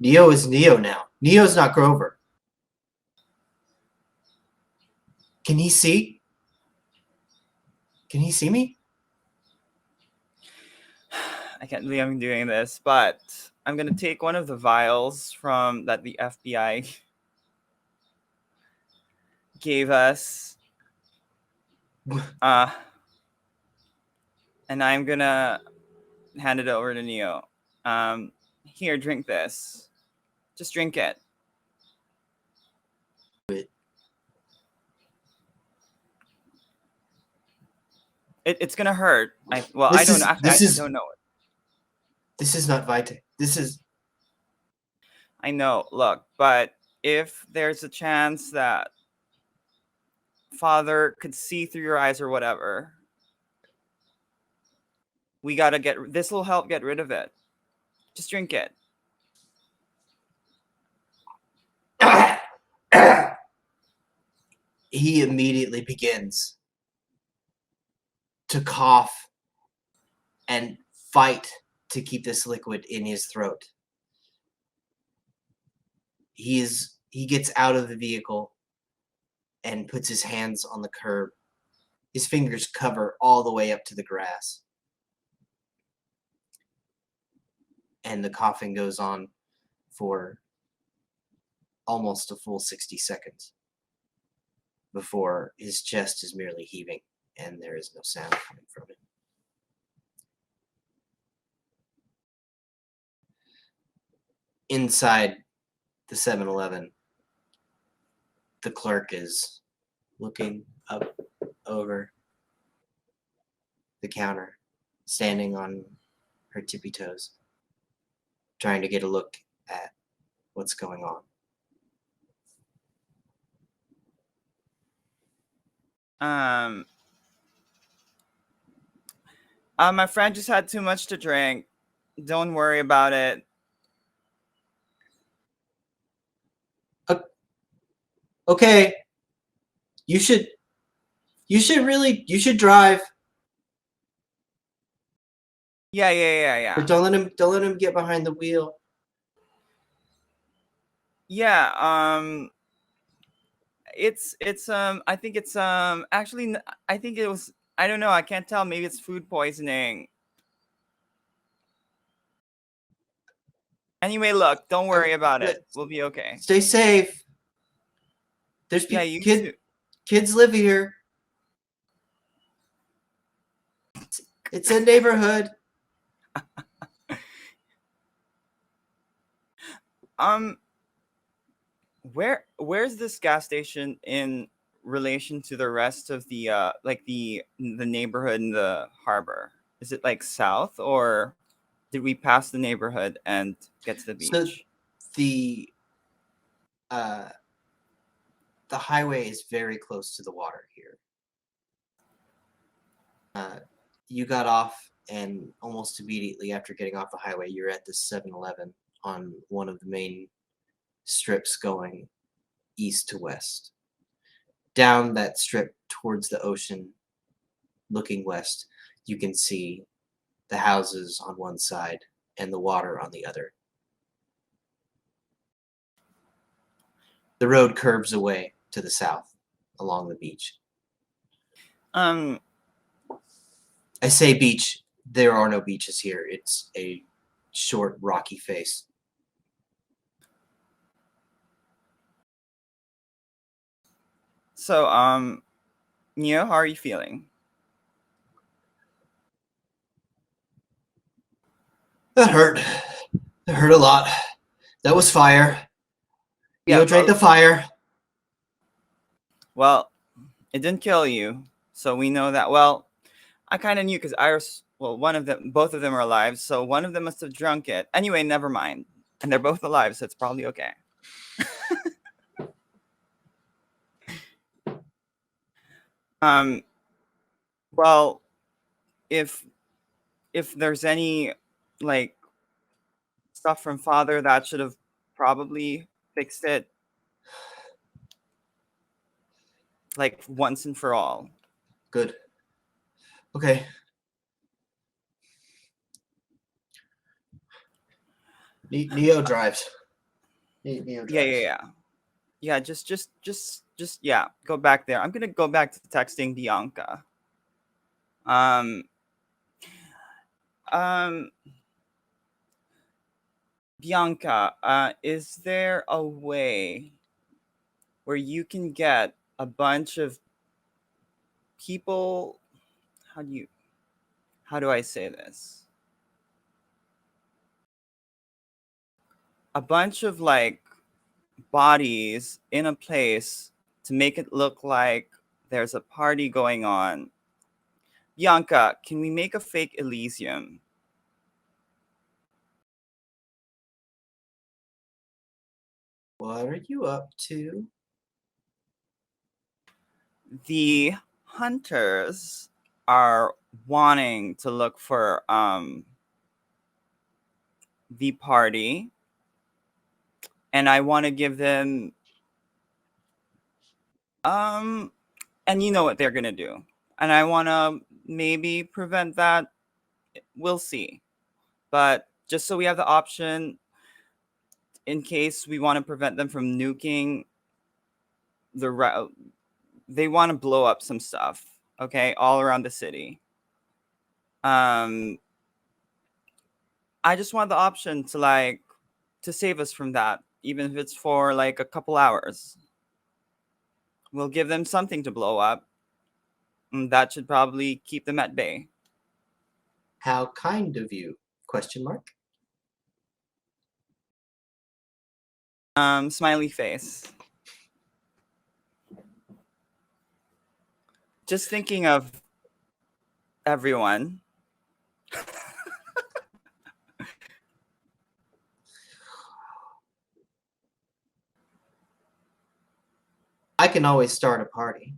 Speaker 1: Neo is Neo now. Neo's not Grover. Can he see? Can he see me?
Speaker 2: I can't believe I'm doing this, but I'm gonna take one of the vials from that the FBI gave us. and I'm gonna hand it over to Neo. Here, drink this. Just drink it. It's gonna hurt. I
Speaker 1: This
Speaker 2: don't know.
Speaker 1: is-
Speaker 2: Actually,
Speaker 1: this
Speaker 2: I
Speaker 1: is-
Speaker 2: don't know.
Speaker 1: This is not Vite. This is
Speaker 2: I know. Look, but if there's a chance that Father could see through your eyes or whatever, we gotta get. This will help get rid of it. Just drink it.
Speaker 1: he immediately begins to cough and fight to keep this liquid in his throat. He gets out of the vehicle and puts his hands on the curb. His fingers cover all the way up to the grass. And the coughing goes on for almost a full 60 seconds before his chest is merely heaving and there is no sound coming from it. Inside the 7-Eleven, the clerk is looking up over the counter, standing on her tippy toes, trying to get a look at what's going on.
Speaker 2: My friend just had too much to drink. Don't worry about it.
Speaker 1: Okay, you should drive,
Speaker 2: Yeah.
Speaker 1: but don't let him get behind the wheel.
Speaker 2: Yeah. It's I think it's actually I think it was, I don't know, I can't tell, maybe it's food poisoning. Anyway, look, don't worry about it. We'll be okay.
Speaker 1: Stay safe. There's
Speaker 2: Yeah, you too.
Speaker 1: kids live here. It's a neighborhood.
Speaker 2: Where's this gas station in relation to the rest of the like the neighborhood in the harbor? Is it like south, or did we pass the neighborhood and get to the beach?
Speaker 1: So the highway is very close to the water here. You got off, and almost immediately after getting off the highway, you're at the 7-Eleven on one of the main strips going east to west. Down that strip towards the ocean, looking west, you can see the houses on one side and the water on the other. The road curves away to the south along the beach. I say beach, there are no beaches here. It's a short, rocky face.
Speaker 2: So Neo, how are you feeling?
Speaker 1: That hurt. It hurt a lot. That was fire.
Speaker 2: Yeah,
Speaker 1: You drank the fire.
Speaker 2: Well, it didn't kill you, so we know that. Well, I kind of knew because Iris, well, both of them are alive, so one of them must have drunk it. Anyway, never mind. And they're both alive, so it's probably okay. Well, if there's any like stuff from Father, that should have probably fixed it, like once and for all.
Speaker 1: Good. Okay. Neo drives. Neo drives.
Speaker 2: Yeah, just yeah, go back there. I'm gonna go back to texting Bianca. Um Bianca, is there a way where you can get a bunch of people, how how do I say this? A bunch of like bodies in a place to make it look like there's a party going on. Bianca, can we make a fake Elysium?
Speaker 1: What are you up to?
Speaker 2: The hunters are wanting to look for the party, and I want to give them and you know what they're gonna do, and I want to maybe prevent that. We'll see, but just so we have the option in case we want to prevent them from nuking the route. They want to blow up some stuff, okay, all around the city. um I just want the option to like to save us from that, even if it's for like a couple hours. We'll give them something to blow up, and that should probably keep them at bay.
Speaker 1: How kind of you? Question mark.
Speaker 2: Smiley face. Just thinking of everyone.
Speaker 1: I can always start a party.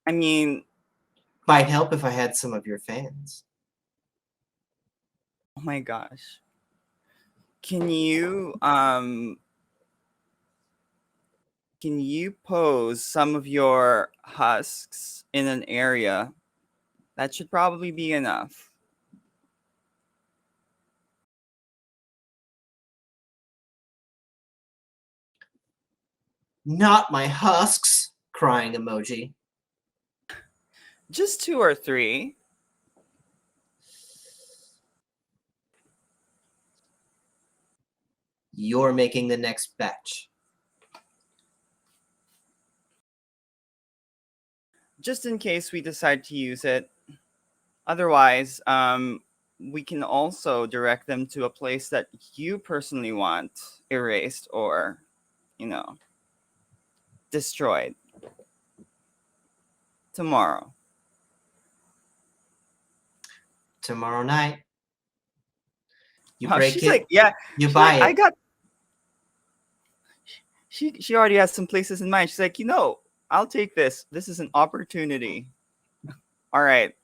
Speaker 2: I mean,
Speaker 1: Might help if I had some of your fans.
Speaker 2: oh my gosh. Can you pose some of your husks in an area? That should probably be enough.
Speaker 1: Not my husks! Crying emoji.
Speaker 2: Just 2 or 3.
Speaker 1: You're making the next batch.
Speaker 2: Just in case we decide to use it. Otherwise, we can also direct them to a place that you personally want erased or, destroyed tomorrow.
Speaker 1: Tomorrow night. You
Speaker 2: Wow,
Speaker 1: break
Speaker 2: she's
Speaker 1: it,
Speaker 2: like, yeah,
Speaker 1: you
Speaker 2: she's
Speaker 1: buy
Speaker 2: like, I
Speaker 1: it.
Speaker 2: got. She already has some places in mind. She's like, I'll take this. This is an opportunity. All right.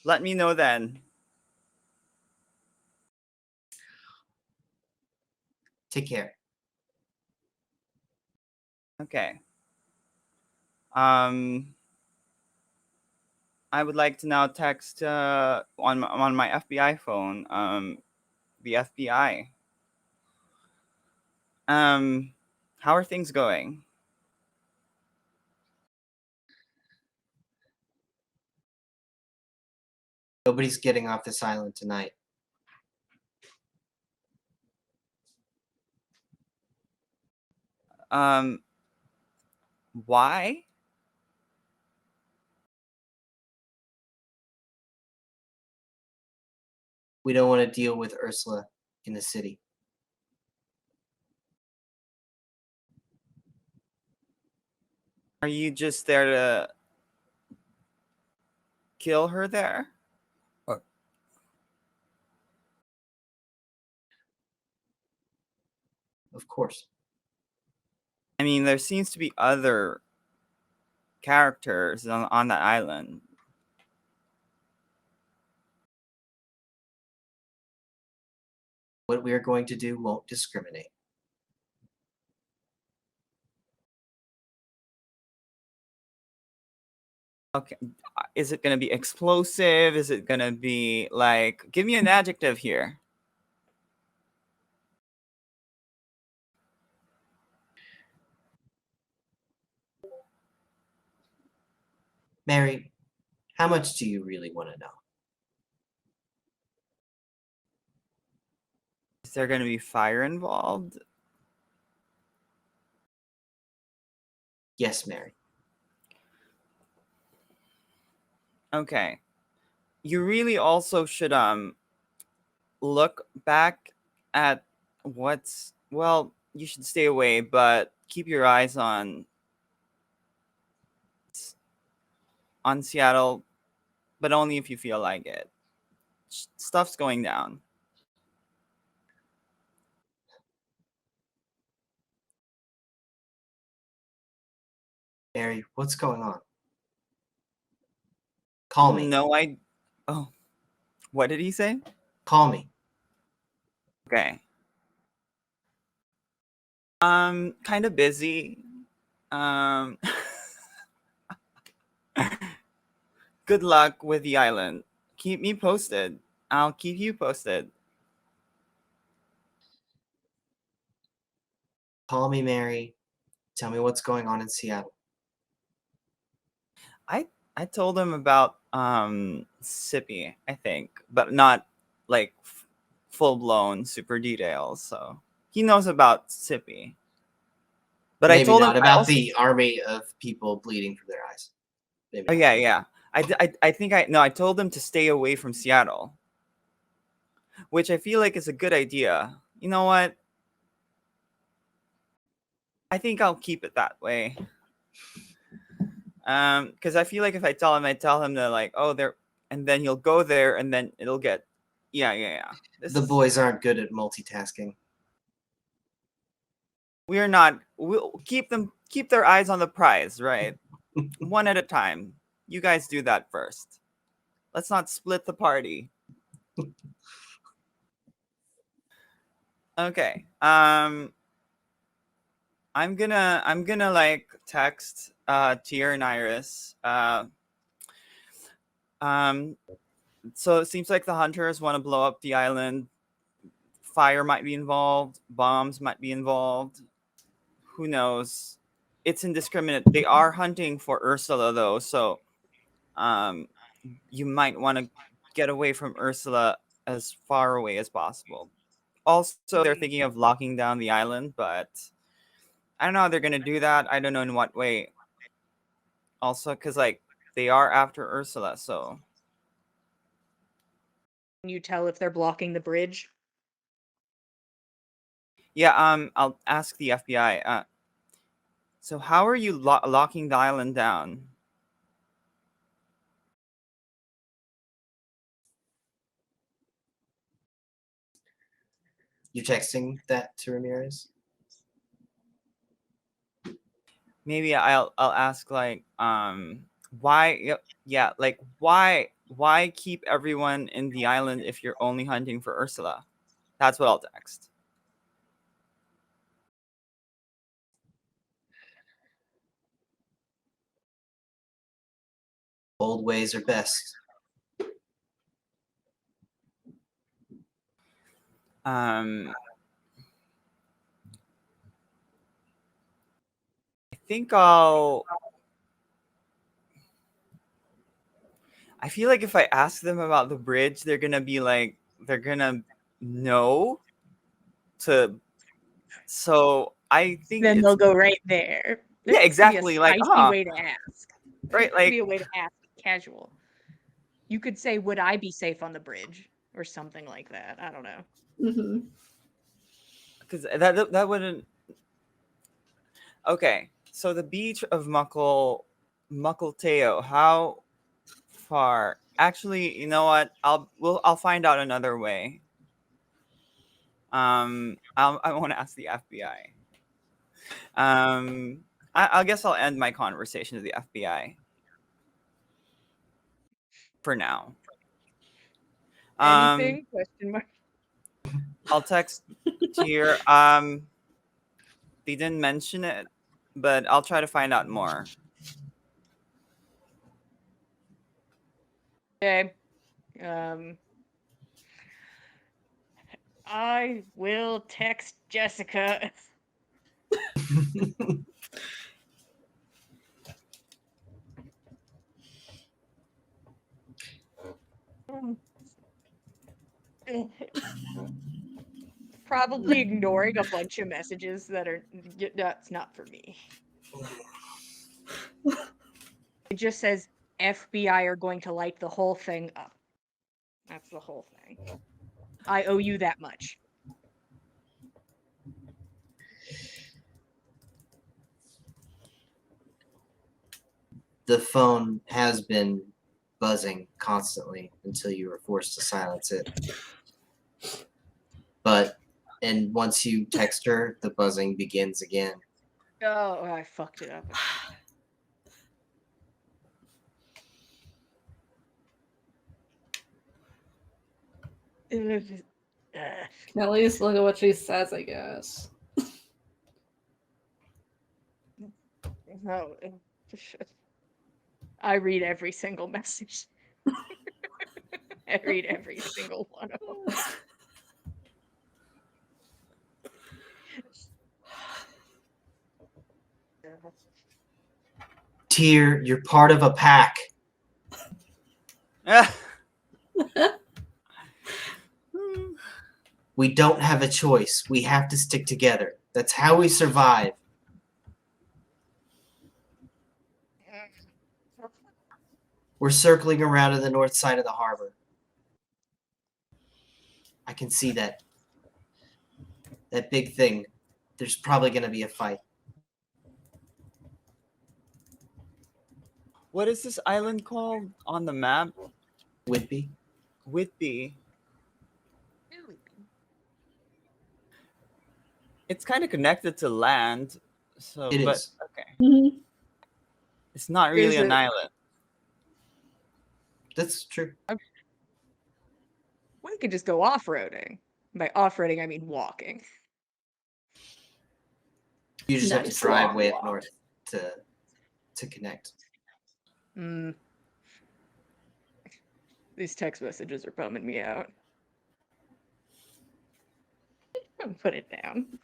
Speaker 2: Let me know then.
Speaker 1: Take care.
Speaker 2: Okay. I would like to now text on my FBI phone. The FBI. How are things going?
Speaker 1: Nobody's getting off this island tonight.
Speaker 2: Why?
Speaker 1: We don't want to deal with Ursula in the city.
Speaker 2: Are you just there to kill her there?
Speaker 1: Of course.
Speaker 2: I mean, there seems to be other characters on that island.
Speaker 1: What we are going to do won't discriminate.
Speaker 2: Okay. Is it going to be explosive? Is it going to be like, give me an adjective here.
Speaker 1: Mary, how much do you really want to know?
Speaker 2: Is there going to be fire involved?
Speaker 1: Yes, Mary.
Speaker 2: Okay. You really also should look back at what's well, you should stay away, but keep your eyes on Seattle, but only if you feel like it. Stuff's going down.
Speaker 1: Mary, what's going on? Call me.
Speaker 2: No, oh, what did he say?
Speaker 1: Call me.
Speaker 2: Okay. Kind of busy. Um Good luck with the island. Keep me posted. I'll keep you posted.
Speaker 1: Call me, Mary. Tell me what's going on in Seattle.
Speaker 2: I told him about Sippy, I think, but not like full blown super details. So he knows about Sippy. But I
Speaker 1: Maybe
Speaker 2: told him
Speaker 1: not about the army of people bleeding from their eyes. Maybe
Speaker 2: Oh
Speaker 1: not.
Speaker 2: yeah. I think I told him to stay away from Seattle, which I feel like is a good idea. You know what? I think I'll keep it that way. Because I feel like if I tell him that like, oh, there, and then he'll go there, and then it'll get, yeah.
Speaker 1: The boys aren't good at multitasking.
Speaker 2: We're not. We'll keep their eyes on the prize, right? One at a time. You guys do that first. Let's not split the party. Okay. I'm gonna like text Tier and Iris. So it seems like the hunters want to blow up the island. Fire might be involved. Bombs might be involved. Who knows? It's indiscriminate. They are hunting for Ursula though, so um, you might want to get away from Ursula as far away as possible. Also, they're thinking of locking down the island, but I don't know how they're gonna do that. I don't know in what way. Also, because like they are after Ursula, so
Speaker 3: Can you tell if they're blocking the bridge?
Speaker 2: yeah. I'll ask the FBI. So how are you locking the island down?
Speaker 1: You texting that to Ramirez?
Speaker 2: Maybe I'll ask like why yeah like why keep everyone in the island if you're only hunting for Ursula? That's what I'll text.
Speaker 1: Old ways are best.
Speaker 2: I think I feel like if I ask them about the bridge, they're gonna be like they're gonna know to. So I think
Speaker 3: Then
Speaker 2: it's
Speaker 3: they'll go right there.
Speaker 2: yeah,
Speaker 3: There could be a
Speaker 2: exactly. Like
Speaker 3: spicy way to ask. There
Speaker 2: right,
Speaker 3: could
Speaker 2: like
Speaker 3: be a way to ask casual. You could say, "Would I be safe on the bridge?" or something like that. I don't know.
Speaker 4: Mm-hmm.
Speaker 2: because that wouldn't. Okay, so the beach of Muckleteo, how far? Actually, you know what? I'll find out another way. I want to ask the FBI. I guess I'll end my conversation with the FBI for now.
Speaker 3: Anything? Question mark.
Speaker 2: I'll text Tier. They didn't mention it, but I'll try to find out more.
Speaker 3: Okay. I will text Jessica. Probably ignoring a bunch of messages that are that's not for me. It just says, FBI are going to light the whole thing up. That's the whole thing. I owe you that much.
Speaker 1: The phone has been buzzing constantly until you were forced to silence it. And once you text her, the buzzing begins again.
Speaker 3: Oh, I fucked it up.
Speaker 4: Can at least look at what she says, I guess.
Speaker 3: No, I read every single message. I read every single one of them.
Speaker 1: Tyr, you're part of a pack. We don't have a choice. We have to stick together. That's how we survive. We're circling around to the north side of the harbor. I can see that big thing. There's probably going to be a fight.
Speaker 2: What is this island called on the map?
Speaker 1: Whitby?
Speaker 2: Whitby. It's kind of connected to land, so
Speaker 1: It
Speaker 2: but
Speaker 1: is.
Speaker 2: okay.
Speaker 4: Mhm.
Speaker 2: It's not really
Speaker 3: Is
Speaker 2: an
Speaker 3: it?
Speaker 2: island.
Speaker 1: That's true.
Speaker 3: We could just go off-roading. By off-roading, I mean walking.
Speaker 1: You just have
Speaker 4: Nice
Speaker 1: to drive
Speaker 4: long
Speaker 1: way
Speaker 4: walk.
Speaker 1: up north to connect.
Speaker 3: These text messages are bumming me out. Put it down.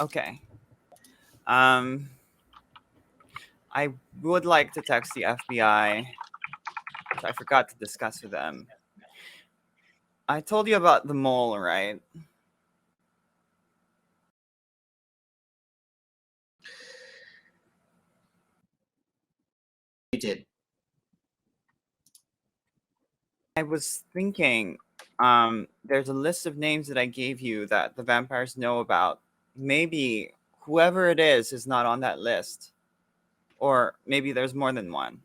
Speaker 2: Okay. I would like to text the FBI, which I forgot to discuss with them. I told you about the mole, right?
Speaker 1: You did.
Speaker 2: I was thinking, there's a list of names that I gave you that the vampires know about. Maybe whoever it is not on that list. Or maybe there's more than one.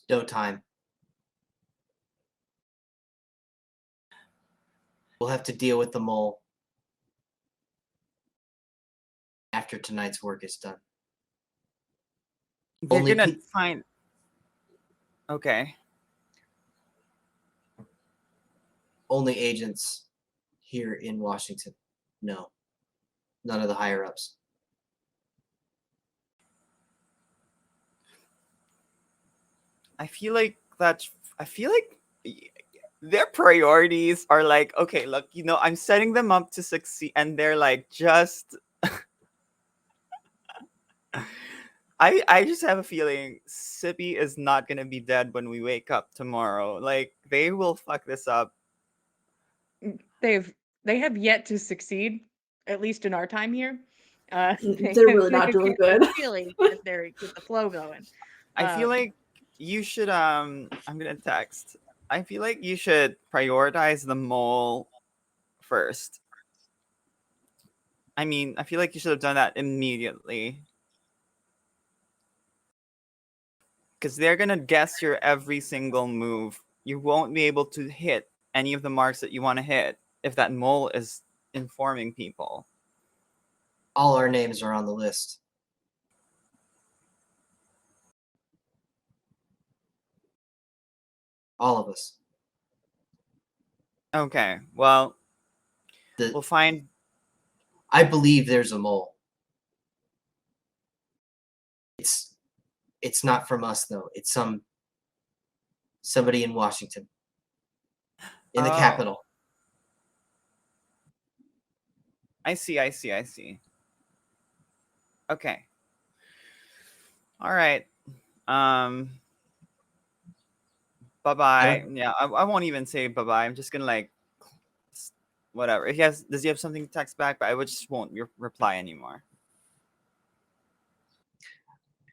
Speaker 1: No time. We'll have to deal with the mole after tonight's work is done.
Speaker 2: They're
Speaker 1: Only
Speaker 2: gonna
Speaker 1: pe-
Speaker 2: find. Okay.
Speaker 1: Only agents here in Washington. No. None of the higher ups.
Speaker 2: I feel like their priorities are like, okay, look, I'm setting them up to succeed, and they're like, just. I just have a feeling Sippy is not gonna be dead when we wake up tomorrow. Like, they will fuck this up.
Speaker 3: They have yet to succeed, at least in our time here.
Speaker 4: They're really not doing good.
Speaker 3: Really get the flow going.
Speaker 2: I feel like you should I'm gonna text. I feel like you should prioritize the mole first. I mean, I feel like you should have done that immediately. Because they're gonna guess your every single move. You won't be able to hit any of the marks that you want to hit if that mole is informing people.
Speaker 1: All our names are on the list. All of us.
Speaker 2: Okay, well, we'll find.
Speaker 1: I believe there's a mole. It's not from us though. It's somebody in Washington. In the capital.
Speaker 2: I see. Okay. All right. bye-bye. Yeah, I won't even say bye-bye. I'm just gonna like whatever. Does he have something to text back? But I just won't reply anymore.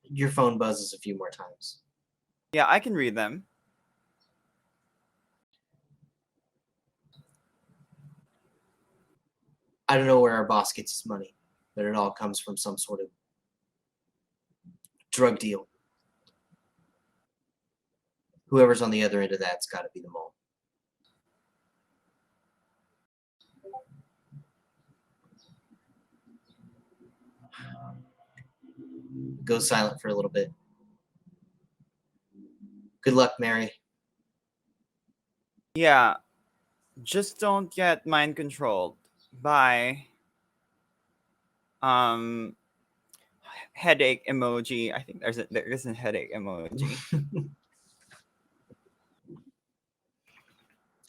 Speaker 1: Your phone buzzes a few more times.
Speaker 2: Yeah, I can read them.
Speaker 1: I don't know where our boss gets his money, but it all comes from some sort of drug deal. Whoever's on the other end of that's got to be the mole. Go silent for a little bit. Good luck, Mary.
Speaker 2: Yeah, just don't get mind controlled by headache emoji. I think there is a headache emoji.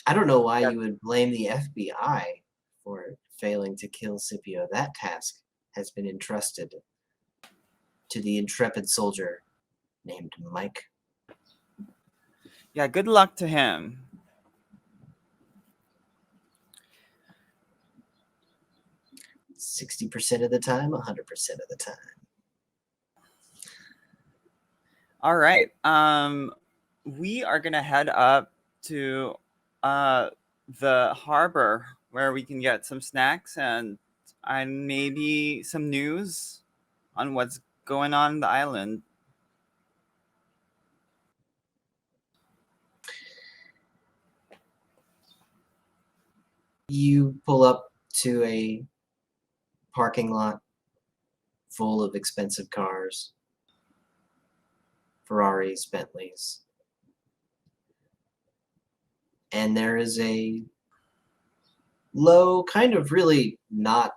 Speaker 1: I don't know why
Speaker 2: Yeah.
Speaker 1: you would blame the FBI for failing to kill Scipio. That task has been entrusted to the intrepid soldier named Mike.
Speaker 2: Yeah, good luck to him.
Speaker 1: %60 of the time, 100% of the time.
Speaker 2: All right. We are gonna head up to the harbor where we can get some snacks and maybe some news on what's going on the island.
Speaker 1: You pull up to a parking lot full of expensive cars, Ferraris, Bentleys. And there is a low, kind of really not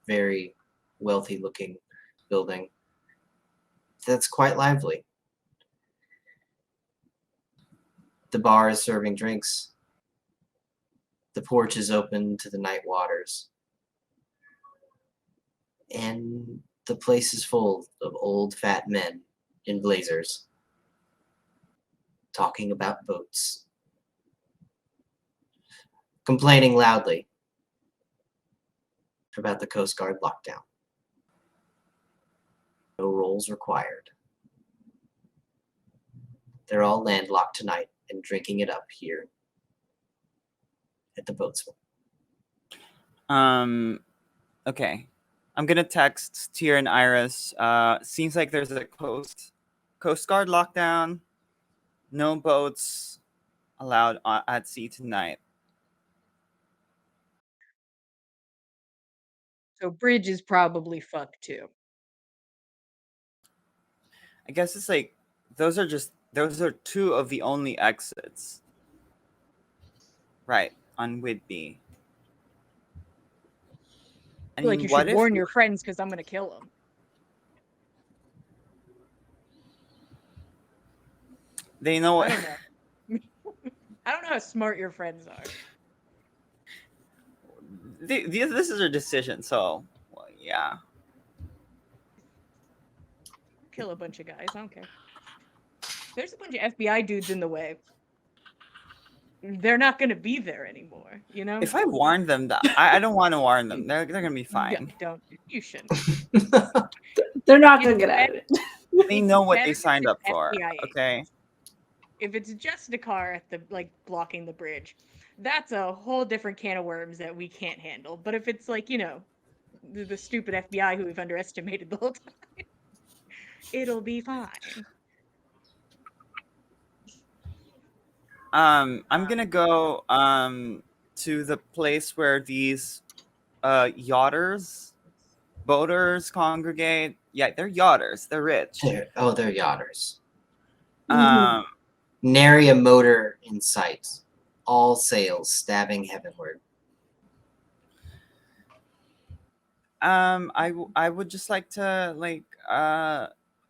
Speaker 1: very wealthy looking building that's quite lively. The bar is serving drinks. The porch is open to the night waters. And the place is full of old fat men in blazers talking about boats, complaining loudly about the Coast Guard lockdown. No rolls required. They're all landlocked tonight and drinking it up here at the Boatsman.
Speaker 2: Okay. I'm gonna text Tyr and Iris. Seems like there's a Coast Guard lockdown. No boats allowed at sea tonight.
Speaker 3: So bridge is probably fucked too.
Speaker 2: I guess it's like those are two of the only exits. Right, on Whidbey. I
Speaker 3: I feel like
Speaker 2: mean,
Speaker 3: you
Speaker 2: what
Speaker 3: should
Speaker 2: if
Speaker 3: warn your friends because I'm gonna kill them.
Speaker 2: they know
Speaker 3: I
Speaker 2: what?
Speaker 3: don't know. I don't know how smart your friends are.
Speaker 2: This is a decision, so well, yeah.
Speaker 3: Kill a bunch of guys. I don't care. There's a bunch of FBI dudes in the way. They're not gonna be there anymore. You know.
Speaker 2: If I warn them, I don't want to warn them. They're gonna be fine.
Speaker 3: Yeah, don't. You shouldn't.
Speaker 4: They're not gonna
Speaker 3: It's
Speaker 4: get out of it.
Speaker 2: They
Speaker 3: It's
Speaker 2: know what
Speaker 3: better
Speaker 2: they
Speaker 3: if
Speaker 2: signed
Speaker 3: it's
Speaker 2: up for.
Speaker 3: FBI
Speaker 2: Okay.
Speaker 3: agents. If it's just a car at the blocking the bridge, that's a whole different can of worms that we can't handle. But if it's like, the stupid FBI who we've underestimated the whole time, it'll be fine.
Speaker 2: I'm gonna go to the place where these boaters congregate. Yeah, they're yachters. They're rich.
Speaker 1: They're yachters.
Speaker 2: Um,
Speaker 1: Nary a motor in sight. All sails stabbing heavenward.
Speaker 2: I would just like to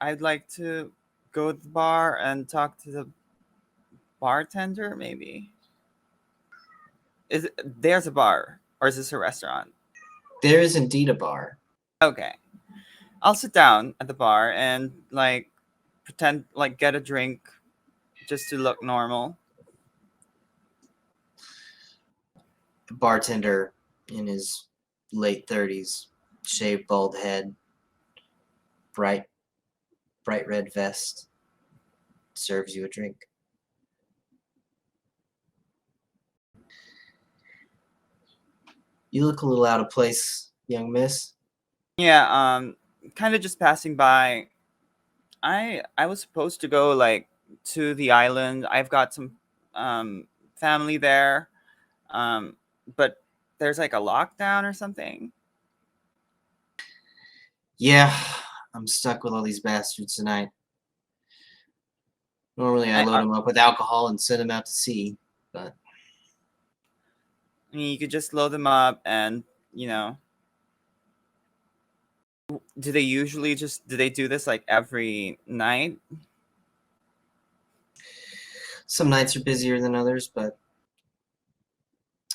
Speaker 2: I'd like to go to the bar and talk to the bartender. Maybe there's a bar or is this a restaurant?
Speaker 1: There is indeed a bar.
Speaker 2: Okay, I'll sit down at the bar and pretend get a drink just to look normal.
Speaker 1: The bartender in his late 30s, shaved bald head, bright red vest, serves you a drink. You look a little out of place, young miss.
Speaker 2: Yeah, kind of just passing by. I was supposed to go like to the island. I've got some family there. But there's like a lockdown or something.
Speaker 1: Yeah, I'm stuck with all these bastards tonight. Normally I load them up with alcohol and send them out to sea, but
Speaker 2: I mean, you could just load them up and, do they do this like every night?
Speaker 1: some nights are busier than others, but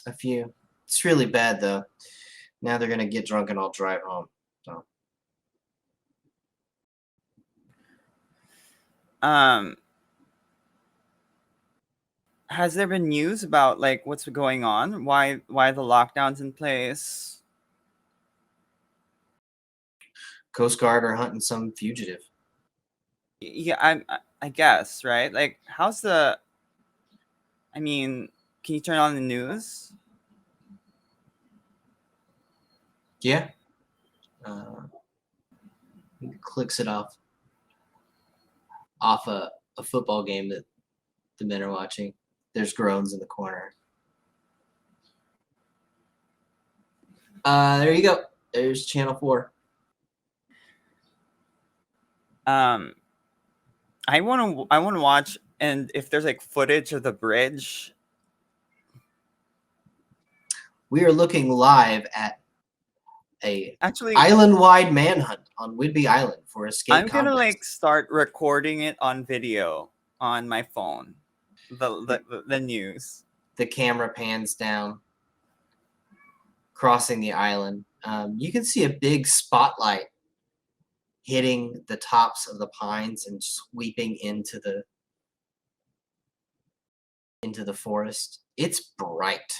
Speaker 1: a few. It's really bad though. Now they're gonna get drunk and I'll drive home. So
Speaker 2: Has there been news about like what's going on? Why the lockdown's in place?
Speaker 1: Coast Guard are hunting some fugitive.
Speaker 2: Yeah, I guess, right? Like, I mean, can you turn on the news?
Speaker 1: Yeah. Clicks it off a football game that the men are watching. There's groans in the corner. There you go. There's Channel 4.
Speaker 2: I want to watch, and if there's like footage of the bridge.
Speaker 1: We are looking live at a
Speaker 2: Actually,
Speaker 1: island-wide manhunt on Whidbey Island for escape
Speaker 2: I'm gonna
Speaker 1: convicts.
Speaker 2: like start recording it on video on my phone. The news.
Speaker 1: The camera pans down, crossing the island. You can see a big spotlight hitting the tops of the pines and sweeping into the forest. It's bright.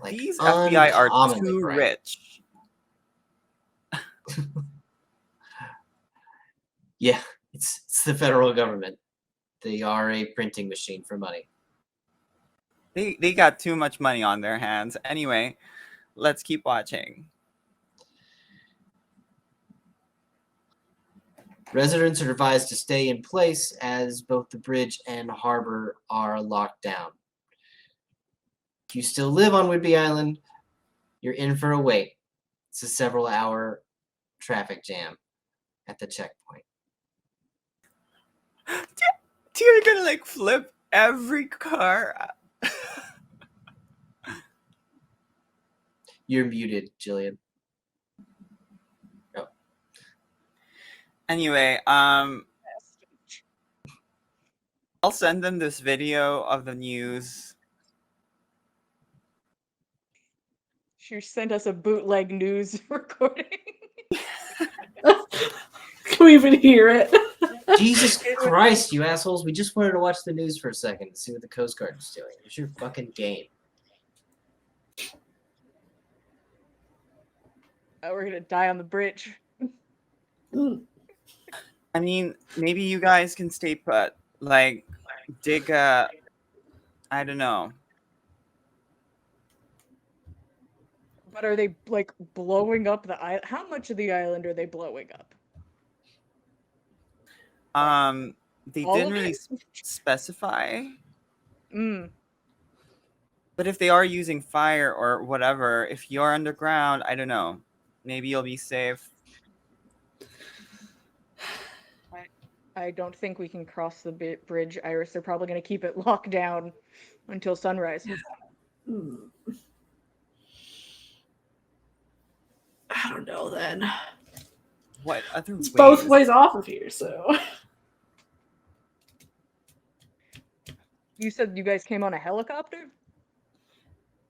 Speaker 1: Like
Speaker 2: These FBI are
Speaker 1: uncommonly
Speaker 2: too
Speaker 1: bright.
Speaker 2: rich.
Speaker 1: Yeah, it's the federal government. They are a printing machine for money.
Speaker 2: They got too much money on their hands. Anyway, let's keep watching.
Speaker 1: Residents are advised to stay in place as both the bridge and harbor are locked down. If you still live on Whidbey Island, you're in for a wait. It's a several-hour traffic jam at the checkpoint.
Speaker 2: You're gonna like flip every car.
Speaker 1: You're muted, Jillian. Oh.
Speaker 2: Anyway, I'll send them this video of the news.
Speaker 3: She sent us a bootleg news recording.
Speaker 4: Can we even hear it?
Speaker 1: Jesus Christ, you assholes. We just wanted to watch the news for a second and see what the Coast Guard is doing. It's your fucking game.
Speaker 3: We're gonna die on the bridge.
Speaker 2: I mean, maybe you guys can stay put. Like, dig a... I don't know.
Speaker 3: But are they like blowing up the island? How much of the island are they blowing up?
Speaker 2: They
Speaker 3: All
Speaker 2: didn't
Speaker 3: of
Speaker 2: really
Speaker 3: it?
Speaker 2: specify.
Speaker 3: Mm.
Speaker 2: But if they are using fire or whatever, if you're underground, I don't know. Maybe you'll be safe.
Speaker 3: I don't think we can cross the bridge, Iris. They're probably going to keep it locked down until sunrise.
Speaker 4: I don't know then.
Speaker 2: What other
Speaker 4: It's
Speaker 2: ways?
Speaker 4: both ways off of here, so.
Speaker 3: You said you guys came on a helicopter?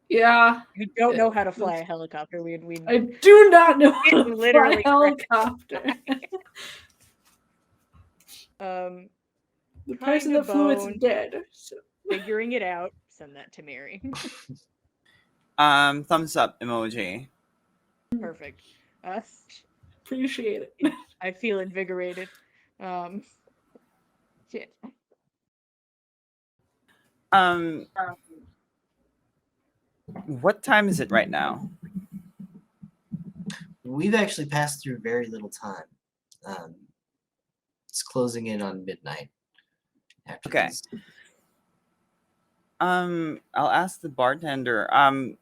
Speaker 4: Yeah.
Speaker 3: You don't know how to fly a helicopter.
Speaker 4: I do not know how
Speaker 3: It's
Speaker 4: to fly
Speaker 3: literally
Speaker 4: a helicopter. The person
Speaker 3: Kinda
Speaker 4: that flew it's
Speaker 3: boned.
Speaker 4: dead. So.
Speaker 3: Figuring it out. Send that to Mary.
Speaker 2: Thumbs up emoji.
Speaker 3: Perfect. Uh,
Speaker 4: Appreciate it.
Speaker 3: I feel invigorated. Shit.
Speaker 2: What time is it right now?
Speaker 1: We've actually passed through very little time. It's closing in on midnight. After
Speaker 2: Okay.
Speaker 1: these.
Speaker 2: I'll ask the bartender. Can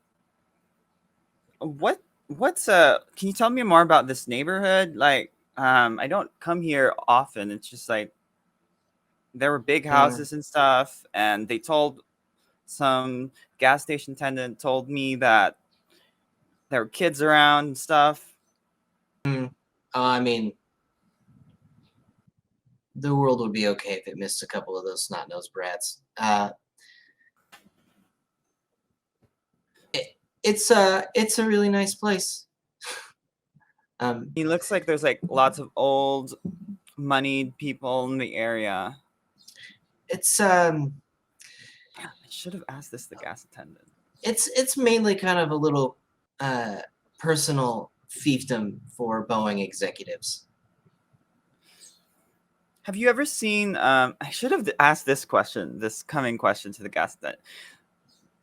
Speaker 2: you tell me more about this neighborhood? Like, I don't come here often. It's just like there were big houses and stuff, and they told some gas station attendant told me that there were kids around and stuff.
Speaker 1: I mean, the world would be okay if it missed a couple of those snot-nosed brats. It's a really nice place.
Speaker 2: It looks like there's like lots of old, moneyed people in the area.
Speaker 1: It's
Speaker 2: I should have asked this to the gas attendant.
Speaker 1: it's mainly kind of a little personal fiefdom for Boeing executives.
Speaker 2: Have you ever seen? I should have asked this coming question to the gas attendant.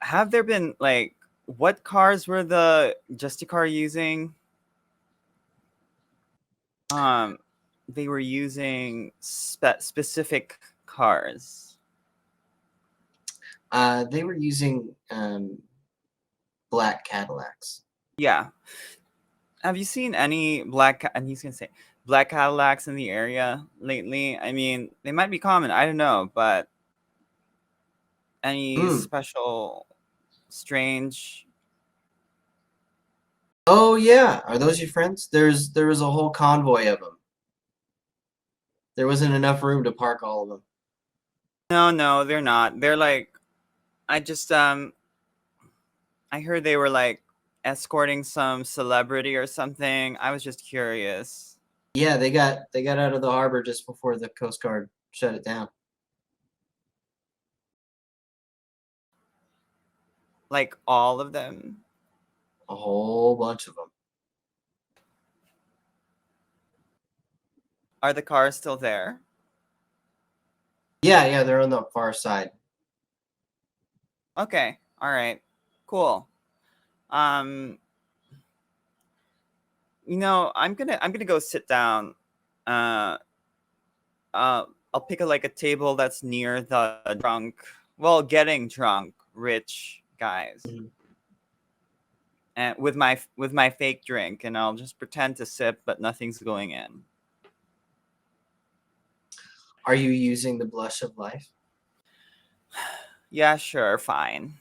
Speaker 2: Have there been like what cars were the Justicar using? They were using specific cars.
Speaker 1: They were using black Cadillacs.
Speaker 2: Yeah. Have you seen any and he's gonna say black Cadillacs in the area lately? I mean, they might be common. I don't know, but any special, strange?
Speaker 1: Oh yeah, are those your friends? There was a whole convoy of them. There wasn't enough room to park all of them.
Speaker 2: No, they're not. They're like, I just I heard they were like escorting some celebrity or something. I was just curious.
Speaker 1: Yeah, they got out of the harbor just before the Coast Guard shut it down.
Speaker 2: Like all of them.
Speaker 1: A whole bunch of them.
Speaker 2: Are the cars still there?
Speaker 1: Yeah, they're on the far side.
Speaker 2: Okay. All right. Cool. I'm gonna go sit down. I'll pick like a table that's near the getting drunk rich guys, and with my fake drink, and I'll just pretend to sip, but nothing's going in.
Speaker 1: Are you using the blush of life?
Speaker 2: Yeah, sure, fine.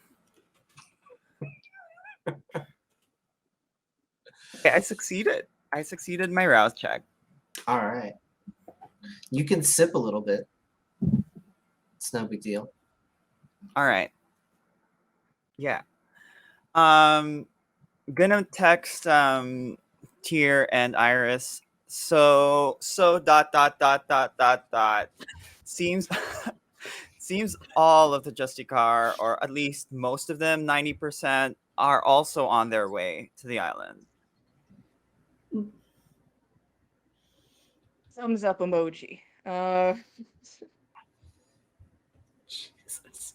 Speaker 2: Okay, I succeeded. I succeeded my rouse check.
Speaker 1: All right. You can sip a little bit. It's no big deal.
Speaker 2: All right. Yeah. Gonna text Tier and Iris. So dot. Seems seems all of the Justicar, or at least most of them, 90%, are also on their way to the island.
Speaker 3: Thumbs up emoji.
Speaker 4: Jesus.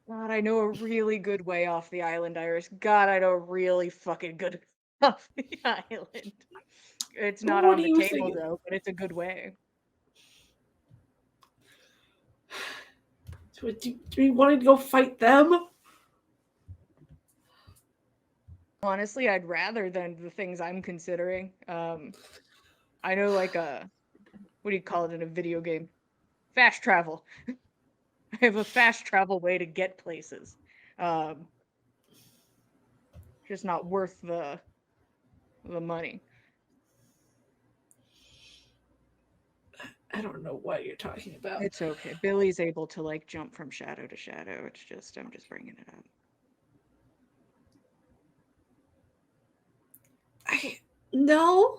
Speaker 3: God, I know a really good way off the island, Iris. God, I know a really fucking good off the island. It's not
Speaker 4: What
Speaker 3: on
Speaker 4: are
Speaker 3: the
Speaker 4: you
Speaker 3: table
Speaker 4: thinking?
Speaker 3: though, but it's a good way.
Speaker 4: Do we want to go fight them?
Speaker 3: Honestly, I'd rather than the things I'm considering. I know like what do you call it in a video game? Fast travel. I have a fast travel way to get places. Just not worth the money.
Speaker 4: I don't know what you're talking about.
Speaker 3: It's okay. Billy's able to like jump from shadow to shadow. It's just I'm just bringing it up.
Speaker 4: No.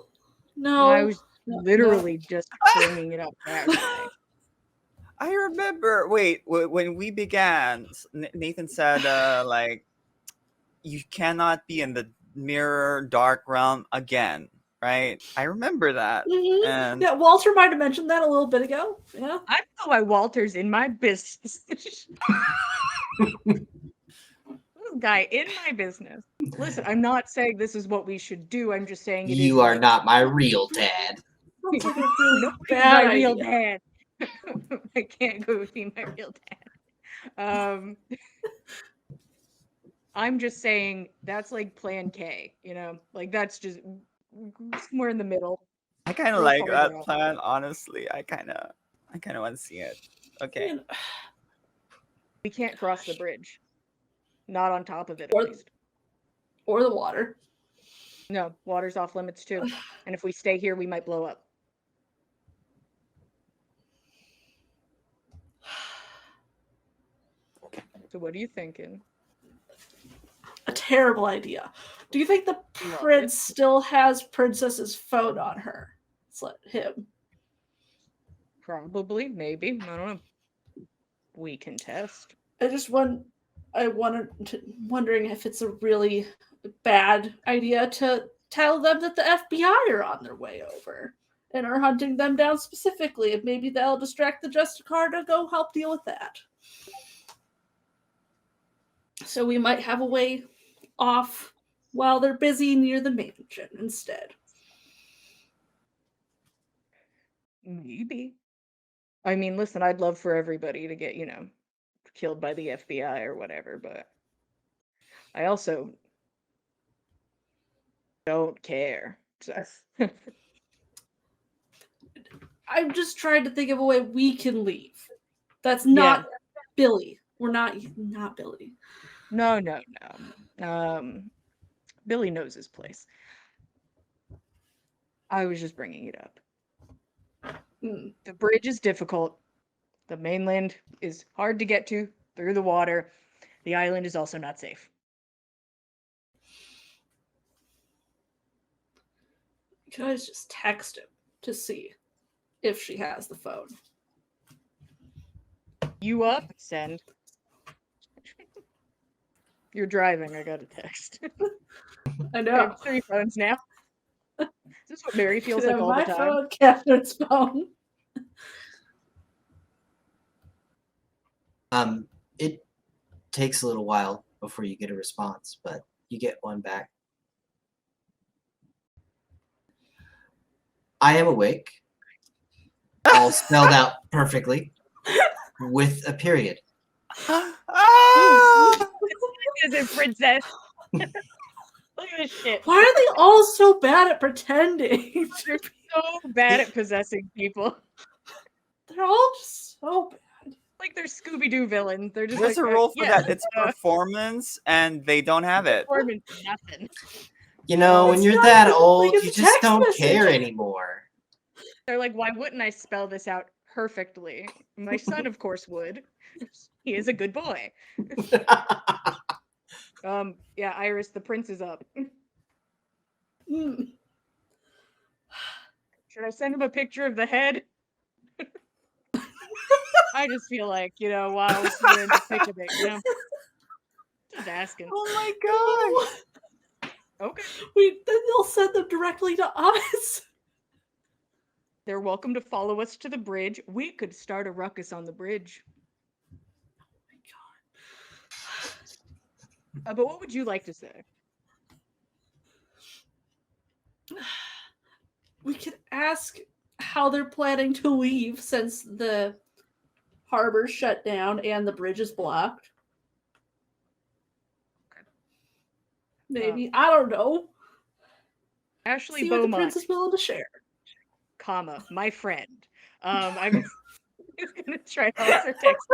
Speaker 3: I was literally just bringing it up that way.
Speaker 2: I remember. Wait, when we began, Nathan said, like, you cannot be in the mirror dark realm again, right? I remember that.
Speaker 4: Mhm.
Speaker 2: And
Speaker 4: Yeah, Walter might have mentioned that a little bit ago. Yeah.
Speaker 3: I don't know why Walter's in my business. This guy in my business. Listen, I'm not saying this is what we should do. I'm just saying it is.
Speaker 1: You are
Speaker 3: like,
Speaker 1: not my real dad.
Speaker 4: Sounds like a really
Speaker 3: nobody's
Speaker 4: bad
Speaker 3: my real
Speaker 4: idea.
Speaker 3: dad. I can't go be my real dad. I'm just saying that's like plan K, like that's just somewhere in the middle.
Speaker 2: I kind of
Speaker 3: Throw
Speaker 2: like
Speaker 3: harbor
Speaker 2: that
Speaker 3: out.
Speaker 2: plan, honestly. I kind of want to see it. Okay.
Speaker 4: You know,
Speaker 3: We can't cross the bridge. Not on top of it,
Speaker 4: Or-
Speaker 3: at least.
Speaker 4: or the water.
Speaker 3: No, water's off limits too. And if we stay here, we might blow up. So what are you thinking?
Speaker 4: A terrible idea. Do you think the
Speaker 3: Love
Speaker 4: prince
Speaker 3: it.
Speaker 4: still has Princess's phone on her? Let's let him.
Speaker 3: Probably, maybe. I don't know. We can test.
Speaker 4: Wondering if it's a really bad idea to tell them that the FBI are on their way over and are hunting them down specifically, and maybe they'll distract the Justicar to go help deal with that. So we might have a way off while they're busy near the mansion instead.
Speaker 3: Maybe. I mean, listen, I'd love for everybody to get, killed by the FBI or whatever, but I also don't care. So
Speaker 4: I'm just trying to think of a way we can leave. That's not Billy. We're not Billy.
Speaker 3: No. Billy knows his place. I was just bringing it up. The bridge is difficult. The mainland is hard to get to through the water. The island is also not safe.
Speaker 4: You can always just text him to see if she has the phone.
Speaker 3: You up? Send. You're driving. I got a text.
Speaker 4: I
Speaker 3: I
Speaker 4: know.
Speaker 3: have 3 phones now. Is this what Mary feels
Speaker 4: Could
Speaker 3: like
Speaker 4: have
Speaker 3: all the
Speaker 4: my
Speaker 3: time?
Speaker 4: phone, Catherine's phone.
Speaker 1: It takes a little while before you get a response, but you get one back. I am awake. All spelled out perfectly with a period.
Speaker 2: Ah!
Speaker 3: Is it, princess? Look at this shit.
Speaker 4: Why are they all so bad at pretending?
Speaker 3: They're so bad at possessing people.
Speaker 4: They're all just so bad.
Speaker 3: Like they're Scooby-Doo villains. They're just
Speaker 2: There's
Speaker 3: like,
Speaker 2: a rule for
Speaker 3: yeah,
Speaker 2: that. It's performance, and they don't have it.
Speaker 3: performance, nothing.
Speaker 1: You know, when
Speaker 4: It's
Speaker 1: you're
Speaker 4: not
Speaker 1: that
Speaker 4: even
Speaker 1: old,
Speaker 4: like it's
Speaker 1: you
Speaker 4: a
Speaker 1: just
Speaker 4: text
Speaker 1: don't
Speaker 4: message.
Speaker 1: care anymore.
Speaker 3: They're like, why wouldn't I spell this out perfectly? My son, of course, would. He is a good boy. Yeah, Iris, the prince is up.
Speaker 4: Mm.
Speaker 3: Should I send him a picture of the head? I just feel like, while we're in the thick of it, just asking.
Speaker 2: Oh my gosh.
Speaker 3: Okay.
Speaker 4: Then they'll send them directly to us.
Speaker 3: They're welcome to follow us to the bridge. We could start a ruckus on the bridge. But what would you like to say?
Speaker 4: We could ask how they're planning to leave since the harbor's shut down and the bridge is blocked. Maybe. I don't know.
Speaker 3: Ashley
Speaker 4: See what the
Speaker 3: Beaumont,
Speaker 4: prince is willing to share.
Speaker 3: my friend. I'm just gonna try to also text.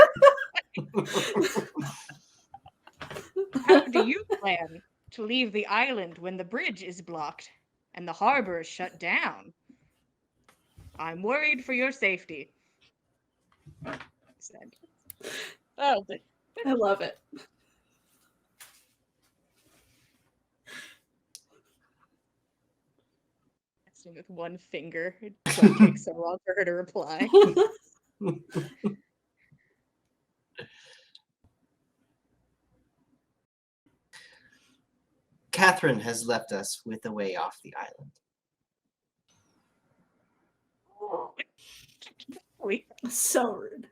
Speaker 3: How do you plan to leave the island when the bridge is blocked and the harbor is shut down? I'm worried for your safety. Said. Oh,
Speaker 4: I love it.
Speaker 3: texting with one finger. It takes so long for her to reply.
Speaker 1: Catherine has left us with a way off the island.
Speaker 3: We,
Speaker 4: So rude.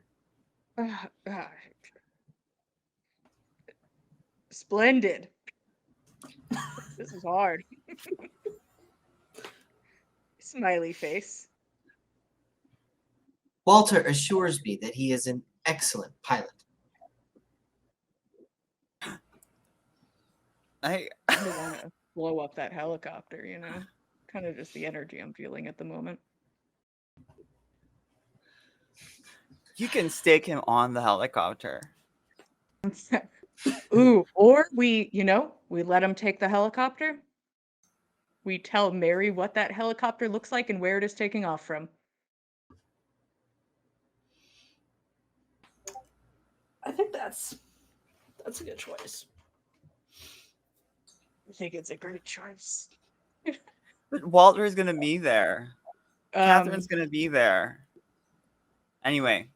Speaker 3: Splendid. This is hard. Smiley face.
Speaker 1: Walter assures me that he is an excellent pilot.
Speaker 2: I
Speaker 3: I want to blow up that helicopter, you know? Kind of just the energy I'm feeling at the moment.
Speaker 2: You can stick him on the helicopter.
Speaker 3: Ooh, or we let him take the helicopter. We tell Mary what that helicopter looks like and where it is taking off from.
Speaker 4: I think that's a good choice.
Speaker 3: I think it's a great choice.
Speaker 2: But Walter's gonna be there. Catherine's gonna be there. Anyway,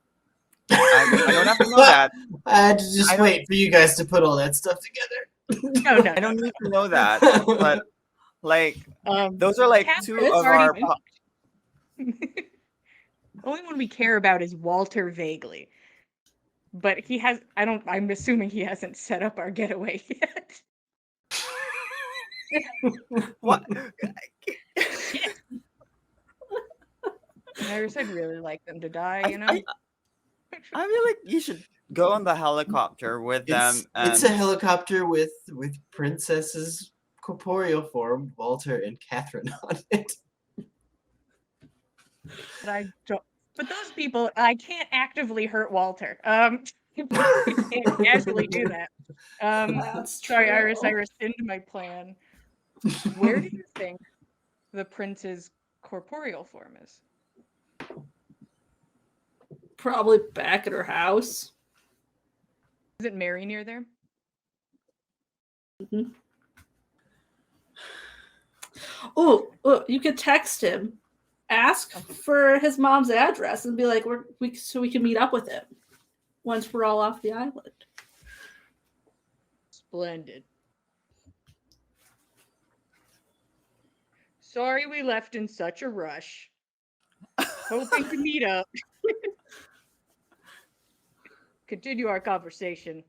Speaker 2: I don't have to know that.
Speaker 1: I had to just wait for you guys to put all that stuff together.
Speaker 3: No,
Speaker 2: I don't need to know that. But like, those are like two
Speaker 3: Catherine's
Speaker 2: of our.
Speaker 3: The only one we care about is Walter vaguely. But he has, I'm assuming he hasn't set up our getaway yet.
Speaker 2: What?
Speaker 3: I'd really like them to die, you know?
Speaker 2: I feel like you should go on the helicopter with them.
Speaker 1: It's a helicopter with Princess's corporeal form, Walter and Catherine on it.
Speaker 3: But I don't. But those people, I can't actively hurt Walter. I can't casually do that.
Speaker 4: That's
Speaker 3: Sorry,
Speaker 4: true.
Speaker 3: Iris, I rescind my plan. Where do you think the prince's corporeal form is?
Speaker 4: Probably back at her house.
Speaker 3: Is it Mary near there?
Speaker 4: Mm-hmm. Oh, you could text him, ask for his mom's address, and be like, so we can meet up with him once we're all off the island.
Speaker 3: Splendid. Sorry we left in such a rush. Hoping to meet up. Continue our conversation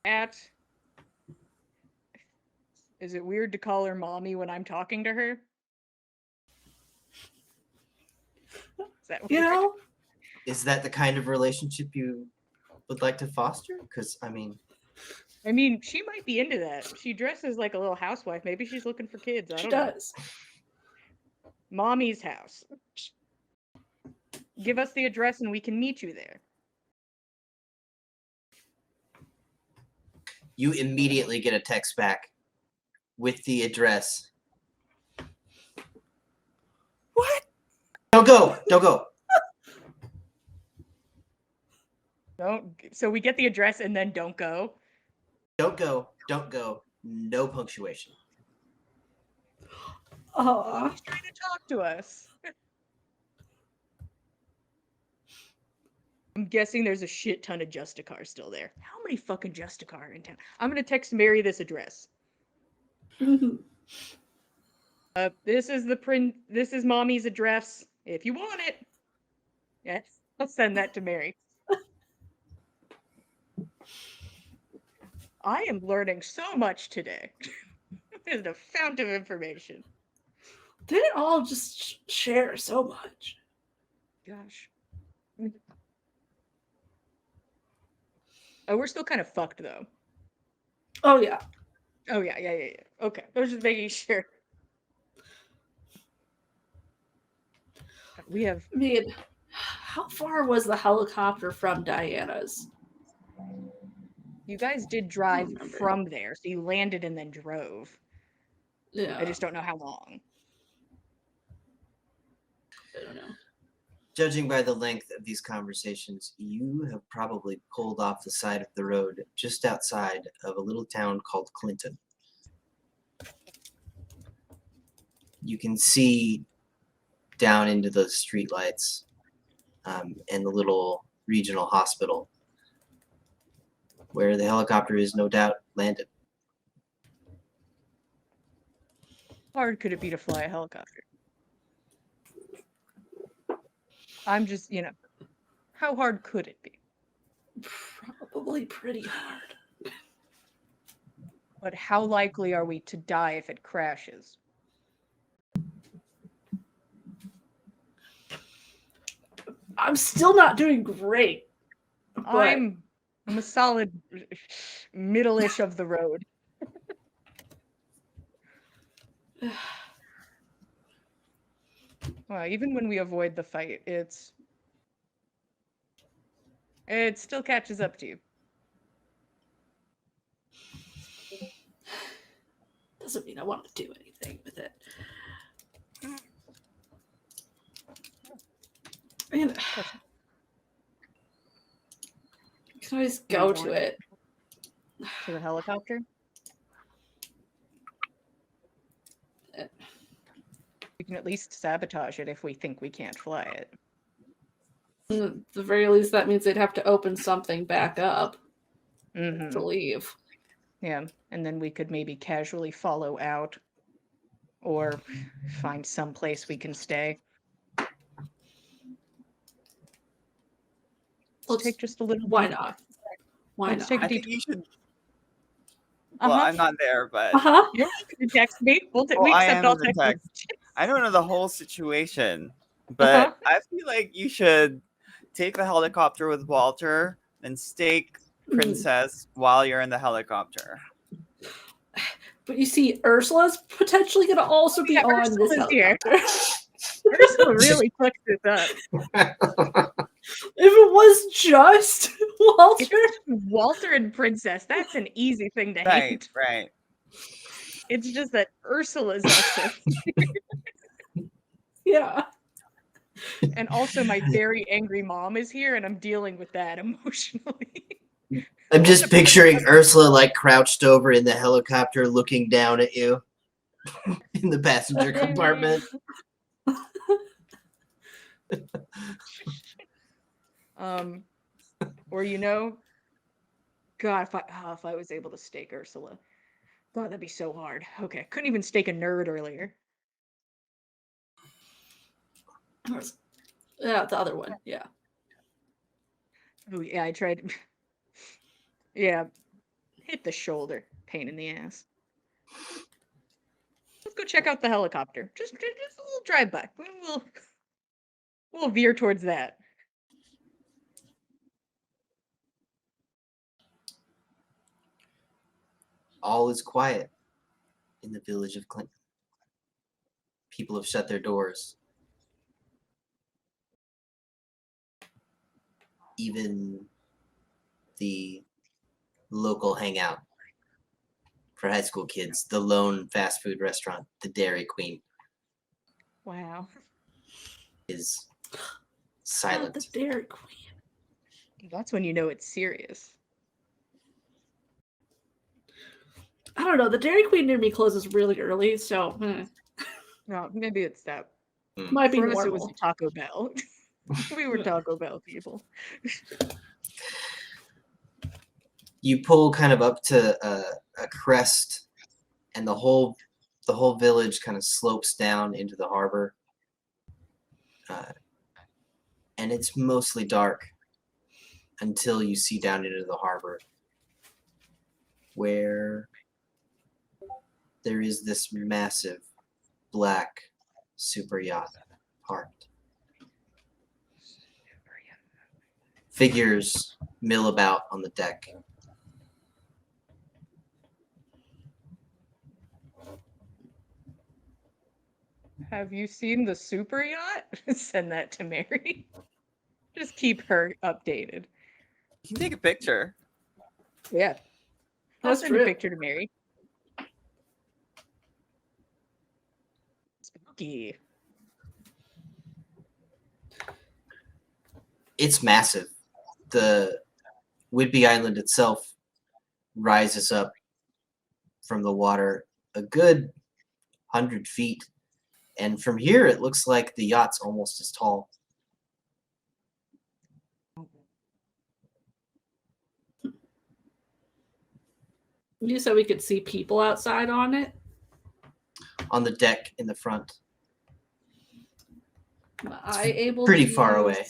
Speaker 3: at. Is it weird to call her mommy when I'm talking to her? Is that weird?
Speaker 4: You know?
Speaker 1: Is that the kind of relationship you would like to foster? Because, I mean,
Speaker 3: she might be into that. She dresses like a little housewife. Maybe she's looking for kids. I don't know.
Speaker 4: Does.
Speaker 3: Mommy's house. Give us the address and we can meet you there.
Speaker 1: you immediately get a text back with the address.
Speaker 2: What?
Speaker 1: Don't go. Don't go.
Speaker 3: So we get the address and then don't go.
Speaker 1: Don't go. Don't go. No punctuation.
Speaker 4: Oh,
Speaker 3: He's trying to talk to us. I'm guessing there's a shit ton of Justicar still there. How many fucking Justicar are in town? I'm gonna text Mary this address. This is Mommy's address. If you want it. Yes, I'll send that to Mary. I am learning so much today. It's a fount of information.
Speaker 4: they all just share so much.
Speaker 3: Gosh. Oh, we're still kind of fucked though.
Speaker 4: Oh yeah.
Speaker 3: Oh yeah. Okay, I was just making sure. We have.
Speaker 4: I mean, how far was the helicopter from Diana's?
Speaker 3: You guys did drive
Speaker 4: remember.
Speaker 3: from there, so you landed and then drove.
Speaker 4: Yeah.
Speaker 3: I just don't know how long.
Speaker 4: I don't know.
Speaker 1: Judging by the length of these conversations, you have probably pulled off the side of the road just outside of a little town called Clinton. You can see down into the streetlights and the little regional hospital where the helicopter is no doubt landed.
Speaker 3: How hard could it be to fly a helicopter? I'm just, how hard could it be?
Speaker 4: Probably pretty hard.
Speaker 3: But how likely are we to die if it crashes?
Speaker 4: I'm still not doing great. But
Speaker 3: I'm a solid middle-ish of the road. Well, even when we avoid the fight, it still catches up to you.
Speaker 4: doesn't mean I want to do anything with it. I mean, you can always go to it.
Speaker 3: To the helicopter? We can at least sabotage it if we think we can't fly it.
Speaker 4: At the very least, that means they'd have to open something back up to leave.
Speaker 3: Yeah, and then we could maybe casually follow out or find some place we can stay.
Speaker 4: Let's
Speaker 3: take just a little
Speaker 4: Why
Speaker 3: deeper.
Speaker 4: not? Why
Speaker 3: Let's
Speaker 4: not?
Speaker 3: take a
Speaker 2: I think
Speaker 3: detour.
Speaker 2: you should. Well, I'm not there, but
Speaker 3: You're welcome to text me.
Speaker 2: well,
Speaker 3: We
Speaker 2: I
Speaker 3: accept
Speaker 2: am
Speaker 3: all
Speaker 2: the
Speaker 3: text
Speaker 2: text.
Speaker 3: messages.
Speaker 2: I don't know the whole situation, but I feel like you should take the helicopter with Walter and stake Princess while you're in the helicopter.
Speaker 4: But you see, Ursula's potentially going to also be on this
Speaker 3: Ursula's here.
Speaker 4: helicopter.
Speaker 3: Ursula really fucked this up.
Speaker 4: If it was just Walter.
Speaker 3: If it's Walter and Princess, that's an easy thing to hate.
Speaker 2: Right.
Speaker 3: It's just that Ursula's also.
Speaker 4: Yeah.
Speaker 3: And also my very angry mom is here and I'm dealing with that emotionally.
Speaker 1: I'm just picturing Ursula like crouched over in the helicopter looking down at you in the passenger compartment.
Speaker 3: Or God, if I was able to stake Ursula. God, that'd be so hard. Okay, couldn't even stake a nerd earlier.
Speaker 4: Yeah, the other one. Yeah.
Speaker 3: Oh yeah, I tried. Yeah, hit the shoulder. Pain in the ass. Let's go check out the helicopter. Just a little drive by. We'll veer towards that.
Speaker 1: All is quiet in the village of Clinton. People have shut their doors. Even the local hangout for high school kids, the lone fast food restaurant, the Dairy Queen,
Speaker 3: Wow.
Speaker 1: is silent.
Speaker 4: The Dairy Queen.
Speaker 3: That's when you know it's serious.
Speaker 4: I don't know. The Dairy Queen near me closes really early, so
Speaker 3: No, maybe it's that.
Speaker 4: might be
Speaker 3: For us,
Speaker 4: normal.
Speaker 3: it was Taco Bell. We were Taco Bell people.
Speaker 1: You pull kind of up to a crest, and the whole village kind of slopes down into the harbor, and it's mostly dark until you see down into the harbor, where there is this massive black super yacht parked. Figures mill about on the deck.
Speaker 3: Have you seen the super yacht? Send that to Mary. Just keep her updated.
Speaker 2: You can take a picture.
Speaker 3: Yeah. I'll
Speaker 4: That's
Speaker 3: send a
Speaker 4: true.
Speaker 3: picture to Mary. Spooky.
Speaker 1: It's massive. The Whidbey Island itself rises up from the water a good 100 feet. And from here, it looks like the yacht's almost as tall.
Speaker 4: You said we could see people outside on it?
Speaker 1: on the deck in the front.
Speaker 4: Am I able
Speaker 1: pretty
Speaker 4: to
Speaker 1: far
Speaker 4: use-
Speaker 1: away.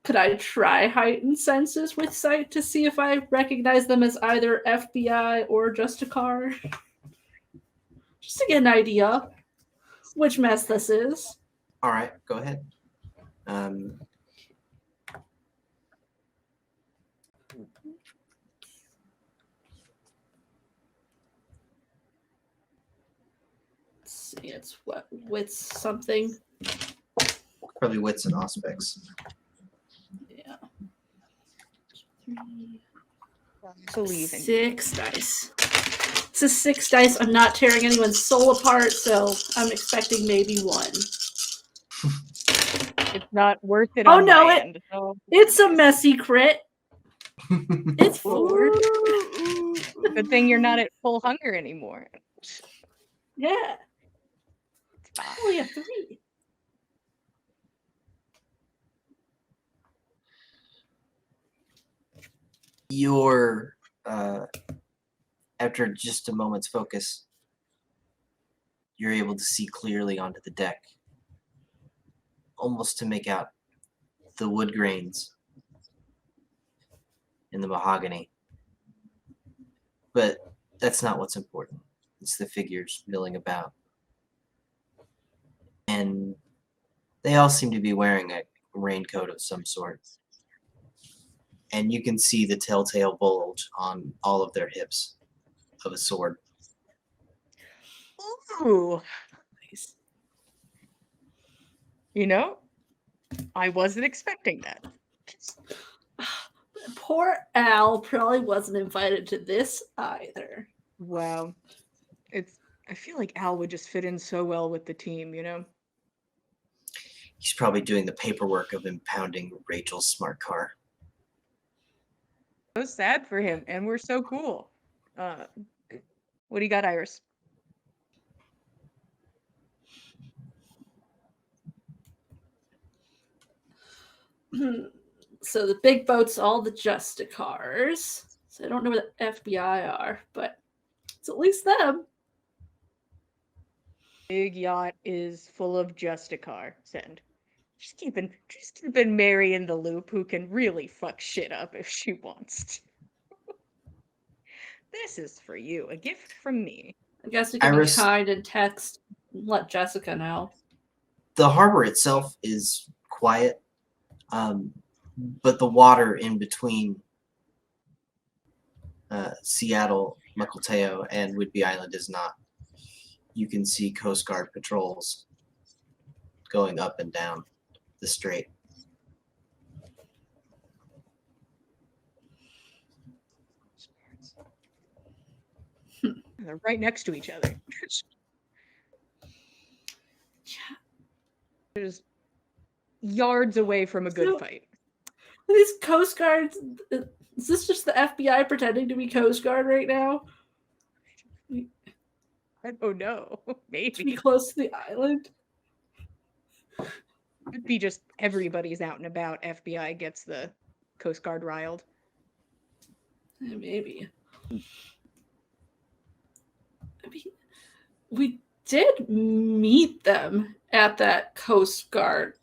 Speaker 4: Could I try heightened senses with sight to see if I recognize them as either FBI or just a car? Just to get an idea which mess this is.
Speaker 1: All right, go ahead.
Speaker 4: Let's see, it's what with something.
Speaker 1: Probably wits and aspects.
Speaker 4: Yeah.
Speaker 3: Believing.
Speaker 4: 6 dice. This is 6 dice. I'm not tearing anyone's soul apart, so I'm expecting maybe 1.
Speaker 3: It's not worth it.
Speaker 4: Oh,
Speaker 3: on
Speaker 4: no,
Speaker 3: my
Speaker 4: it-
Speaker 3: end, so
Speaker 4: It's a messy crit. It's 4.
Speaker 3: good thing you're not at full hunger anymore.
Speaker 4: Yeah.
Speaker 3: It's fine.
Speaker 4: Only a 3.
Speaker 1: You're after just a moment's focus, you're able to see clearly onto the deck, almost to make out the wood grains in the mahogany. But that's not what's important. It's the figures milling about. And they all seem to be wearing a raincoat of some sort. And you can see the telltale bulge on all of their hips of a sword.
Speaker 3: Ooh. You know, I wasn't expecting that.
Speaker 4: Poor Al probably wasn't invited to this either.
Speaker 3: Wow. I feel like Al would just fit in so well with the team, you know?
Speaker 1: He's probably doing the paperwork of impounding Rachel's smart car.
Speaker 3: So sad for him, and we're so cool. What do you got, Iris?
Speaker 4: So the big boat's all the Justicars. So I don't know where the FBI are, but it's at least them.
Speaker 3: Big yacht is full of Justicar. Send. Just keeping Mary in the loop, who can really fuck shit up if she wants to. This is for you, a gift from me.
Speaker 4: I guess we can
Speaker 1: Iris-
Speaker 4: be kind and text, let Jessica know.
Speaker 1: The harbor itself is quiet, but the water in between Seattle, Mukilteo, and Whidbey Island is not. You can see Coast Guard patrols going up and down the strait.
Speaker 3: They're right next to each other. Just yards away from a good
Speaker 4: So-
Speaker 3: fight.
Speaker 4: These Coast Guards, is this just the FBI pretending to be Coast Guard right now?
Speaker 3: I don't know.
Speaker 4: To be
Speaker 3: Maybe.
Speaker 4: close to the island?
Speaker 3: It'd be just everybody's out and about. FBI gets the Coast Guard riled.
Speaker 4: Yeah, maybe. I mean, we did meet them at that Coast Guard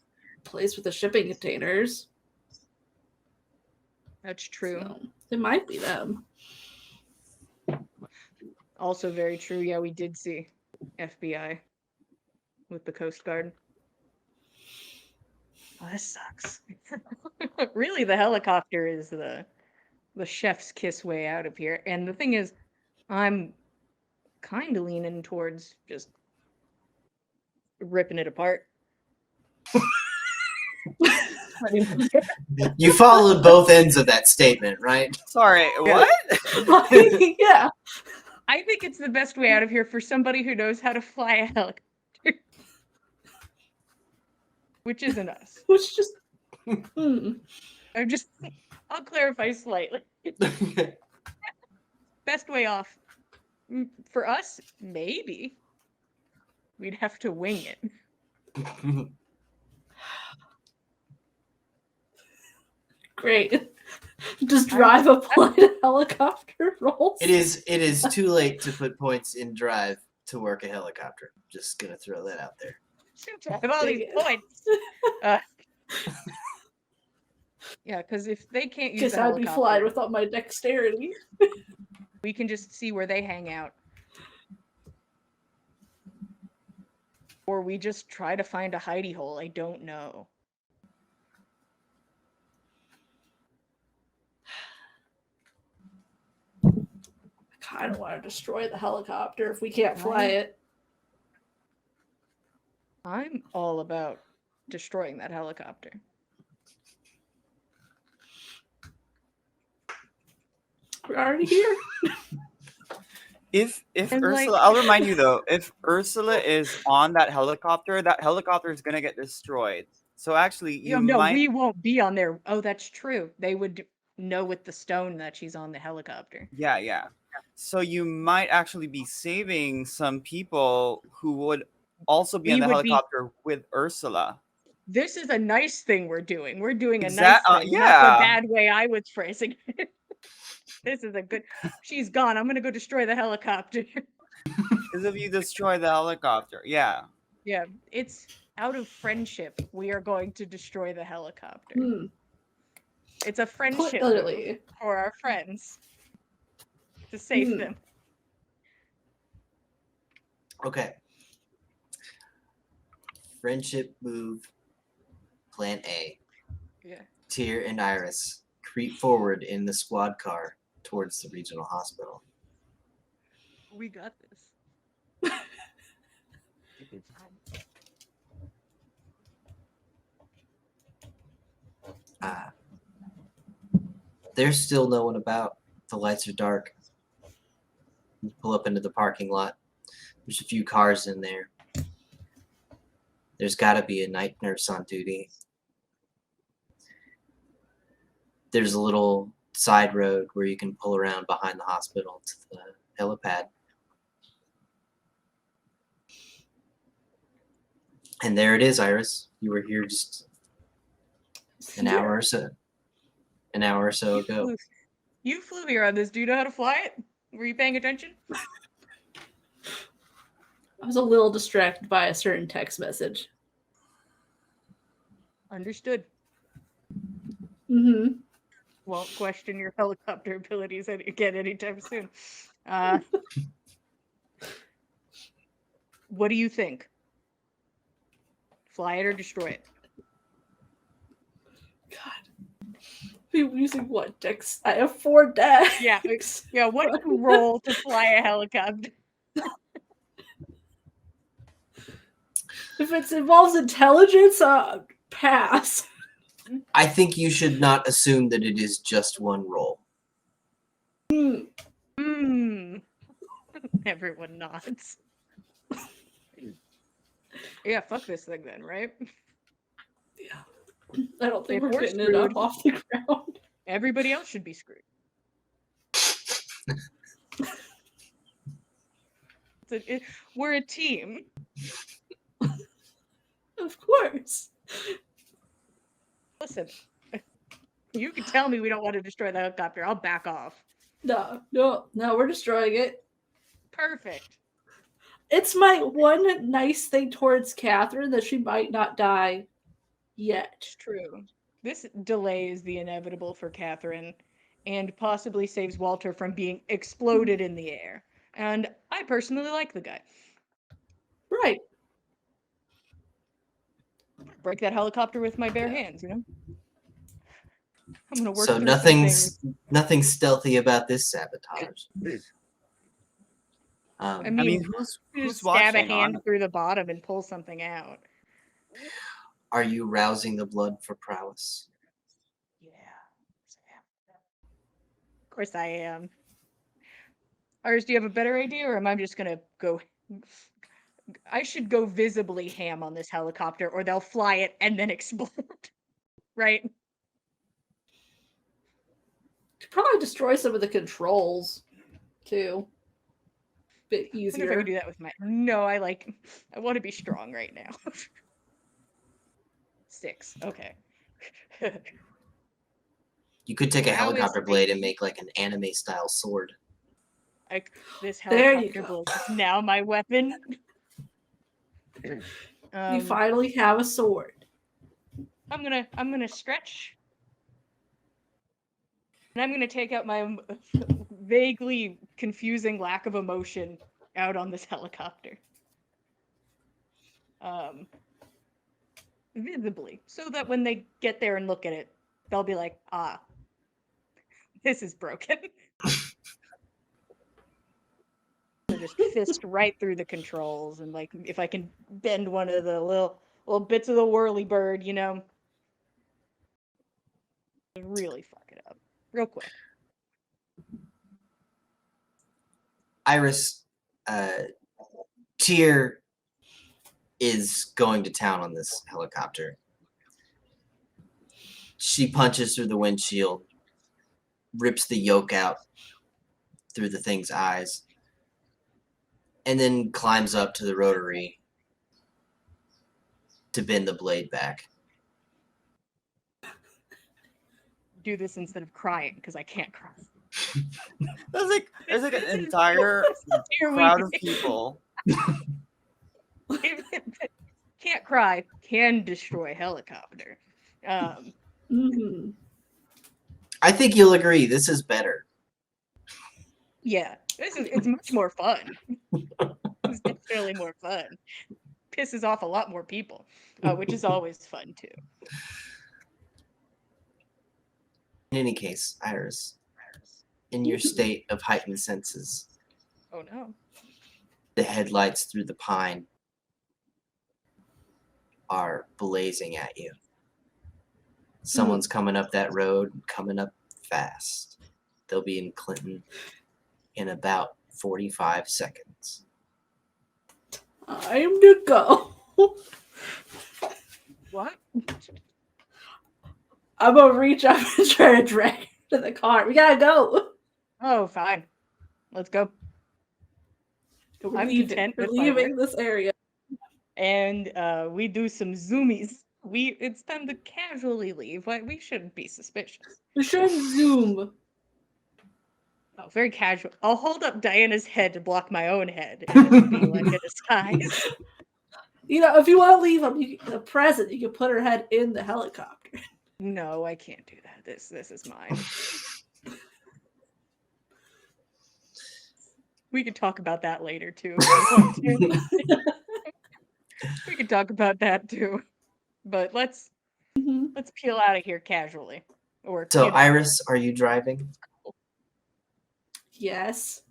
Speaker 4: place with the shipping containers.
Speaker 3: That's true.
Speaker 4: So it might be them.
Speaker 3: Also very true. Yeah, we did see FBI with the Coast Guard. Oh, this sucks. Really, the helicopter is the chef's kiss way out of here. And the thing is, I'm kind of leaning towards just ripping it apart. I mean,
Speaker 1: You followed both ends of that statement, right?
Speaker 2: Sorry, what?
Speaker 4: Yeah.
Speaker 3: I think it's the best way out of here for somebody who knows how to fly a helicopter. Which isn't us.
Speaker 4: Which just.
Speaker 3: I'll clarify slightly. Best way off. For us, maybe. We'd have to wing it.
Speaker 4: Great. Just drive a flight of helicopter rolls.
Speaker 1: It is too late to put points in drive to work a helicopter. Just gonna throw that out there.
Speaker 3: I have all these
Speaker 4: Dang it.
Speaker 3: points. Yeah, because if they can't use
Speaker 4: Guess
Speaker 3: the
Speaker 4: I'd be
Speaker 3: helicopter,
Speaker 4: flying without my dexterity.
Speaker 3: we can just see where they hang out. Or we just try to find a hidey hole. I don't know.
Speaker 4: I kind of want to destroy the helicopter if we can't fly it.
Speaker 3: I'm all about destroying that helicopter.
Speaker 4: We're already here.
Speaker 2: If
Speaker 3: And,
Speaker 2: Ursula,
Speaker 3: like-
Speaker 2: I'll remind you though, if Ursula is on that helicopter is gonna get destroyed. So actually, you
Speaker 3: no,
Speaker 2: might.
Speaker 3: we won't be on there. Oh, that's true. They would know with the stone that she's on the helicopter.
Speaker 2: Yeah. So you might actually be saving some people who would also be on
Speaker 3: We
Speaker 2: the
Speaker 3: would be-
Speaker 2: helicopter with Ursula.
Speaker 3: This is a nice thing we're doing. We're doing a
Speaker 2: Exact-
Speaker 3: nice thing, not
Speaker 2: yeah.
Speaker 3: the bad way I was phrasing it. This is a good. She's gone. I'm gonna go destroy the helicopter.
Speaker 2: Because if you destroy the helicopter, yeah.
Speaker 3: Yeah, it's out of friendship. We are going to destroy the helicopter. It's a friendship move
Speaker 4: Clearly.
Speaker 3: for our friends to save
Speaker 4: Hmm.
Speaker 3: them.
Speaker 1: Okay. Friendship move. Plan A.
Speaker 3: Yeah.
Speaker 1: Tyr and Iris creep forward in the squad car towards the regional hospital.
Speaker 3: We got this.
Speaker 1: There's still no one about. The lights are dark. You pull up into the parking lot. There's a few cars in there. There's got to be a night nurse on duty. There's a little side road where you can pull around behind the hospital to the helipad. And there it is, Iris. You were here just an hour or so. An hour or so ago.
Speaker 3: You flew here on this. Do you know how to fly it? Were you paying attention?
Speaker 4: I was a little distracted by a certain text message.
Speaker 3: Understood.
Speaker 4: Mm-hmm.
Speaker 3: Won't question your helicopter abilities again anytime soon. What do you think? Fly it or destroy it?
Speaker 4: God. Be using what dex? I have 4 decks.
Speaker 3: Yeah. Yeah. What do you roll to fly a helicopter?
Speaker 4: If it involves intelligence, pass.
Speaker 1: I think you should not assume that it is just one roll.
Speaker 3: Everyone nods. Yeah, fuck this thing then, right?
Speaker 4: Yeah. I don't think
Speaker 3: If
Speaker 4: we're
Speaker 3: we're
Speaker 4: getting it up
Speaker 3: screwed-
Speaker 4: off the ground.
Speaker 3: Everybody else should be screwed. We're a team.
Speaker 4: Of course.
Speaker 3: Listen, you can tell me we don't want to destroy the helicopter. I'll back off.
Speaker 4: No, we're destroying it.
Speaker 3: Perfect.
Speaker 4: It's my one nice thing towards Catherine that she might not die yet.
Speaker 3: It's true. This delays the inevitable for Catherine and possibly saves Walter from being exploded in the air. And I personally like the guy.
Speaker 4: Right.
Speaker 3: Break that helicopter with my bare hands, you know? I'm gonna work
Speaker 1: So
Speaker 3: through some things.
Speaker 1: nothing stealthy about this sabotage.
Speaker 3: I
Speaker 2: I mean,
Speaker 3: mean,
Speaker 2: who's
Speaker 3: just stab a
Speaker 2: watching
Speaker 3: hand
Speaker 2: on?
Speaker 3: through the bottom and pull something out.
Speaker 1: Are you rousing the blood for prowess?
Speaker 3: Yeah. Of course I am. Iris, do you have a better idea, or am I just gonna go? I should go visibly ham on this helicopter, or they'll fly it and then explode. Right?
Speaker 4: Could probably destroy some of the controls too. Bit
Speaker 3: I wonder if I
Speaker 4: easier.
Speaker 3: could do that with my. No, I want to be strong right now. 6. Okay.
Speaker 1: You could take a
Speaker 3: How is
Speaker 1: helicopter
Speaker 3: the-
Speaker 1: blade and make like an anime style sword.
Speaker 3: This
Speaker 4: There you
Speaker 3: helicopter
Speaker 4: go.
Speaker 3: blade is now my weapon.
Speaker 4: You finally have a sword.
Speaker 3: I'm gonna stretch, and I'm gonna take out my vaguely confusing lack of emotion out on this helicopter. Visibly, so that when they get there and look at it, they'll be like, "Ah, this is broken." So just fist right through the controls, and like if I can bend one of the little bits of the whirly bird, really fuck it up real quick.
Speaker 1: Iris, Tyr is going to town on this helicopter. She punches through the windshield, rips the yoke out through the thing's eyes, and then climbs up to the rotary to bend the blade back.
Speaker 3: Do this instead of crying because I can't cry.
Speaker 2: There's like an entire crowd of people.
Speaker 3: Can't cry, can destroy helicopter.
Speaker 4: Mhm.
Speaker 1: I think you'll agree this is better.
Speaker 3: Yeah, it's much more fun. It's definitely more fun. Pisses off a lot more people, which is always fun too.
Speaker 1: In any case, Iris, in your state of heightened senses,
Speaker 3: Oh no.
Speaker 1: the headlights through the pine are blazing at you. Someone's coming up that road, coming up fast. They'll be in Clinton in about 45 seconds.
Speaker 4: Time to go.
Speaker 3: What?
Speaker 4: I'm gonna reach up and try to drag her to the car. We gotta go.
Speaker 3: Oh, fine. Let's go.
Speaker 4: We're
Speaker 3: I'm
Speaker 4: leaving.
Speaker 3: content
Speaker 4: We're
Speaker 3: with my
Speaker 4: leaving this area.
Speaker 3: And we do some zoomies. It's time to casually leave. We shouldn't be suspicious.
Speaker 4: We should zoom.
Speaker 3: Oh, very casual. I'll hold up Diana's head to block my own head, and it'll be like a disguise.
Speaker 4: If you want to leave the present, you can put her head in the helicopter.
Speaker 3: No, I can't do that. This is mine. We could talk about that later too. If you want to. We could talk about that too. But let's peel out of here casually.
Speaker 1: So, Iris, are you driving?
Speaker 4: Yes.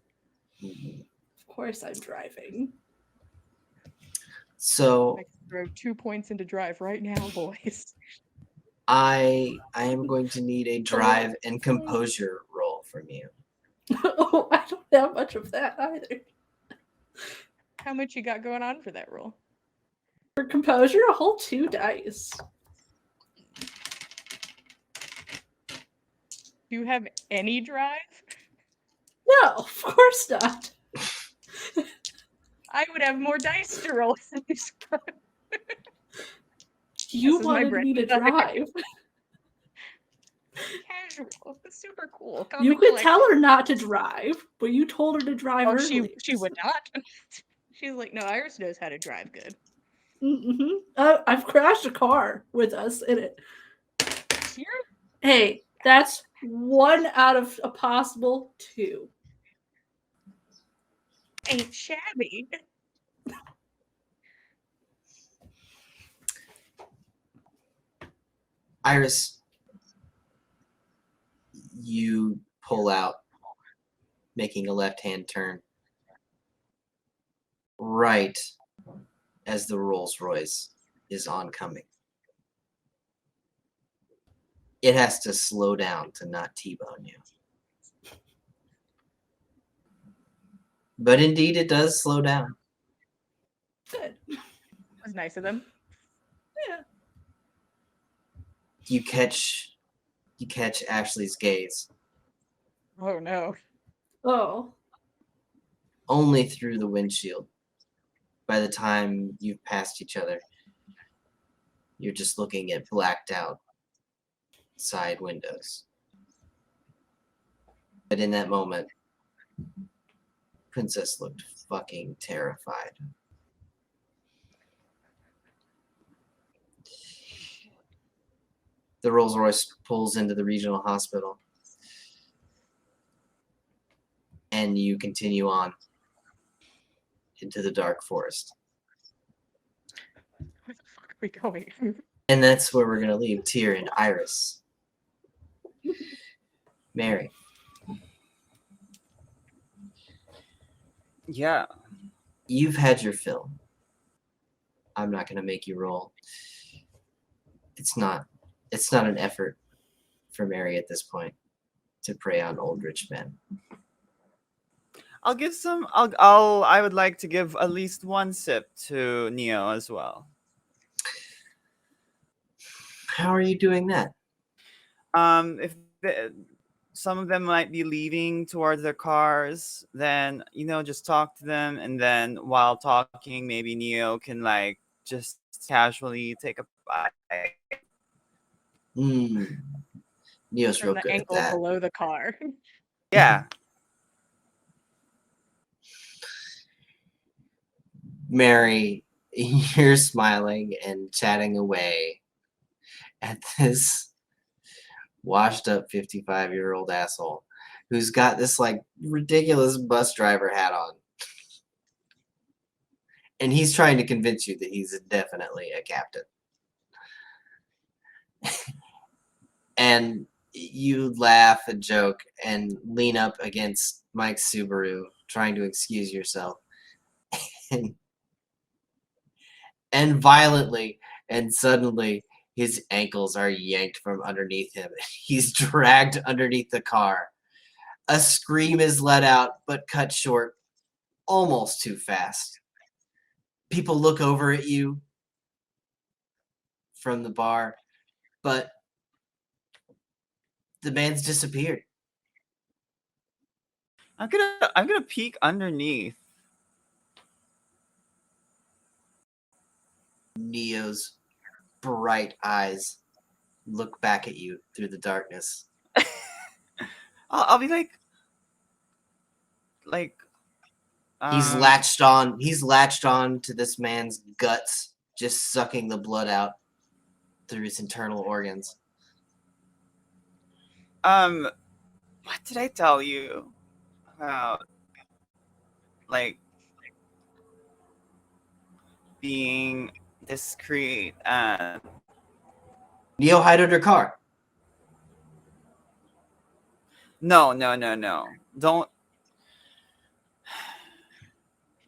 Speaker 4: Of course I'm driving.
Speaker 1: So
Speaker 3: I can throw 2 points into drive right now, boys.
Speaker 1: I am going to need a drive and composure roll from you.
Speaker 4: Oh, I don't have much of that either.
Speaker 3: How much you got going on for that roll?
Speaker 4: For composure, a whole 2 dice.
Speaker 3: Do you have any drive?
Speaker 4: No, of course not.
Speaker 3: I would have more dice to roll.
Speaker 4: You wanted me to drive.
Speaker 3: Casual. That's super cool.
Speaker 4: You could tell her not to drive, but you told her to drive earlier.
Speaker 3: She would not. She's like, no, Iris knows how to drive good.
Speaker 4: I've crashed a car with us in it.
Speaker 3: Here?
Speaker 4: Hey, that's 1 out of a possible 2.
Speaker 3: Ain't shabby.
Speaker 1: Iris, you pull out, making a left-hand turn, right as the Rolls Royce is oncoming. It has to slow down to not T-bone you. But indeed, it does slow down.
Speaker 4: Good.
Speaker 3: That's nice of them.
Speaker 4: Yeah.
Speaker 1: You catch Ashley's gaze.
Speaker 3: Oh no.
Speaker 4: Oh.
Speaker 1: Only through the windshield. By the time you've passed each other, you're just looking at blacked out side windows. But in that moment, Princess looked fucking terrified. The Rolls Royce pulls into the regional hospital. And you continue on into the dark forest.
Speaker 3: Where the fuck are we going?
Speaker 1: And that's where we're going to leave Tyr and Iris. Mary.
Speaker 2: Yeah.
Speaker 1: You've had your fill. I'm not going to make you roll. It's not an effort for Mary at this point to prey on old rich men.
Speaker 2: I'll give some. I would like to give at least one sip to Neo as well.
Speaker 1: How are you doing that?
Speaker 2: If some of them might be leaving towards their cars, then just talk to them, and then while talking, maybe Neo can like just casually take a bite.
Speaker 1: Neo's
Speaker 3: From
Speaker 1: real
Speaker 3: the
Speaker 1: good at
Speaker 3: ankle
Speaker 1: that.
Speaker 3: below the car.
Speaker 2: Yeah.
Speaker 1: Mary, you're smiling and chatting away at this washed up 55-year-old asshole who's got this like ridiculous bus driver hat on. And he's trying to convince you that he's definitely a captain. And you laugh and joke and lean up against Mike's Subaru, trying to excuse yourself. And violently and suddenly his ankles are yanked from underneath him. He's dragged underneath the car. A scream is let out, but cut short almost too fast. People look over at you from the bar, but the man's disappeared.
Speaker 2: I'm gonna peek underneath.
Speaker 1: Neo's bright eyes look back at you through the darkness.
Speaker 2: I'll be like
Speaker 1: He's latched on to this man's guts, just sucking the blood out through his internal organs.
Speaker 2: What did I tell you about like being discreet and
Speaker 1: Neo, hide under car.
Speaker 2: no. Don't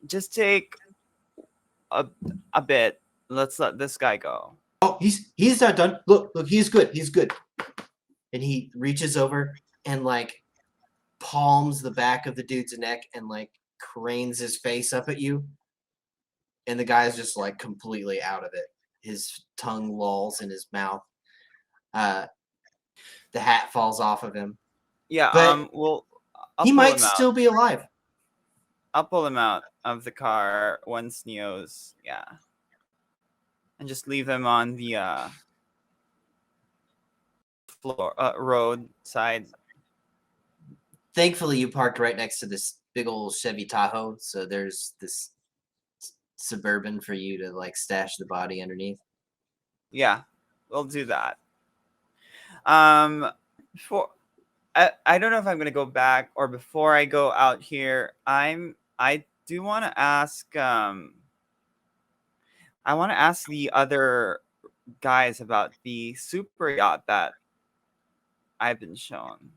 Speaker 2: just take a bit. Let's let this guy go.
Speaker 1: Oh, he's not done. Look, he's good. He's good. And he reaches over and like palms the back of the dude's neck and like cranes his face up at you. And the guy's just like completely out of it. His tongue lolls in his mouth. The hat falls off of him.
Speaker 2: Yeah.
Speaker 1: But
Speaker 2: Well,
Speaker 1: he might still be alive.
Speaker 2: I'll pull him out of the car once Neo's and just leave him on the floor road side.
Speaker 1: Thankfully, you parked right next to this big old Chevy Tahoe, so there's this Suburban for you to like stash the body underneath.
Speaker 2: Yeah, we'll do that. Before I don't know if I'm gonna go back or before I go out here. I do want to ask. I want to ask the other guys about the super yacht that I've been shown.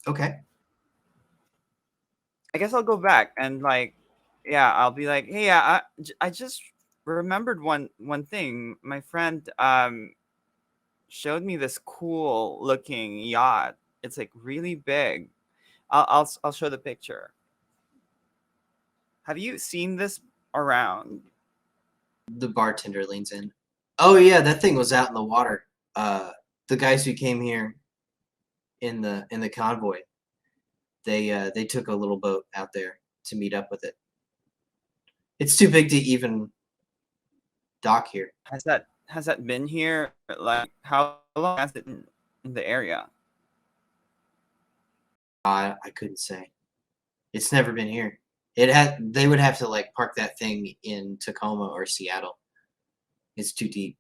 Speaker 1: Okay.
Speaker 2: I guess I'll go back and I'll be like, hey, I just remembered one thing. My friend showed me this cool looking yacht. It's like really big. I'll show the picture. Have you seen this around?
Speaker 1: The bartender leans in. Oh yeah, that thing was out in the water. The guys who came here in the convoy, they took a little boat out there to meet up with it. It's too big to even dock here.
Speaker 2: Has that been here? Like how long has it in the area?
Speaker 1: I couldn't say. It's never been here. They would have to like park that thing in Tacoma or Seattle. It's too deep.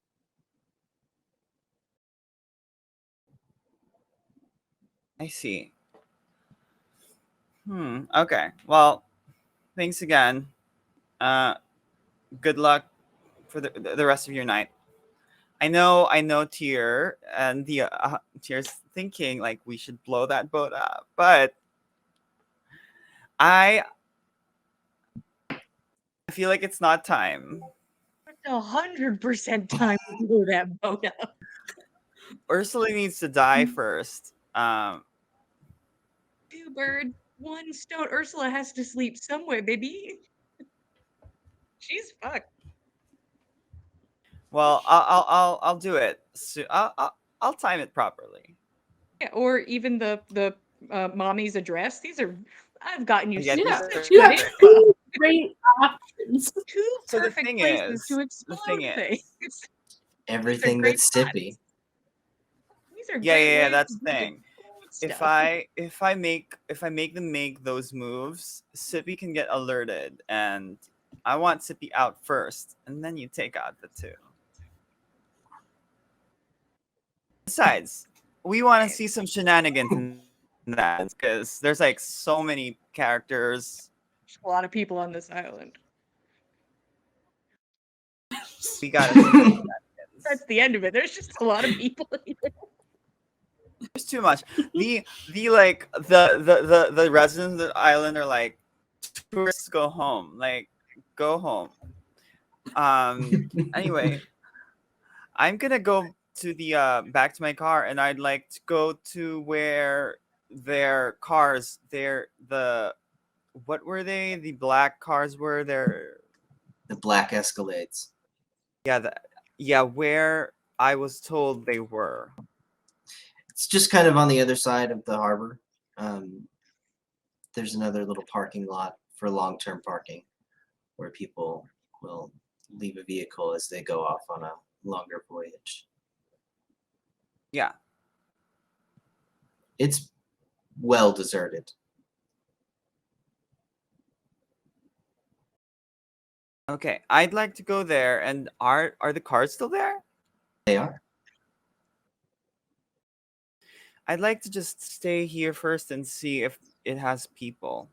Speaker 2: I see. Okay. Well, thanks again. Good luck for the rest of your night. I know Tier and the Tier's thinking like we should blow that boat up, but I feel like it's not time.
Speaker 3: It's 100% time to blow that boat up.
Speaker 2: Ursula needs to die first.
Speaker 3: Two birds, one stone. Ursula has to sleep somewhere, baby. She's fucked.
Speaker 2: Well, I'll do it. So I'll time it properly.
Speaker 3: Yeah, or even the mommy's address. I've gotten you
Speaker 2: Yeah,
Speaker 3: such
Speaker 4: Yeah,
Speaker 2: these
Speaker 4: you
Speaker 2: are
Speaker 4: have
Speaker 2: very well.
Speaker 4: two great options.
Speaker 3: two
Speaker 2: So the
Speaker 3: perfect
Speaker 2: thing
Speaker 3: places
Speaker 2: is,
Speaker 3: to
Speaker 2: the
Speaker 3: explode
Speaker 2: thing is,
Speaker 3: things.
Speaker 1: Everything
Speaker 3: great
Speaker 1: that's
Speaker 3: spots.
Speaker 1: sippy.
Speaker 3: These are
Speaker 2: yeah,
Speaker 3: great ways
Speaker 2: that's
Speaker 3: to
Speaker 2: the
Speaker 3: do
Speaker 2: thing.
Speaker 3: stuff.
Speaker 2: If I make them make those moves, Sippy can get alerted, and I want Sippy out first, and then you take out the two. Besides, we want to see some shenanigans in that because there's like so many characters.
Speaker 3: There's a lot of people on this island.
Speaker 2: We gotta see some shenanigans.
Speaker 3: That's the end of it. There's just a lot of people here.
Speaker 2: There's too much. The residents of the island are like, tourists go home. Like, go home. Anyway, I'm gonna go to the back to my car, and I'd like to go to where their cars, what were they? The black cars were there.
Speaker 1: The black Escalades.
Speaker 2: Yeah, where I was told they were.
Speaker 1: It's just kind of on the other side of the harbor. There's another little parking lot for long-term parking where people will leave a vehicle as they go off on a longer voyage.
Speaker 2: Yeah.
Speaker 1: It's well deserted.
Speaker 2: Okay, I'd like to go there. And are the cars still there?
Speaker 1: They are.
Speaker 2: I'd like to just stay here first and see if it has people.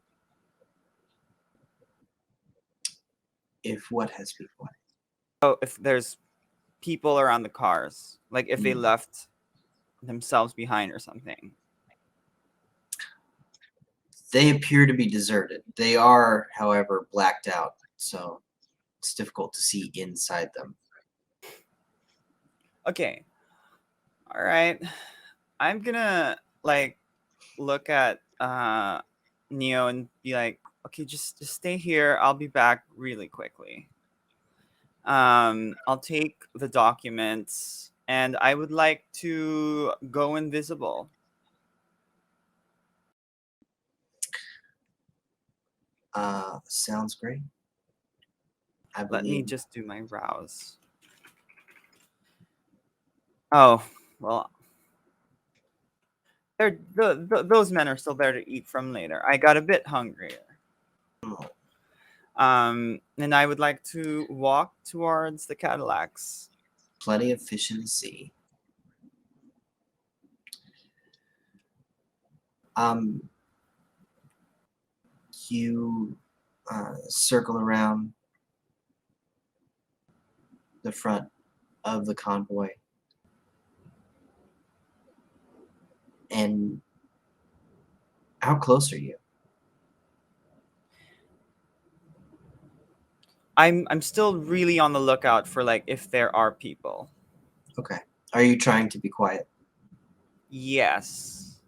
Speaker 1: If what has people?
Speaker 2: Oh, if there's people around the cars, like if they left themselves behind or something.
Speaker 1: They appear to be deserted. They are, however, blacked out, so it's difficult to see inside them.
Speaker 2: Okay. All right. I'm gonna like look at Neo and be like, okay, just stay here. I'll be back really quickly. I'll take the documents and I would like to go invisible.
Speaker 1: Sounds great. I
Speaker 2: Let me
Speaker 1: believe.
Speaker 2: just do my rouse. Oh, well, those men are still there to eat from later. I got a bit hungrier. And I would like to walk towards the Cadillacs.
Speaker 1: Plenty of fish in the sea. You circle around the front of the convoy, and how close are you?
Speaker 2: I'm still really on the lookout for like if there are people.
Speaker 1: Okay. Are you trying to be quiet?
Speaker 2: Yes.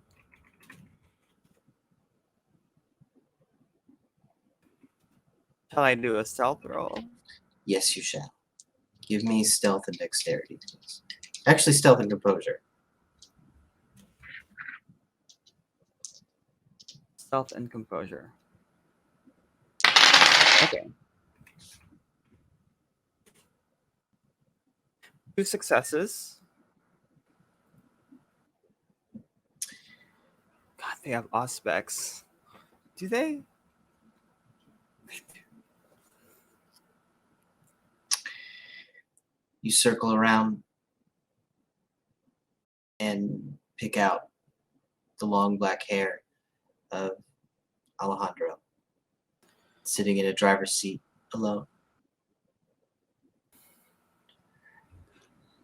Speaker 2: Shall I do a stealth roll?
Speaker 1: Yes, you shall. Give me stealth and dexterity, please. Actually, stealth and composure.
Speaker 2: Stealth and composure. Okay. 2 successes. God, They have auspex. Do they?
Speaker 1: You circle around and pick out the long black hair of Alejandro, sitting in a driver's seat alone.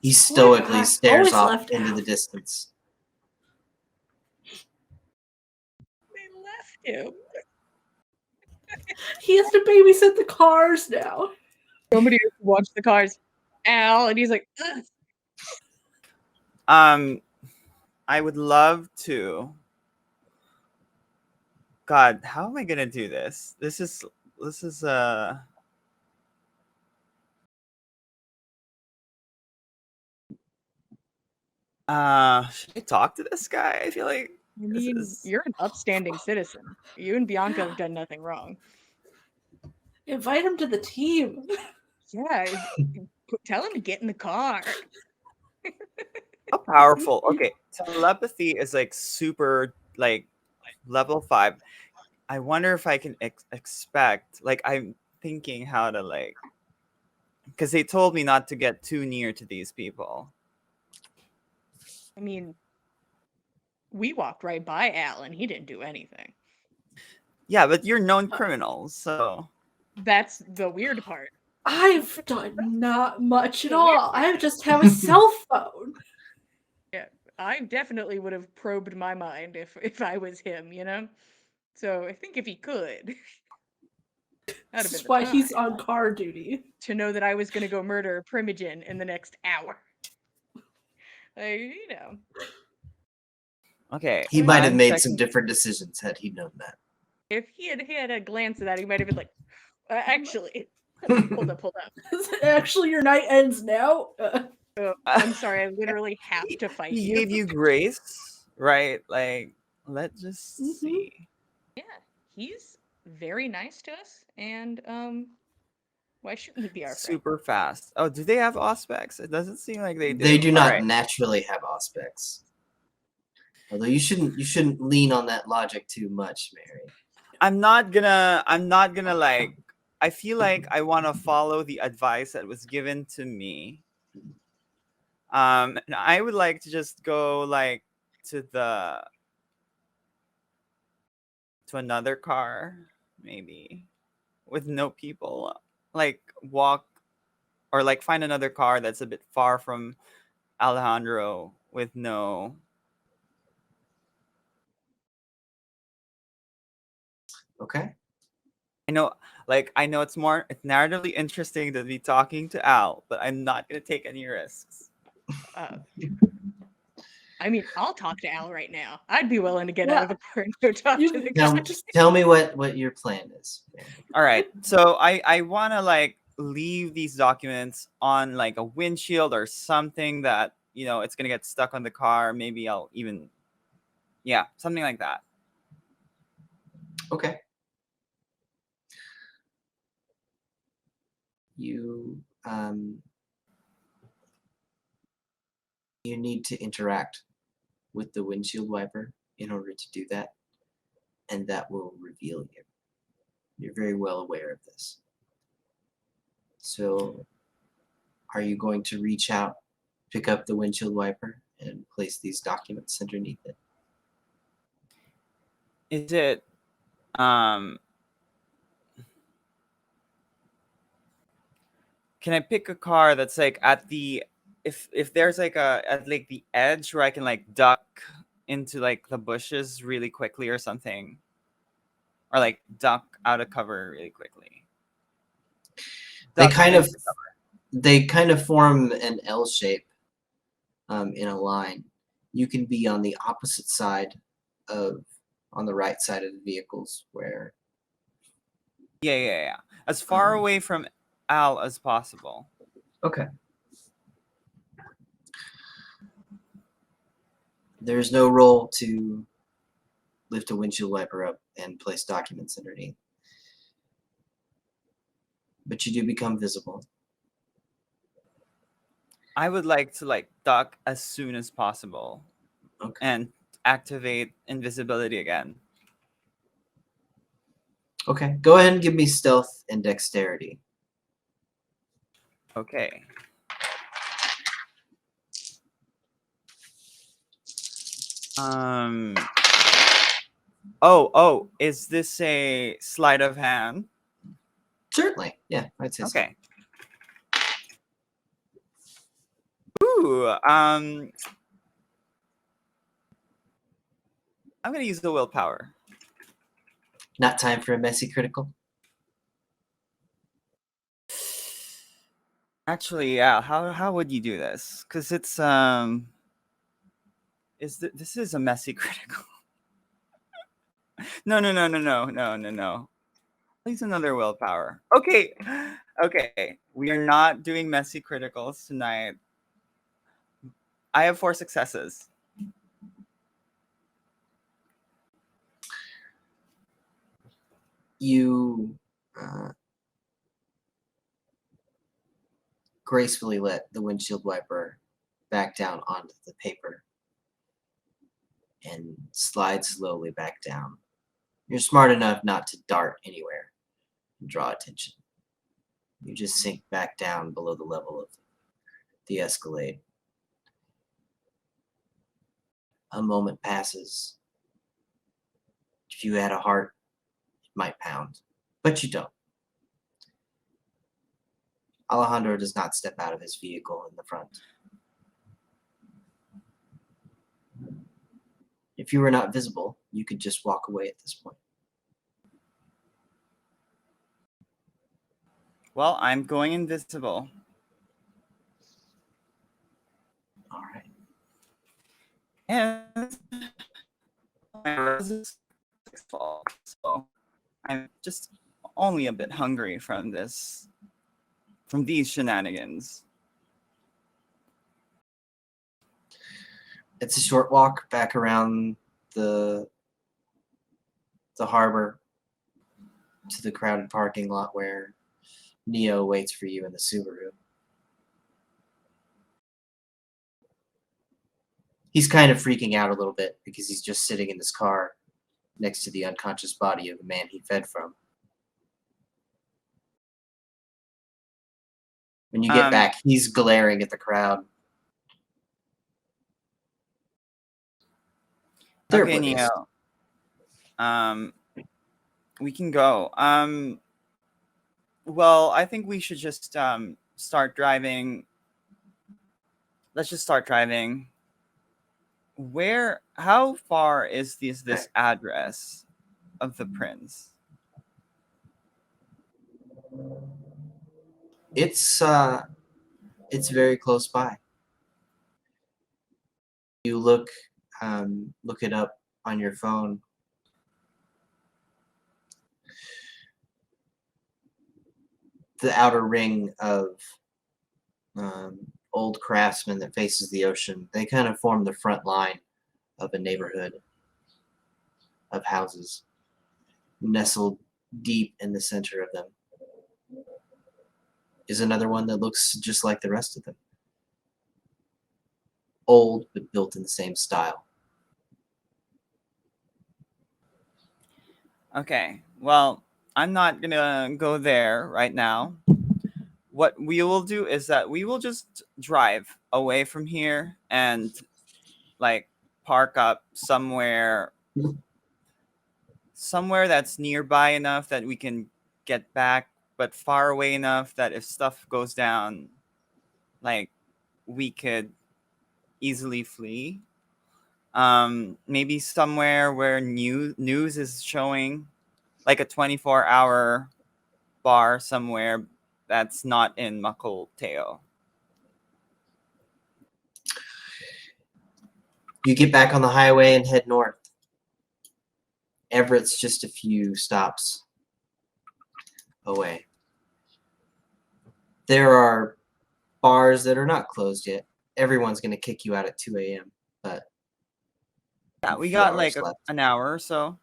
Speaker 1: He
Speaker 4: Poor
Speaker 1: stoically
Speaker 4: guy,
Speaker 1: stares
Speaker 4: always
Speaker 1: off
Speaker 4: left
Speaker 1: into
Speaker 4: out.
Speaker 1: the distance.
Speaker 3: They left him.
Speaker 4: He has to babysit the cars now.
Speaker 3: Somebody has to watch the cars. Al, and he's like, ugh.
Speaker 2: I would love to. God, how am I gonna do this? This is should I talk to this guy? I feel like
Speaker 3: I
Speaker 2: this
Speaker 3: mean,
Speaker 2: is
Speaker 3: you're an upstanding citizen. You and Bianca have done nothing wrong.
Speaker 4: Invite him to the team.
Speaker 3: Yeah, tell him to get in the car.
Speaker 2: how powerful. Okay, telepathy is like super like level 5. I wonder if I can expect, like, I'm thinking how to, like, because they told me not to get too near to these people.
Speaker 3: I mean, we walked right by Al and he didn't do anything.
Speaker 2: Yeah, but you're known criminals, so
Speaker 3: That's the weird part.
Speaker 4: I've done not much at
Speaker 3: The weird
Speaker 4: all. I just have a cell phone.
Speaker 3: Yeah, I definitely would have probed my mind if I was him, you know? So I think if he could, that'd have
Speaker 4: This
Speaker 3: been
Speaker 4: is
Speaker 3: the
Speaker 4: why
Speaker 3: time
Speaker 4: he's on car duty.
Speaker 3: to know that I was going to go murder Primogen in the next hour. Like, you know.
Speaker 2: okay.
Speaker 1: He might have
Speaker 2: I'm
Speaker 1: made some
Speaker 2: checking-
Speaker 1: different decisions had he known that.
Speaker 3: If he had a glance at that, he might have been like, actually, hold up.
Speaker 4: Actually, your night ends now.
Speaker 3: I'm sorry, I literally have to fight
Speaker 2: He
Speaker 3: you.
Speaker 2: gave you grace, right? Like, let's just
Speaker 4: Mhm.
Speaker 2: see.
Speaker 3: Yeah, he's very nice to us, and why shouldn't he be our friend?
Speaker 2: Super fast. Oh, do they have auspex? It doesn't seem like they do.
Speaker 1: They do
Speaker 2: All
Speaker 1: not
Speaker 2: right.
Speaker 1: naturally have auspex. Although you shouldn't lean on that logic too much, Mary.
Speaker 2: I'm not gonna like, I feel like I want to follow the advice that was given to me. And I would like to just go like to another car, maybe with no people. Like walk or like find another car that's a bit far from Alejandro with no.
Speaker 1: Okay.
Speaker 2: I know it's narratively interesting to be talking to Al, but I'm not gonna take any risks.
Speaker 3: Uh, I mean, I'll talk to Al right now. I'd be willing to get out of the car and go talk
Speaker 4: You-
Speaker 3: to the
Speaker 1: Now,
Speaker 3: guy.
Speaker 1: tell me what your plan is, Mary.
Speaker 2: All right, so I want to like leave these documents on like a windshield or something that it's gonna get stuck on the car. Maybe I'll even, yeah, something like that.
Speaker 1: Okay. You you need to interact with the windshield wiper in order to do that, and that will reveal you. You're very well aware of this. So, are you going to reach out, pick up the windshield wiper, and place these documents underneath it?
Speaker 2: Is it can I pick a car that's like at the if there's like at like the edge where I can like duck into like the bushes really quickly or something, or like duck out of cover really quickly?
Speaker 1: They
Speaker 2: Duck
Speaker 1: kind of
Speaker 2: into cover.
Speaker 1: they kind of form an L shape in a line. You can be on the opposite side on the right side of the vehicles where
Speaker 2: Yeah. As far away from Al as possible.
Speaker 1: okay. There's no role to lift a windshield wiper up and place documents underneath. But you do become visible.
Speaker 2: I would like to like duck as soon as possible.
Speaker 1: Okay.
Speaker 2: And activate invisibility again.
Speaker 1: Okay, go ahead and give me stealth and dexterity.
Speaker 2: Okay. Oh, is this a sleight of hand?
Speaker 1: Certainly, yeah, I'd say so.
Speaker 2: Okay. Ooh, I'm gonna use the willpower.
Speaker 1: Not time for a messy critical.
Speaker 2: Actually, yeah. How would you do this? Because it's this is a messy critical. No. Please another willpower. Okay, okay. We are not doing messy criticals tonight. I have 4 successes.
Speaker 1: You gracefully let the windshield wiper back down onto the paper and slide slowly back down. You're smart enough not to dart anywhere and draw attention. You just sink back down below the level of the Escalade. A moment passes. If you had a heart, it might pound, but you don't. Alejandro does not step out of his vehicle in the front. If you were not visible, you could just walk away at this point.
Speaker 2: Well, I'm going invisible.
Speaker 1: All right.
Speaker 2: And so I'm just only a bit hungry from these shenanigans.
Speaker 1: It's a short walk back around the harbor to the crowded parking lot where Neo waits for you in the Subaru. He's kind of freaking out a little bit because he's just sitting in his car next to the unconscious body of the man he fed from. When you get back, he's glaring at the crowd. They're
Speaker 2: Okay,
Speaker 1: oblivious.
Speaker 2: Neo. We can go. Well, I think we should just start driving. Let's just start driving. How far is this address of the prince?
Speaker 1: It's very close by. You look it up on your phone. The outer ring of old craftsmen that faces the ocean, they kind of form the front line of a neighborhood of houses nestled deep in the center of them is another one that looks just like the rest of them. Old, but built in the same style.
Speaker 2: Okay, well, I'm not gonna go there right now. What we will do is that we will just drive away from here and like park up somewhere that's nearby enough that we can get back, but far away enough that if stuff goes down, like we could easily flee. Maybe somewhere where news is showing, like a 24-hour bar somewhere that's not in Makolteo.
Speaker 1: You get back on the highway and head north. Everett's just a few stops away. There are bars that are not closed yet. Everyone's going to kick you out at 2 a.m., but
Speaker 2: Yeah, we
Speaker 1: 4
Speaker 2: got
Speaker 1: hours
Speaker 2: like
Speaker 1: left.
Speaker 2: an hour or so.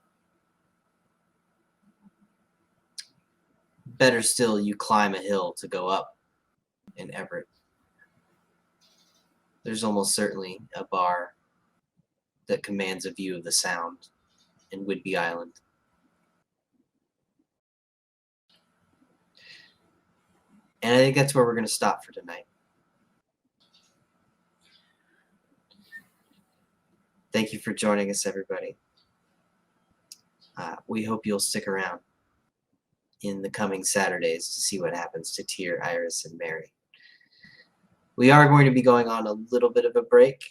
Speaker 1: Better still, you climb a hill to go up in Everett. There's almost certainly a bar that commands a view of the Sound and Whidbey Island. And I think that's where we're going to stop for tonight. Thank you for joining us, everybody. We hope you'll stick around in the coming Saturdays to see what happens to Tyr, Iris, and Mary. We are going to be going on a little bit of a break.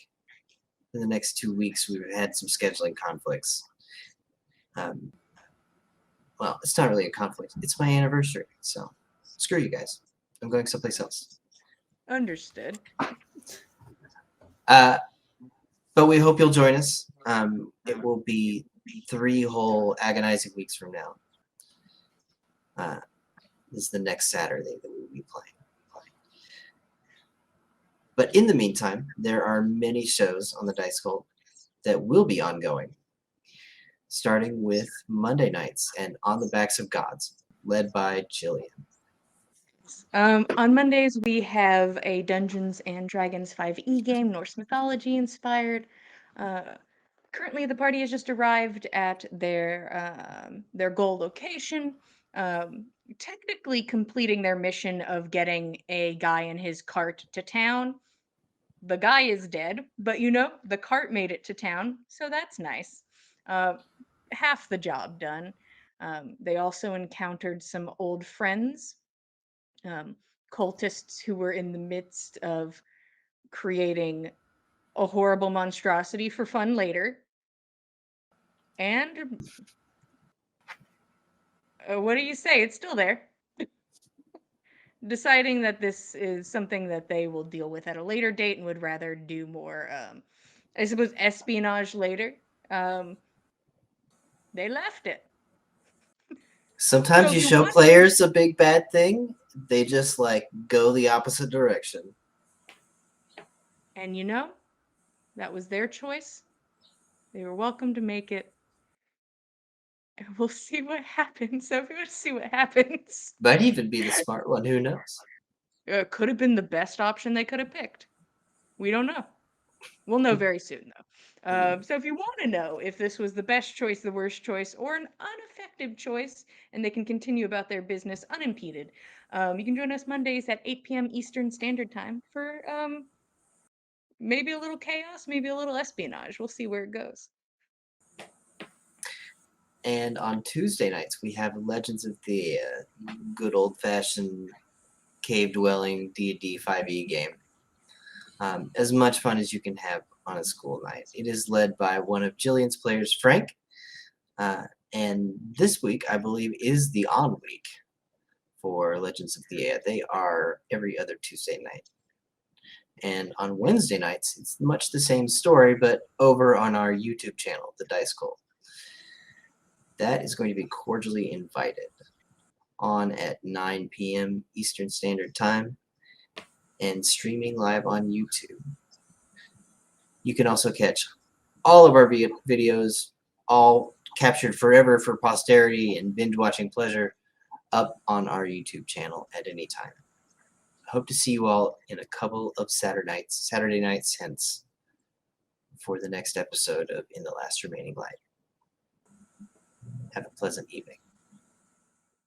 Speaker 1: In the next 2 weeks, we've had some scheduling conflicts. Well, it's not really a conflict. It's my anniversary, so screw you guys. I'm going someplace else.
Speaker 3: Understood.
Speaker 1: But we hope you'll join us. It will be 3 whole agonizing weeks from now. This is the next Saturday that we'll be playing. But in the meantime, there are many shows on the Dice Cult that will be ongoing, starting with Monday nights and On the Backs of Gods, led by Jillian.
Speaker 3: On Mondays, we have a Dungeons and Dragons 5e game, Norse mythology inspired. Currently, the party has just arrived at their goal location, technically completing their mission of getting a guy in his cart to town. The guy is dead, but the cart made it to town, so that's nice. Half the job done. They also encountered some old friends, cultists who were in the midst of creating a horrible monstrosity for fun later. And what do you say? It's still there. Deciding that this is something that they will deal with at a later date and would rather do more, I suppose, espionage later. They left it.
Speaker 1: Sometimes
Speaker 3: So
Speaker 1: you
Speaker 3: you
Speaker 1: show
Speaker 3: want-
Speaker 1: players a big bad thing, they just go the opposite direction.
Speaker 3: And that was their choice. They were welcome to make it. And we'll see what happens. So if we want to see what happens.
Speaker 1: Might even be the smart one, who knows?
Speaker 3: Could have been the best option they could have picked. We don't know. We'll know very soon, though. So if you want to know if this was the best choice, the worst choice, or an ineffective choice, and they can continue about their business unimpeded, you can join us Mondays at 8 p.m. Eastern Standard Time for maybe a little chaos, maybe a little espionage. We'll see where it goes.
Speaker 1: And on Tuesday nights, we have Legends of the good old-fashioned cave-dwelling D&D 5e game. As much fun as you can have on a school night. It is led by one of Jillian's players, Frank. And this week, I believe, is the on week for Legends of the Air. They are every other Tuesday night. And on Wednesday nights, it's much the same story, but over on our YouTube channel, The Dice Cult. That is going to be cordially invited on at 9 p.m. Eastern Standard Time and streaming live on YouTube. You can also catch all of our videos, all captured forever for posterity and binge-watching pleasure, up on our YouTube channel at any time. I hope to see you all in a couple of Saturday nights hence for the next episode of In the Last Remaining Light. Have a pleasant evening.